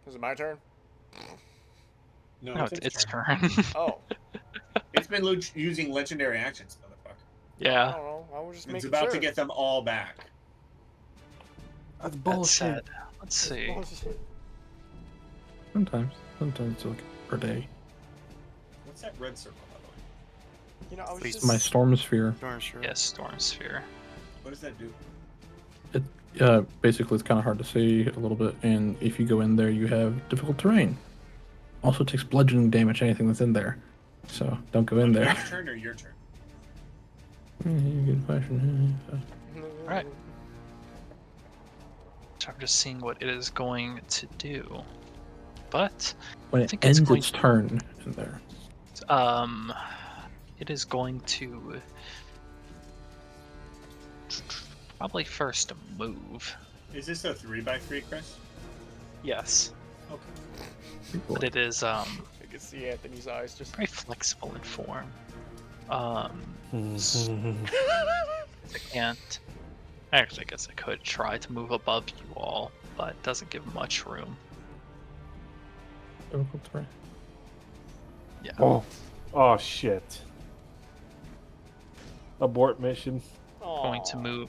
Is it my turn? No, it's its turn. Oh. It's been using legendary actions, motherfucker. I Yeah. don't know. I was just It's making about sure. to get them all back. That's That's bullshit. sad. Let's see. Sometimes it's like per day. What's that red circle, by the way? You know, I was Please. just... My storm sphere. Darn sure. Yes, Storm Sphere. What does that do? Basically, it's kind of hard to see a little bit, and if you go in there, you have difficult terrain. Also takes bludgeoning damage, anything that's in there. So don't go in there. Your turn or your turn? Good question. Right. So I'm just seeing what it is going to do. But When I it think it's ends going- its turn in there. it is going to probably first move. Is this a 3x3, Chris? Yes, Okay. but it is I can see Anthony's eyes just... very flexible in form. I can't. Actually, I guess I could try to move above you all, but it doesn't give much room. Difficult terrain. Yeah. Oh shit. Abort mission. Going to Aw. move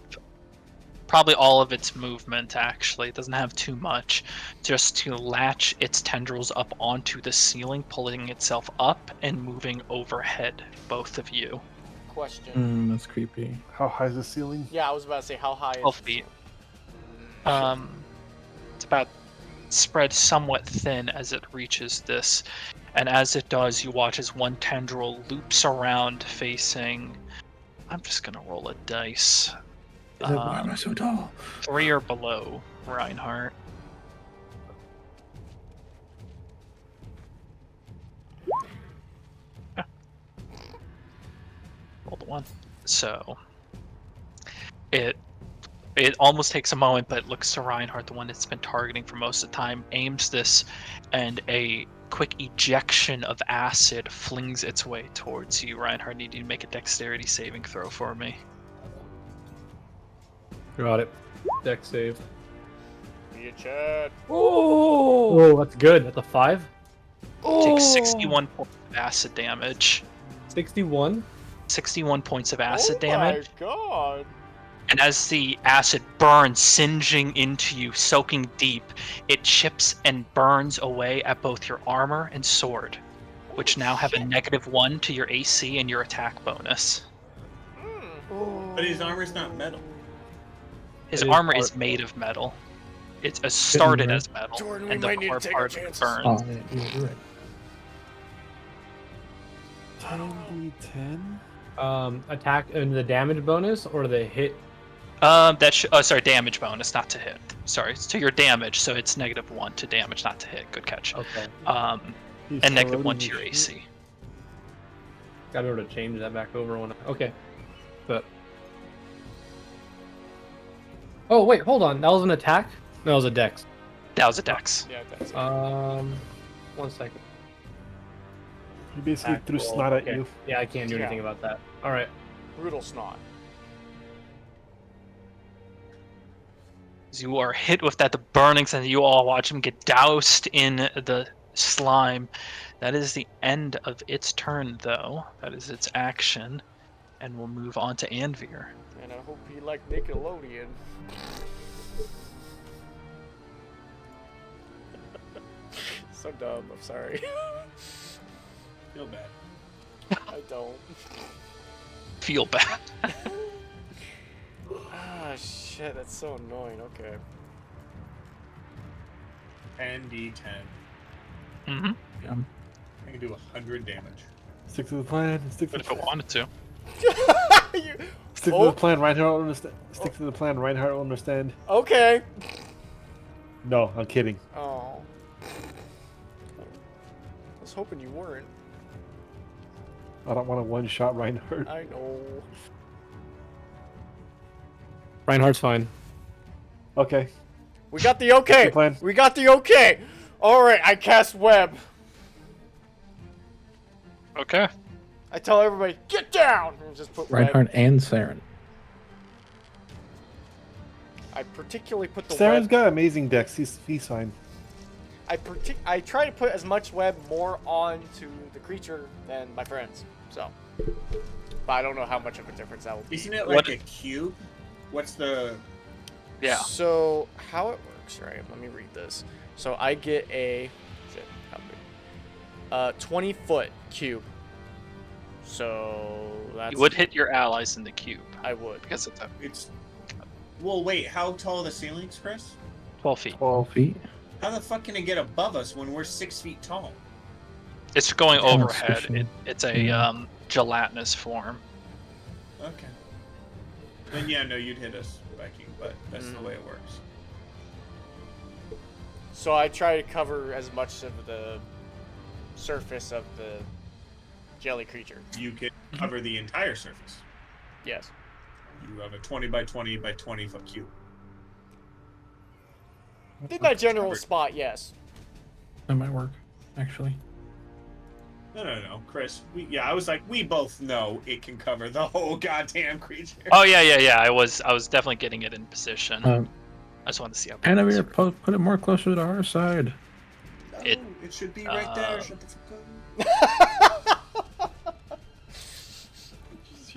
probably all of its movement, actually. It doesn't have too much. Just to latch its tendrils up onto the ceiling, pulling itself up and moving overhead, both of you. Question. That's creepy. How high is the ceiling? Yeah, I was about to say, how high 12 is feet. It's about spread somewhat thin as it reaches this. And as it does, you watch as one tendril loops around facing... I'm just going to roll a dice. Why am I so tall? 3 or below, Reinhardt. Yeah. Roll the 1. So it almost takes a moment, but looks to Reinhardt, the one that's been targeting for most of the time, aims this, and a quick ejection of acid flings its way towards you. Reinhardt, need you to make a dexterity saving throw for me. Got it. Deck save. Be a Chad. Oh, that's good. That's a 5. Take 61 points of acid damage. 61. 61 points of acid damage. Oh my god. And as the acid burns, singeing into you, soaking deep, it chips and burns away at both your armor and sword, which now have a -1 to your AC and your attack bonus. But his armor's not metal. His It is armor is part- made of metal. It's started right? as metal, Jordan, we and the might need to core take our part chances. burns. Oh, yeah, you're right. 10d10? Attack and the damage bonus or the hit. Sorry, damage bonus, not to hit. Sorry, it's to your damage, so it's -1 to damage, not to hit. Good catch. Okay. He's And -1 corroding to your his AC. Gotta be able to change that back over when. Okay. But. Oh wait, hold on. That was an attack. No, it was a dex. That was a dex. Yeah, that's it. 1 second. He basically Attack threw roll. snot at Okay. you. Yeah, I can't do Yeah. anything about that. All right. Brutal snot. As you are hit with that, the burning sense, you all watch him get doused in the slime. That is the end of its turn, though. That is its action. And we'll move on to Anvir. And I hope he liked Nickelodeon. So dumb, I'm sorry. Feel bad. I don't. Feel bad. Ah, shit, that's so annoying. Okay. 10d10. Mm-hmm. I can do 100 damage. Stick to the plan. Stick to But the if it plan. wanted to. Stick to Oh. the plan. Reinhardt will understand. Stick to the plan. Reinhardt will understand. Okay. No, I'm kidding. Oh. I was hoping you weren't. I don't want a one-shot Reinhardt. I know. Reinhardt's fine. Okay. We got the okay. Good plan. We got the okay. All right, I cast web. Okay. I tell everybody, get down, and just put web. Reinhardt and Saren. I particularly put the Saren's web. got amazing decks. He's fine. I try to put as much web more onto the creature than my friends. So, but I don't know how much of a difference that will be. Isn't it What- like a cube? What's the... Yeah. So how it works, right? Let me read this. So I get a 20-foot cube. So that's You would hit your allies in the cube. I would. Because it's a It's... Well, wait, how tall are the ceilings, Chris? 12 feet. 12 feet. How the fuck can it get above us when we're 6 feet tall? It's going Kind of overhead. squishy. It's a Yeah. gelatinous form. Okay. Then yeah, no, you'd hit us, Viking, but that's the way it works. So I try to cover as much of the surface of the jelly creature. You can cover the entire surface. Yes. You have a 20 by 20 by 20 foot cube. In that general Covered. spot, yes. That might work, actually. No, Chris. I was like, we both know it can cover the whole goddamn creature. Oh yeah. I was definitely getting it in position. I just wanted to see how. And over here, put it more closer to our side. No, it- it should be right there. Shut the fuck up.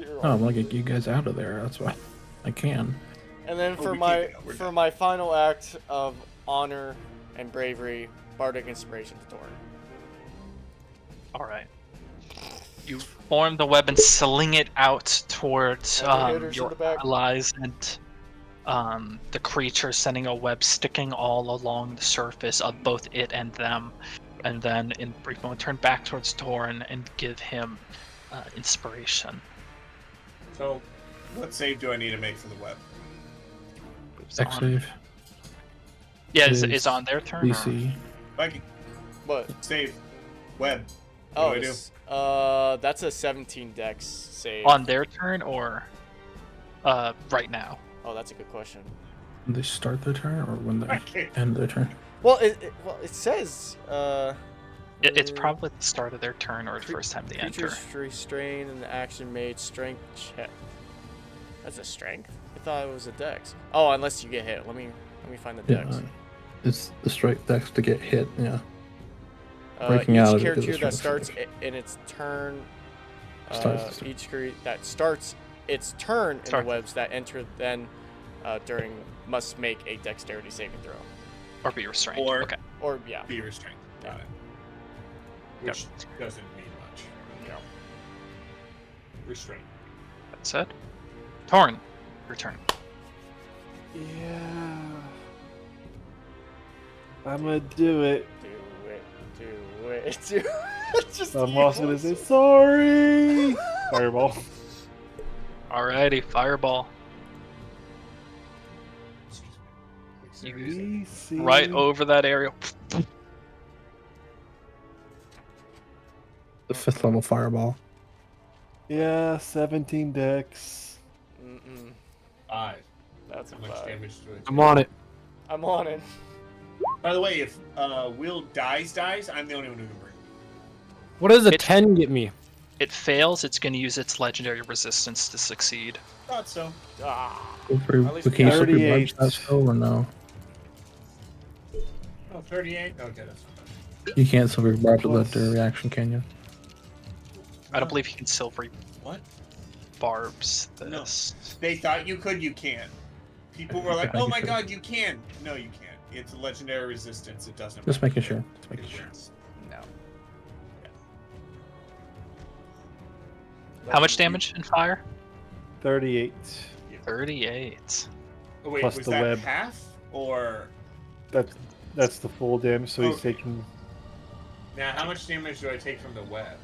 Oh, I want to get you guys out of there. That's why I can. And then Oh, for we my can't, we're for done. my final act of honor and bravery, bardic inspiration to Torn. All right. You form the web and sling it out towards Heavy hitters in your the back. allies and the creature, sending a web sticking all along the surface of both it and them. And then, in a brief moment, turn back towards Torn and give him inspiration. So, what save do I need to make for the web? It's Dex on- save. Yeah, is it's on their turn. or- DC. Viking, What? save. Web. Oh, What do I do? that's a 17 Dex save. On their turn or right now? Oh, that's a good question. When they start their turn or when they Okay. end their turn? Well, it says It's probably the start of their turn or the first time they enter. creatures restrained in the action made strength check. That's a strength. I thought it was a Dex. Oh, unless you get hit. Let me find the Yeah, Dex. it's the strike Dex to get hit. Yeah. breaking each out of it character is a that strength starts in its turn, Starts its each creature that starts its turn in the Starts. webs that enter then during must make a dexterity saving throw. Or be restrained. Or- Okay. Or yeah, Be restrained. Got it. Which doesn't mean much. no. Restrained. That's it. Torn, your turn. Yeah. I'm gonna do it. Do it. Do it. Just I'm evil. also gonna say sorry. Fireball. Alrighty, fireball. Excuse me. Easy. Right over that area. The 5th level fireball. Yeah, 17 dex. Mm-mm. 5. That's a How much 5. damage do I take? I'm on it. I'm on it. By the way, if Will dies, I'm the only one who can bring. What does a It- 10 get me? It fails, it's going to use its legendary resistance to succeed. Thought so. Ah. Can least you we still got be 38. webs that spell or no? Oh, 38? Okay, that's not bad. You can't silver barb Plus- with the reaction, can you? I don't believe you can silvery What? barbs No. this. They thought you could, you can. People were like, Okay, oh making my sure. god, you can. No, you can't. It's a legendary resistance. It doesn't Just matter. making sure. Just making It sure. wins. No. How much damage in fire? 38. 38. Oh, wait, Plus was the that web. half? Or. That's the full damage, so he's Okay. taking. Now, how much damage do I take from the web?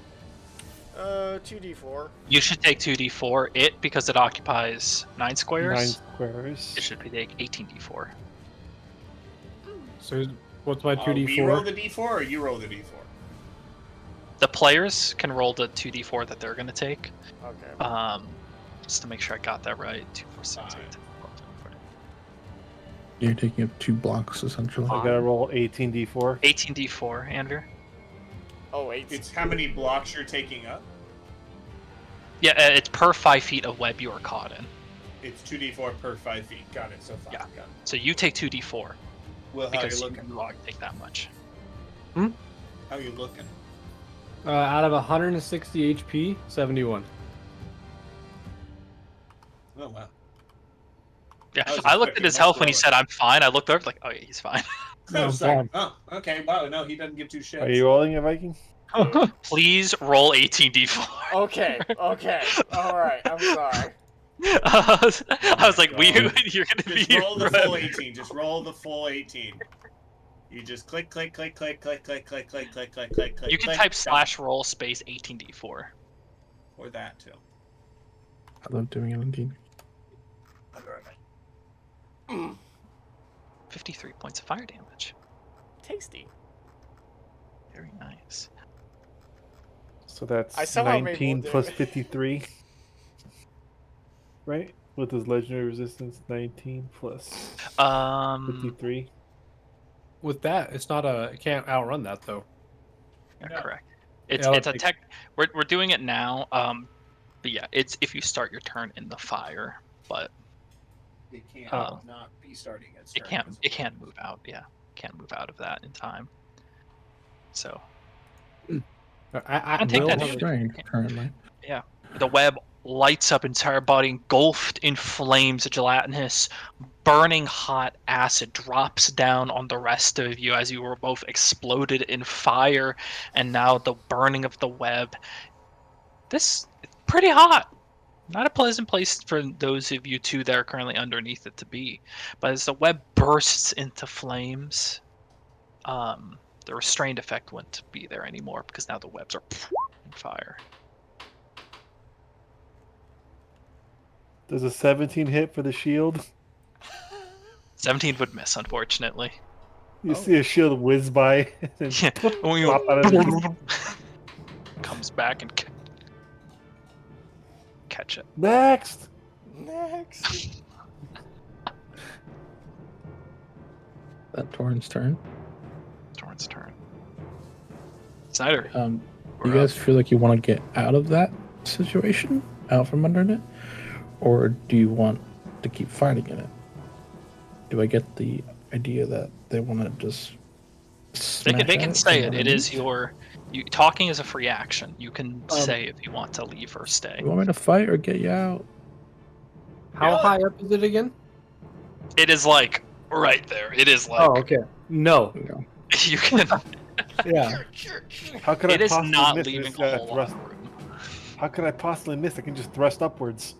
2d4. You should take 2d4. It, because it occupies 9 squares, 9 squares. it should be take 18d4. So what's my We roll 2d4? the d4 or you roll the d4? The players can roll the 2d4 that they're going to take. Okay. Just to make sure I got that right. 2, 4, 6, 8, 10, 12, 13, You're taking up 2 blocks essentially. So I gotta roll 18d4. 18d4, Andrew. Oh, 8. It's how many blocks you're taking up? Yeah, it's per 5 feet of web you are caught in. It's 2d4 per 5 feet. Got it. So 5. Yeah. Got it. So you take 2d4 Well, how you because looking? you take that much. How you looking? Out of 160 HP, 71. Oh, wow. Yeah, I was I looked at expecting his much health when he lower. said I'm fine. I looked over like, oh yeah, he's fine. I was like, Bomb. oh, okay. Wow. No, he doesn't give two shits. Are you rolling a Viking? Please roll 18d4. Okay. Okay. All right. I'm sorry. I was like, God. you're gonna Just be roll the full 18. Just roll the full 18. You just click, click, click, click, click, click, click, click, click, click, click, click. You can click, type done. /roll space 18d4. Or that too. I love doing it on D. 53 points of fire damage. Tasty. Very nice. So that's I somehow made 19 more plus damage. 53. Right? With his legendary resistance, 19 plus Um, 53. With that, it's not a. It can't outrun that though. yeah, No. correct. It's Yeah, it's a like- tech. We're doing it now. But yeah, it's if you start your turn in the fire, but It can't Oh. not be starting at it can't move out. Yeah, can't move out of that in time. So I take Will that is damage. strained currently. the web lights up, entire body engulfed in flames, gelatinous, burning hot acid drops down on the rest of you as you were both exploded in fire, and now the burning of the web. This is pretty hot. Not a pleasant place for those of you two that are currently underneath it to be. But as the web bursts into flames, the restrained effect wouldn't be there anymore because now the webs are on fire. Does a 17 hit for the shield? 17 would miss, unfortunately. You see a shield whiz by and then Yeah, when you- pop out of the comes back and catch it. Next! Next. That Torrent's turn. Torrent's turn. Snyder. Do we're you guys up. feel like you want to get out of that situation, out from under it, or do you want to keep fighting in it? Do I get the idea that they want to just They smash can at say from it. It is underneath? talking is a free action. You can say if you want to leave or stay. You want me to fight or get you out? How high up is it again? It is like right there. It is like Oh, okay. No. No. you can. Yeah. How could It I is possibly not miss? leaving This a whole lot thrust. of room. How could I possibly miss? I can just thrust upwards.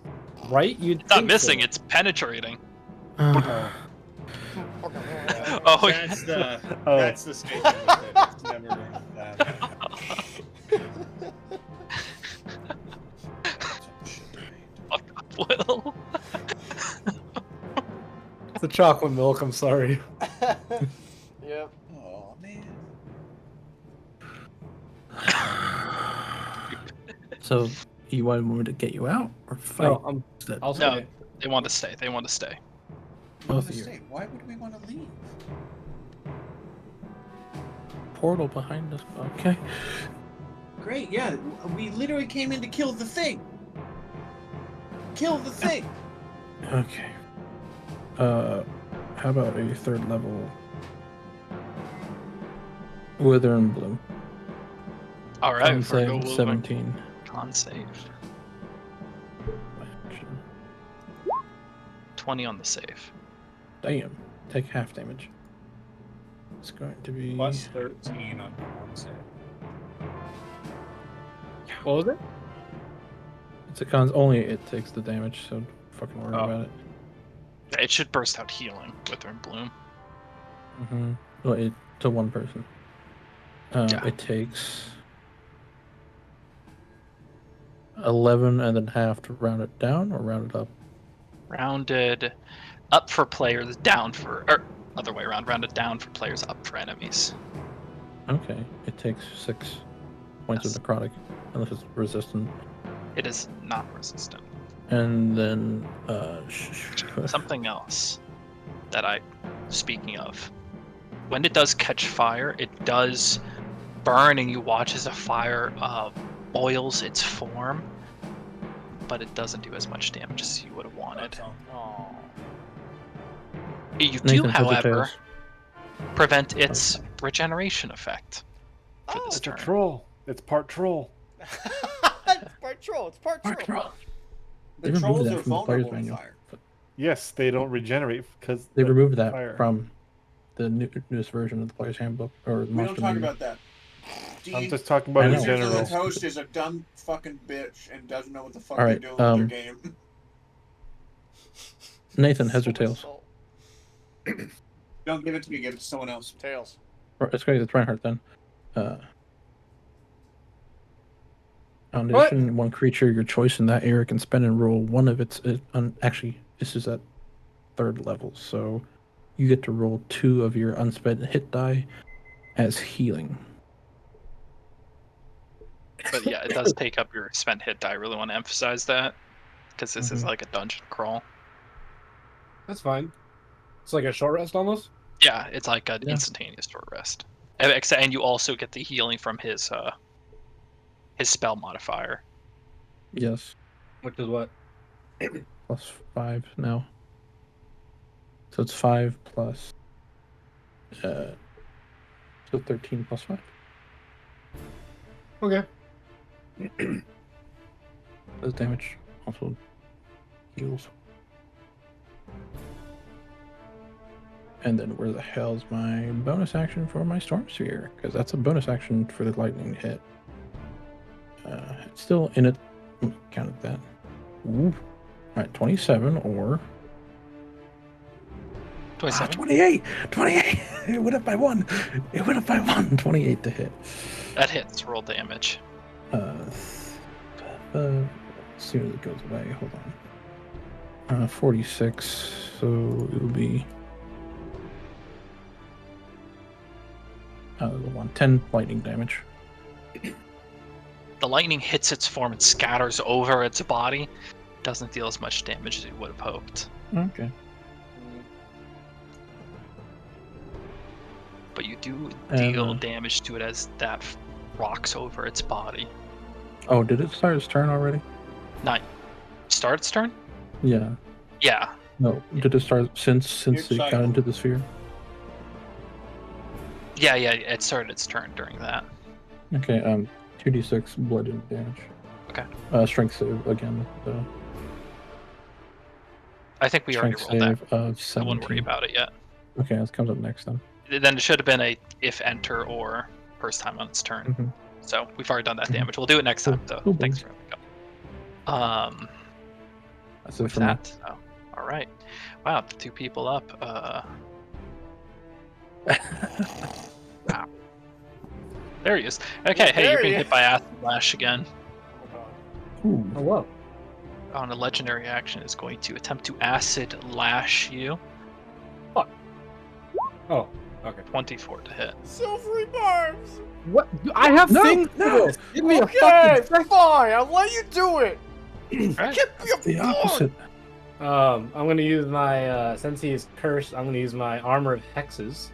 Right? You'd It's not think so. missing. It's penetrating. Uh, Oh, That's the Oh. that's the statement with it. It's never that. Will. It's the chocolate milk. I'm sorry. Yep. Oh man. so you want me to get you out or fight? No, instead? I'll No. stay. They want to stay. They want to stay. Both of you. Mistake. Why would we want to leave? Portal behind us. Okay. Great, yeah. We literally came in to kill the thing. Kill the thing. Okay. How about a third level Wither and Bloom? All right. Con For save 17. Con save. Action. 20 on the save. Damn. Take half damage. It's going to be Plus 13 on one save. What was it? It's a con. Only it takes the damage, so don't fucking worry Oh. about it. Yeah, it should burst out healing with her bloom. Mm-hmm. Well, to one person. Yeah. It takes 11 and then half to round it down or round it up. Rounded up for players, down for, or other way around. Rounded down for players, up for enemies. Okay. It takes 6 points Yes. of necrotic, unless it's resistant. It is not resistant. And then Something else that speaking of, when it does catch fire, it does burn, and you watch as a fire boils its form, but it doesn't do as much damage as you would have wanted. That's all. Oh. You do, Nathan, heads or however, tails? prevent its regeneration effect for this Oh. It's a turn. troll. It's part troll. It's part troll. It's part Mark, troll. roll. The They removed trolls that are from the player's vulnerable to manual. fire. Yes, they don't regenerate because They removed that fire. from the newest version of the player's handbook or the We don't monster talk manual. about that. I'm Dean, just talking about I in know. Wizards of the general. Coast is a dumb fucking bitch and doesn't know what the fuck All they're right, doing with their game. Nathan, heads or So much tails? salt. Don't give it to me, give it to someone else. Tails. It's great. It's Reinhardt then. Foundation, one creature your choice in that area can spend and roll one of its. Actually, this is at third level, so you get to roll 2 of your unspent hit die as healing. But yeah, it does take up your spent hit die. I really want to emphasize that because this is Mhm. like a dungeon crawl. That's fine. It's like a short rest almost. Yeah, it's like an Yeah. instantaneous short rest. And you also get the healing from his spell modifier. Yes, Which is what? plus 5 now. So it's 5 plus. So 13 plus 5. Okay. That's damage. also heals. And then where the hell's my bonus action for my Storm Sphere? Because that's a bonus action for the lightning hit. It's still in it. Counted that. Ooh. Alright, 27 or 27. 28! 28! It went up by 1! It went up by 1! 28 to hit. That hits. Roll damage. As soon as it goes away, hold on. 46, so it will be 10 lightning damage. The lightning hits its form and scatters over its body. Doesn't deal as much damage as you would have hoped. Okay. But you do And, deal damage to it as that rocks over its body. Oh, did it start its turn already? Start its turn? Yeah. Yeah. No, did it start since Your it got cycle. into the sphere? Yeah, it started its turn during that. Okay, 2d6 bludgeoning damage. Okay. Strength save again. I think we already Strength rolled save that. of I wouldn't 17. worry about it yet. Okay, that comes up next then. Then it should have been a if enter or first time on its turn. Mhm. So we've already done that Mhm. damage. We'll do it next time, though. Cool Thanks beans. for That's it with for me. that. So, all right. Wow, the 2 people up. Wow. There he is. Okay, Yeah, hey, there you're being he hit by Acid Lash again. Oh god. Ooh. Oh, whoa. On a legendary action, is going to attempt to Acid Lash you. Oh, okay. 24 to hit. Silvery barbs! What? I have No, things no. for this. Give me a Okay, fucking second. fine, I'll let you do it! Right. Get me a The opposite. I'm gonna use my since he is cursed, I'm gonna use my armor of hexes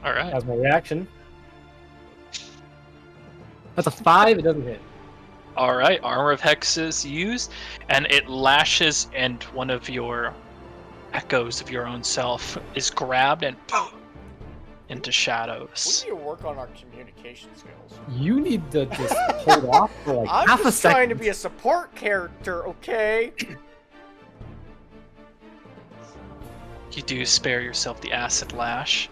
All right. as my reaction. That's a 5. It doesn't hit. All right. Armor of Hex is used, and it lashes, and one of your echoes of your own self is grabbed and into We shadows. need to work on our communication skills. You need to just hold off for like I'm half a just second. trying to be a support character, okay? You do spare yourself the Acid Lash.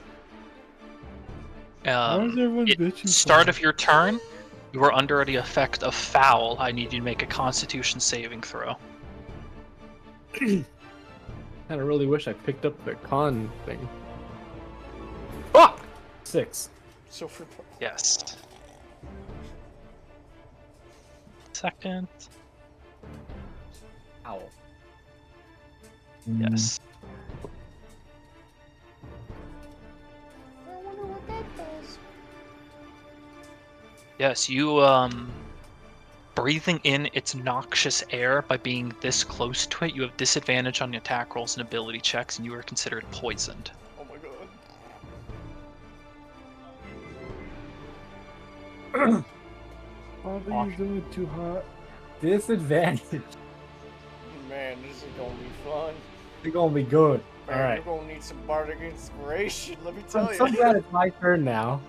Why is everyone At bitching? start of your turn, you are under the effect of Foul. I need you to make a Constitution saving throw. I really wish I picked up the con thing. Fuck! 6. Silvery barbs. Yes. Second. Ow. Yes. I wonder what that does. Yes, you breathing in its noxious air by being this close to it, you have disadvantage on attack rolls and ability checks, and you are considered poisoned. Oh my god. Oh, they're doing it too hot. Disadvantage. Man, this is gonna be fun. It's gonna be good. Man, Alright. you're gonna need some bardic inspiration, let me tell I'm you. so glad it's my turn now.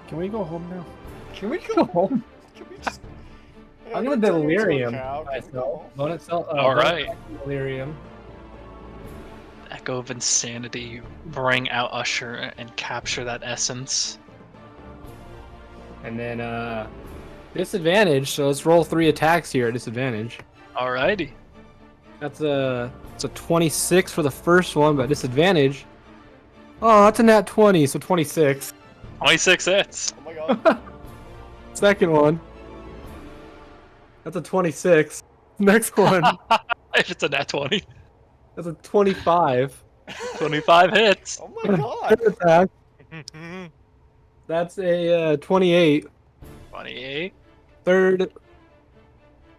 Can we go home now? Can we go home? Can we just... Hey, I'm I'm gonna turn you into a delirium cow. Can we go myself. home? Bonus self. All right. Delirium. Echo of Insanity, you bring out Usher and capture that essence. And then disadvantage. So let's roll 3 attacks here at disadvantage. Alrighty. It's a 26 for the first one, but disadvantage. Oh, that's a nat 20, so 26. 26 hits. Oh my god. Second one. That's a 26. Next one. If it's a nat 20. That's a 25. 25 hits. Oh my god. Third attack. That's a 28. 28. Third.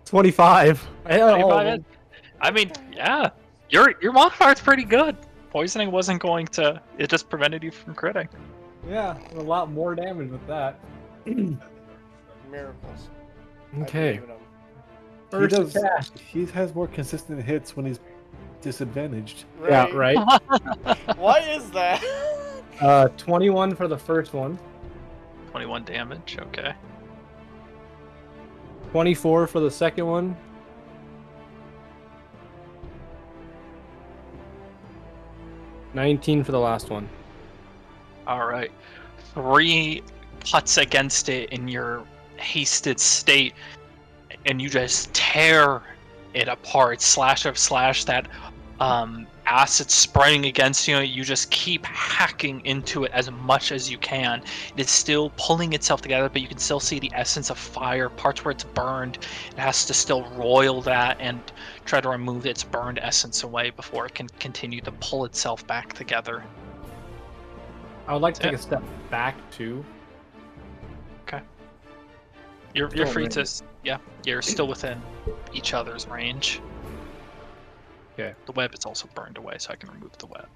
25. 25 hits. I mean, yeah. Your modifier's pretty good. Poisoning wasn't going to... It just prevented you from critting. Yeah, a lot more damage with that. Miracles. I Okay. believe in 'em. First does- attack. He has more consistent hits when he's disadvantaged. Yeah, right. Why is that? 21 for the first one. 21 damage. Okay. 24 for the second one. 19 for the last one. All right. 3 cuts against it in your hasted state, and you just tear it apart, slash of slash. That acid spraying against you. You just keep hacking into it as much as you can. It is still pulling itself together, but you can still see the essence of fire, parts where it's burned. It has to still roil that and try to remove its burned essence away before it can continue to pull itself back together. I would like to take a step back too. You're Still free in to, yeah, you're still within each other's range. Okay. The web is also burned away, so I can remove the web.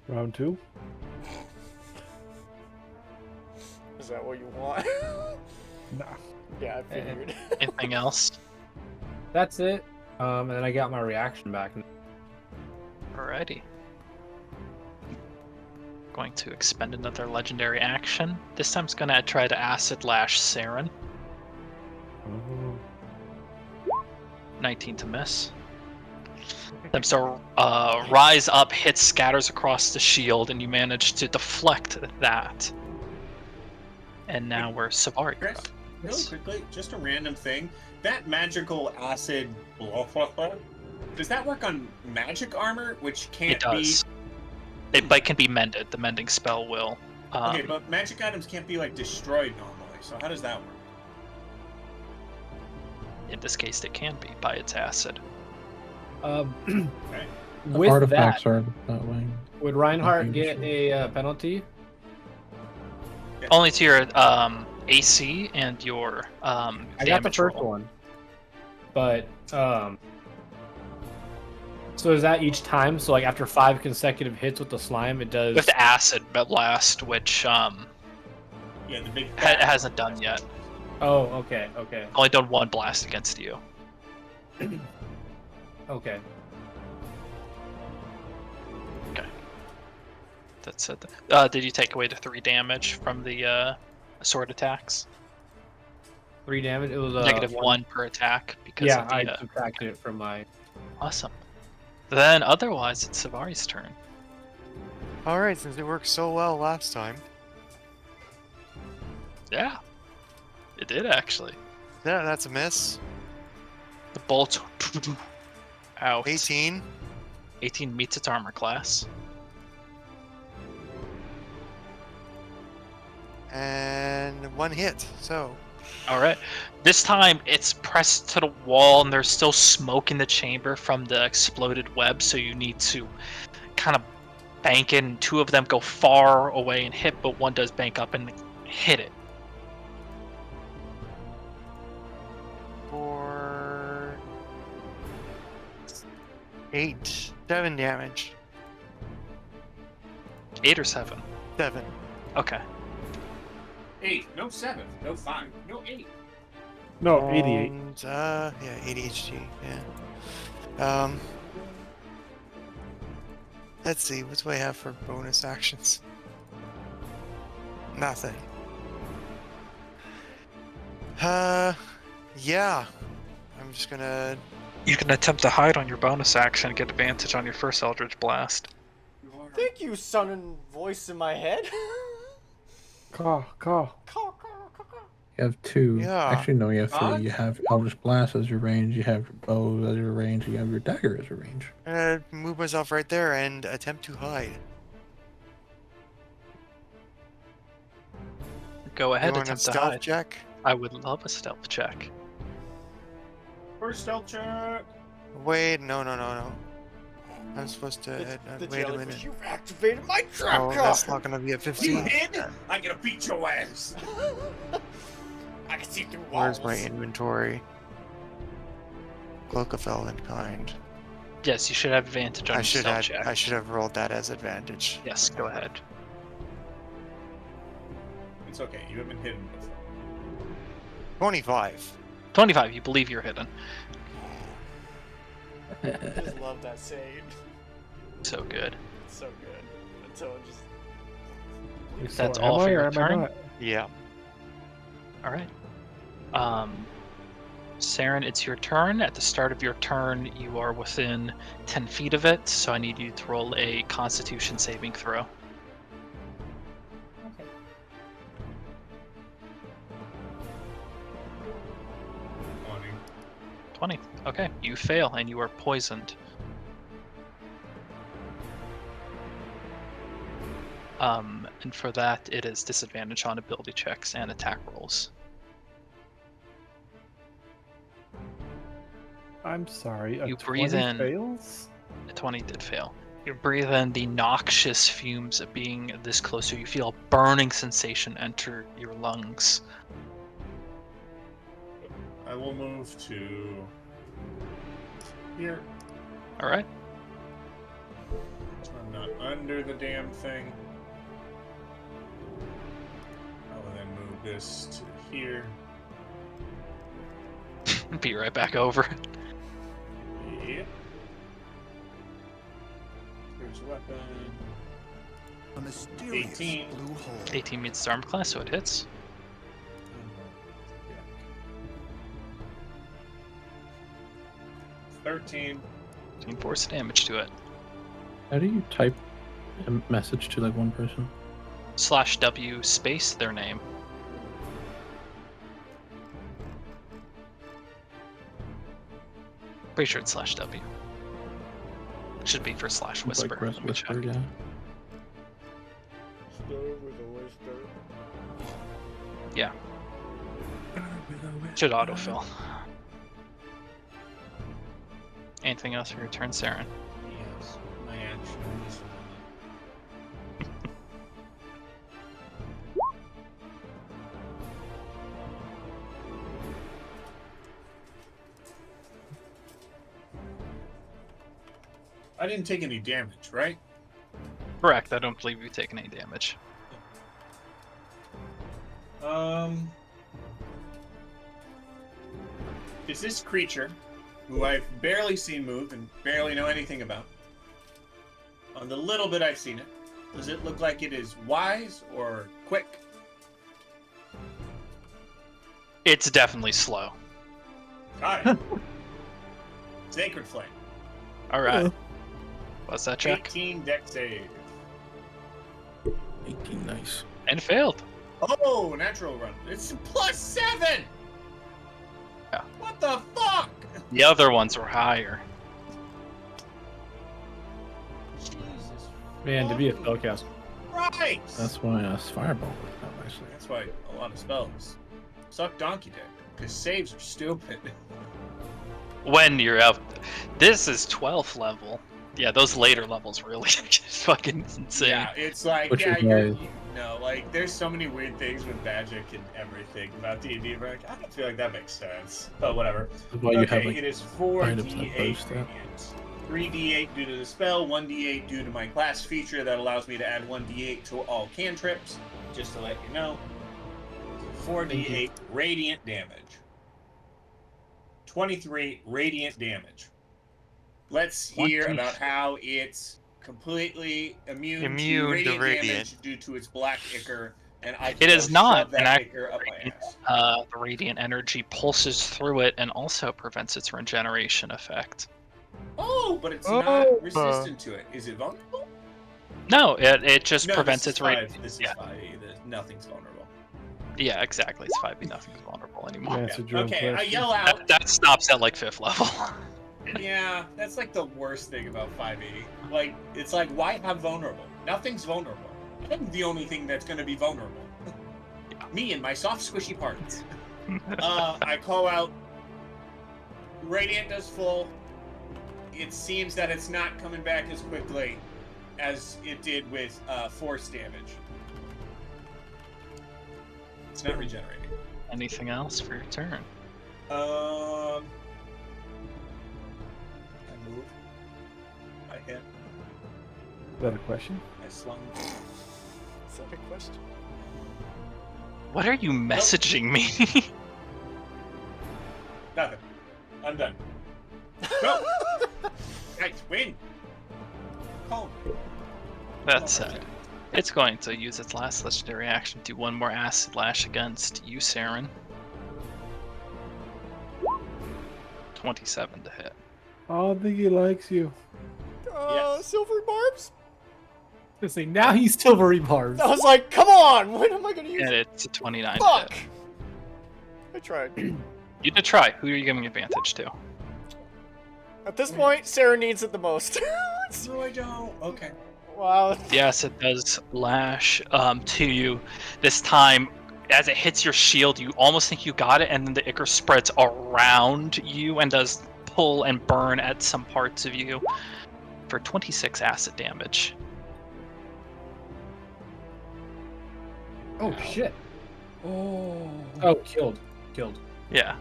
Round 2. Is that what you want? Nah. Yeah, I figured. Anything else? That's it. And then I got my reaction back. Alrighty. Going to expend another legendary action. This time it's gonna try to acid lash Saren. Oh. 19 to miss. Attempts to rise up, hits, scatters across the shield, and you manage to deflect that. And now we're Savari. Chris, really quickly, just a random thing. That magical acid blah, blah, blah, does that work on magic armor, which can't It does. But it can be mended. The mending spell will. be... Okay, but magic items can't be, like, destroyed normally, so how does that work? In this case, it can be by its acid. With Artifacts that, are that way. would Reinhardt Okay, get sure. a penalty? Only to your AC and your I got the damage first roll. one, but so is that each time? So like after 5 consecutive hits with the slime, it does. With acid blast, which Yeah, the big... it hasn't done yet. Oh, okay, okay, Only done 1 blast against you. okay. That's it. Did you take away the 3 damage from the sword attacks? 3 damage. It was Negative 1 per attack because Yeah, of the. I subtracted it from my. Awesome. Then otherwise, it's Savari's turn. Alright, since it worked so well last time. Yeah, it did actually. Yeah, that's a miss. The bolt out. 18. 18 meets its armor class. And 1 hit, so. All right. This time it's pressed to the wall, and there's still smoke in the chamber from the exploded web. So you need to kind of bank in. 2 of them go far away and hit, but 1 does bank up and hit it. For 7 damage. 8 or 7. 7. Okay. 8, no 7, no 5, no 8. No, 88. And, yeah, ADHD, yeah. Let's see, what do I have for bonus actions? Nothing. Yeah. I'm just gonna... You can attempt to hide on your bonus action and get advantage on your first Eldritch Blast. Thank you, son and voice in my head. Caw. Caw. You have 2. Yeah. Actually, no, you have 3. Huh? You have Eldritch Blast as your range, you have your bow as your range, you have your dagger as your range. I'm gonna move myself right there and attempt to hide. Go ahead, You want a attempt to stealth hide. check? I would love a stealth check. First stealth check. Wait, no. I'm supposed to... The wait a jellyfish, minute. you've activated my trap Oh, card. that's not gonna be a You 15. hid? I'm gonna beat your ass. I can see through walls. Where's my inventory? Cloak of Elvenkind. Yes, you should have advantage on I your should stealth have check. I should have rolled that as advantage. Yes, go ahead. It's okay, you haven't hidden before. 25. 25, you believe you're hidden. I just love that save. So good. It's so good until it just. Wait, That's so all am for I your or am I turn? not? Yeah. All right. Saren, it's your turn. At the start of your turn, you are within 10 feet of it, so I need you to roll a Constitution saving throw. Okay. 20. Okay, you fail and you are poisoned. And for that, it is disadvantage on ability checks and attack rolls. I'm sorry. You 20 breathe in. fails? A 20 did fail. You breathe in the noxious fumes of being this close, so you feel a burning sensation enter your lungs. I will move to here. All right. So I'm not under the damn thing. I will then move this to here. Be right back over. Yep. Here's a weapon. A mysterious 18. blue hole. 18 meets the arm class, so it hits. Yeah. 13. Doing force damage to it. How do you type a message to like one person? /W space their name. Pretty sure it's /W. Should be for /whisper. Like Let me check. whisper, yeah. Yeah. Should autofill. Anything else for your turn, Saren? Yes. My action is I didn't take any damage, right? Correct. I don't believe you've taken any damage. Is this creature, who I've barely seen move and barely know anything about, on the little bit I've seen it, does it look like it is wise or quick? It's definitely slow. Got it. Sacred Flame. All right. What's that check? 18 deck save. 18, nice. And failed. Oh, natural run. It's +7! Yeah. What the fuck? The other ones were higher. Jesus. Man, to be a fucking spellcaster. Christ! That's why Fireball worked out nicely. That's why a lot of spells suck donkey dick, because saves are stupid. When you're out. This is 12th level. Yeah, those later levels really fucking insane. Yeah, it's like, Which yeah, is you're, why- you know, like, there's so many weird things with magic and everything about D&D, but like, I don't feel like that makes sense. But whatever. That's why you have Okay, like it is items that 4d8 boost that. radiant. 3d8 due to the spell, 1d8 due to my class feature that allows me to add 1d8 to all cantrips, just to let you know. 4d8 radiant damage. 23 radiant damage. Let's hear 20. about how it's completely immune Immune to to radiant damage radiant. due to its black ichor, and I It is not shove that an act- ichor up my ass. The radiant energy pulses through it and also prevents its regeneration effect. Oh, but it's Oh, not resistant to it. Is it vulnerable? No, it just No, prevents this its is 5. radiation. This is Yeah. 5. Nothing's vulnerable. Yeah, exactly. It's 5e. Nothing's vulnerable anymore. Answered your own Okay, I question. yell out. That stops at like 5th level. Yeah, that's like the worst thing about 5e. Like, it's like, why have vulnerable? Nothing's vulnerable. I'm the only thing that's going to be vulnerable. Me and my soft, squishy parts. I call out. Radiant does full. It seems that it's not coming back as quickly as it did with force damage. It's not regenerating. Anything else for your turn? I move. I hit. Is that a question? I slung. Is that a question? What are you messaging me? Nothing. I'm done. Go! Guys, win! Calm. That said, it's going to use its last legendary action to do one more acid lash against you, Saren. 27 to hit. Oh, I think he likes you. Yes. Silvery barbs? Just say, now he's silvery barbs. I was like, come on! When am I gonna use And it? it's a 29 to Fuck! hit. I tried. You did try. Who are you giving advantage to? At this point, Sarah needs it the most. No, I don't. Okay. Wow. Yes, it does lash to you. This time, as it hits your shield, you almost think you got it, and then the ichor spreads around you and does pull and burn at some parts of you for 26 acid damage. Oh, shit. Oh, killed. Killed. Yeah.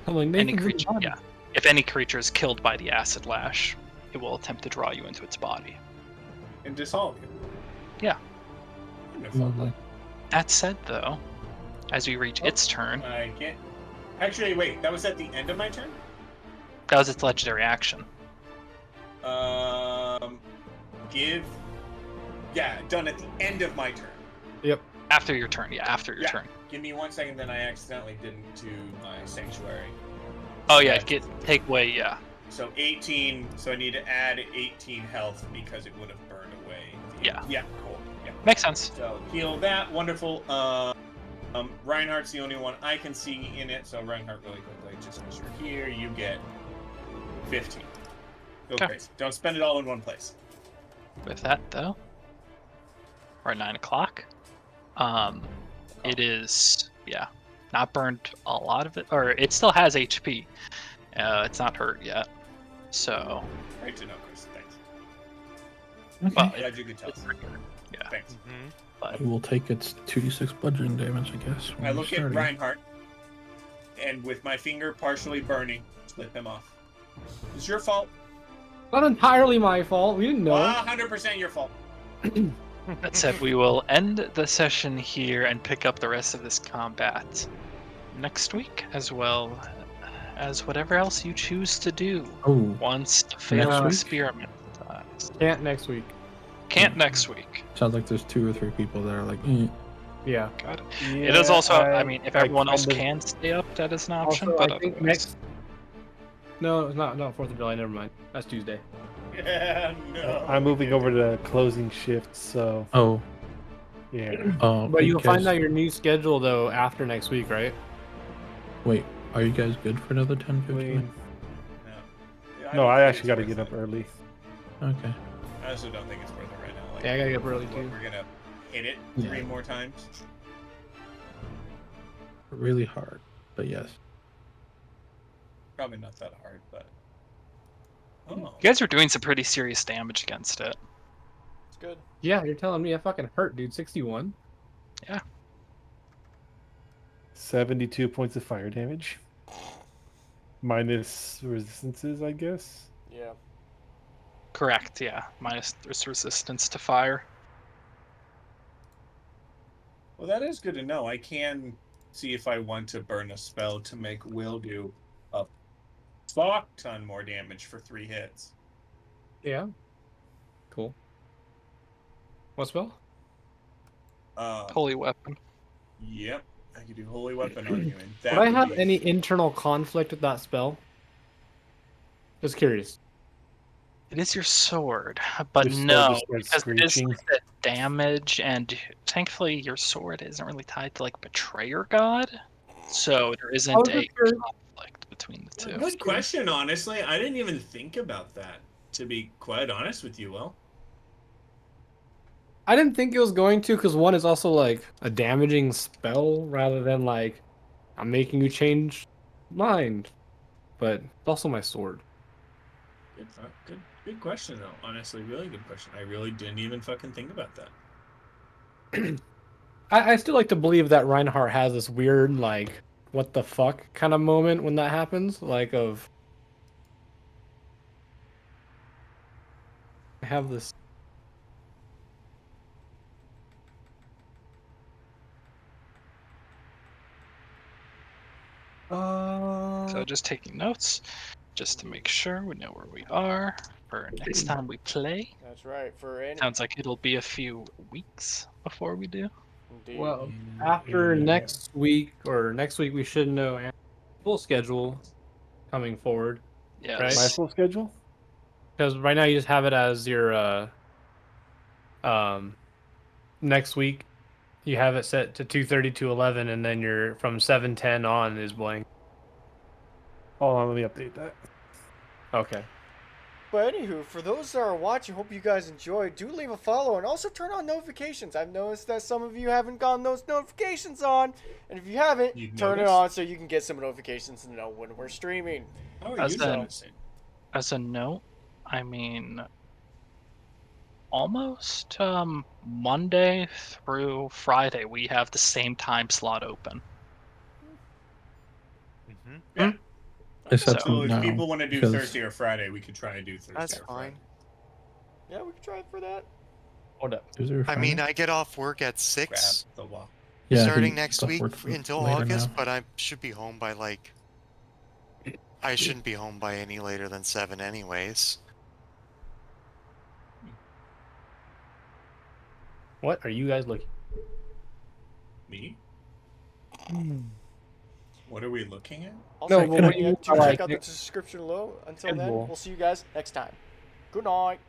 I'm like, Any Nathan's in the creature, body. yeah. If any creature is killed by the acid lash, it will attempt to draw you into its body. And dissolve you. Yeah. Wonderful. Lovely. That said, though, as we reach its turn, I can't. Actually, wait. That was at the end of my turn. that was its legendary action. Give. Yeah, done at the end of my turn. After your turn, yeah, after your Yeah. turn. Give me 1 second, then I accidentally didn't do my sanctuary. Oh yeah, Yeah. take away, yeah. So 18. So I need to add 18 health because it would have burned away. Yeah. Yeah. Cool. Yeah. Makes sense. So heal that. Wonderful. Reinhardt's the only one I can see in it. So Reinhardt, really quickly, just because you're here, you get 15. Go Okay. crazy. Don't spend it all in one place. With that, though, we're at 9 o'clock. It is, yeah, not burned a lot of it, or it still has HP. It's not hurt yet. So, Great to know, Chris. Thanks. well, Glad you could tell. it's regular. Yeah, Thanks. but It will take its 2d6 bludgeoning damage, I guess. when I you're look at starting. Reinhardt, and with my finger partially burning, slip him off. It's your fault. Not entirely my fault. We didn't know. 100% your fault. that said, we will end the session here and pick up the rest of this combat next week, as well as whatever else you choose to do Oh, once the failed Next week? experiment dies. Can't next week. Can't next week. sounds like there's 2 or 3 people that are like, eh. Yeah. Got it. It is also, I mean, if everyone else can stay up, that is an option, Also, but I think otherwise. next. No, it's not. No, 4th of July. Never mind. That's Tuesday. Yeah, no. I'm moving over to closing shift, so Oh, yeah. But you'll find guys- out your new schedule though after next week, right? Wait, are you guys good for another 10, 15 Wayne. minutes? Yeah, No, don't I think actually it's got to worth get up it. early. Okay. I also don't think it's worth it right now. Like, Yeah, I gotta get up early what, too. We're gonna hit it Yeah. 3 more times. Really hard, but yes. Probably not that hard, but. Oh. You guys are doing some pretty serious damage against it. It's good. Yeah, you're telling me I fucking hurt, dude. 61. 72 points of fire damage. Minus resistances, I guess. Yeah. Correct, yeah. Minus this resistance to fire. Well, that is good to know. I can see if I want to burn a spell to make Will do a fuck ton more damage for 3 hits. Yeah. Cool. What spell? Holy weapon. Yep, I could do Holy Weapon on you. And that Would I would have be- any internal conflict with that spell? Just curious. It is your sword, but Your sword no, just starts because it is screeching. like the damage, and thankfully your sword isn't really tied to like Betrayer God, so there isn't was a just curious. conflict between the two. Good question, honestly. I didn't even think about that, to be quite honest with you, Will. I didn't think it was going to, because one is also like a damaging spell rather than like I'm making you change mind. But it's also my sword. Good question, though. Honestly, really good question. I really didn't even fucking think about that. I still like to believe that Reinhardt has this weird, like, what the fuck kind of moment when that happens. Like, of. I have this. So just taking notes. just to make sure we know where we are for next time we play. That's right. For any, Sounds like it'll be a few weeks before we do. indeed. Well, after next week we should know Anna's full schedule coming forward. Yes. Right. My full schedule? Because right now you just have it as your next week you have it set to 2:30 to 11, and then you're from 7:10 on is blank. Hold on, let me update that. Okay. But anywho, for those that are watching, hope you guys enjoyed. Do leave a follow and also turn on notifications. I've noticed that some of you haven't gotten those notifications on, and if you haven't, You've turn it noticed? on so you can get some notifications and know when we're streaming. How are As you in- noticing? As a note, I mean, almost Monday through Friday, we have the same time slot open. Mm-hmm. Except So, So if now, people want to do because- Thursday or Friday, we could try to do Thursday That's or fine. Friday. Yeah, we can try for that. Hold up. Tuesday or I mean, Friday? I get off work at Grab 6 the wall. Yeah, starting he next stuff week works until later August, now. but I should be home by like. I shouldn't be home by any later than 7, anyways. What are you guys looking? Me? What are we looking at? Also, No, but what do you check like out the next description below. Until then, schedule. we'll see you guys next time. Good night.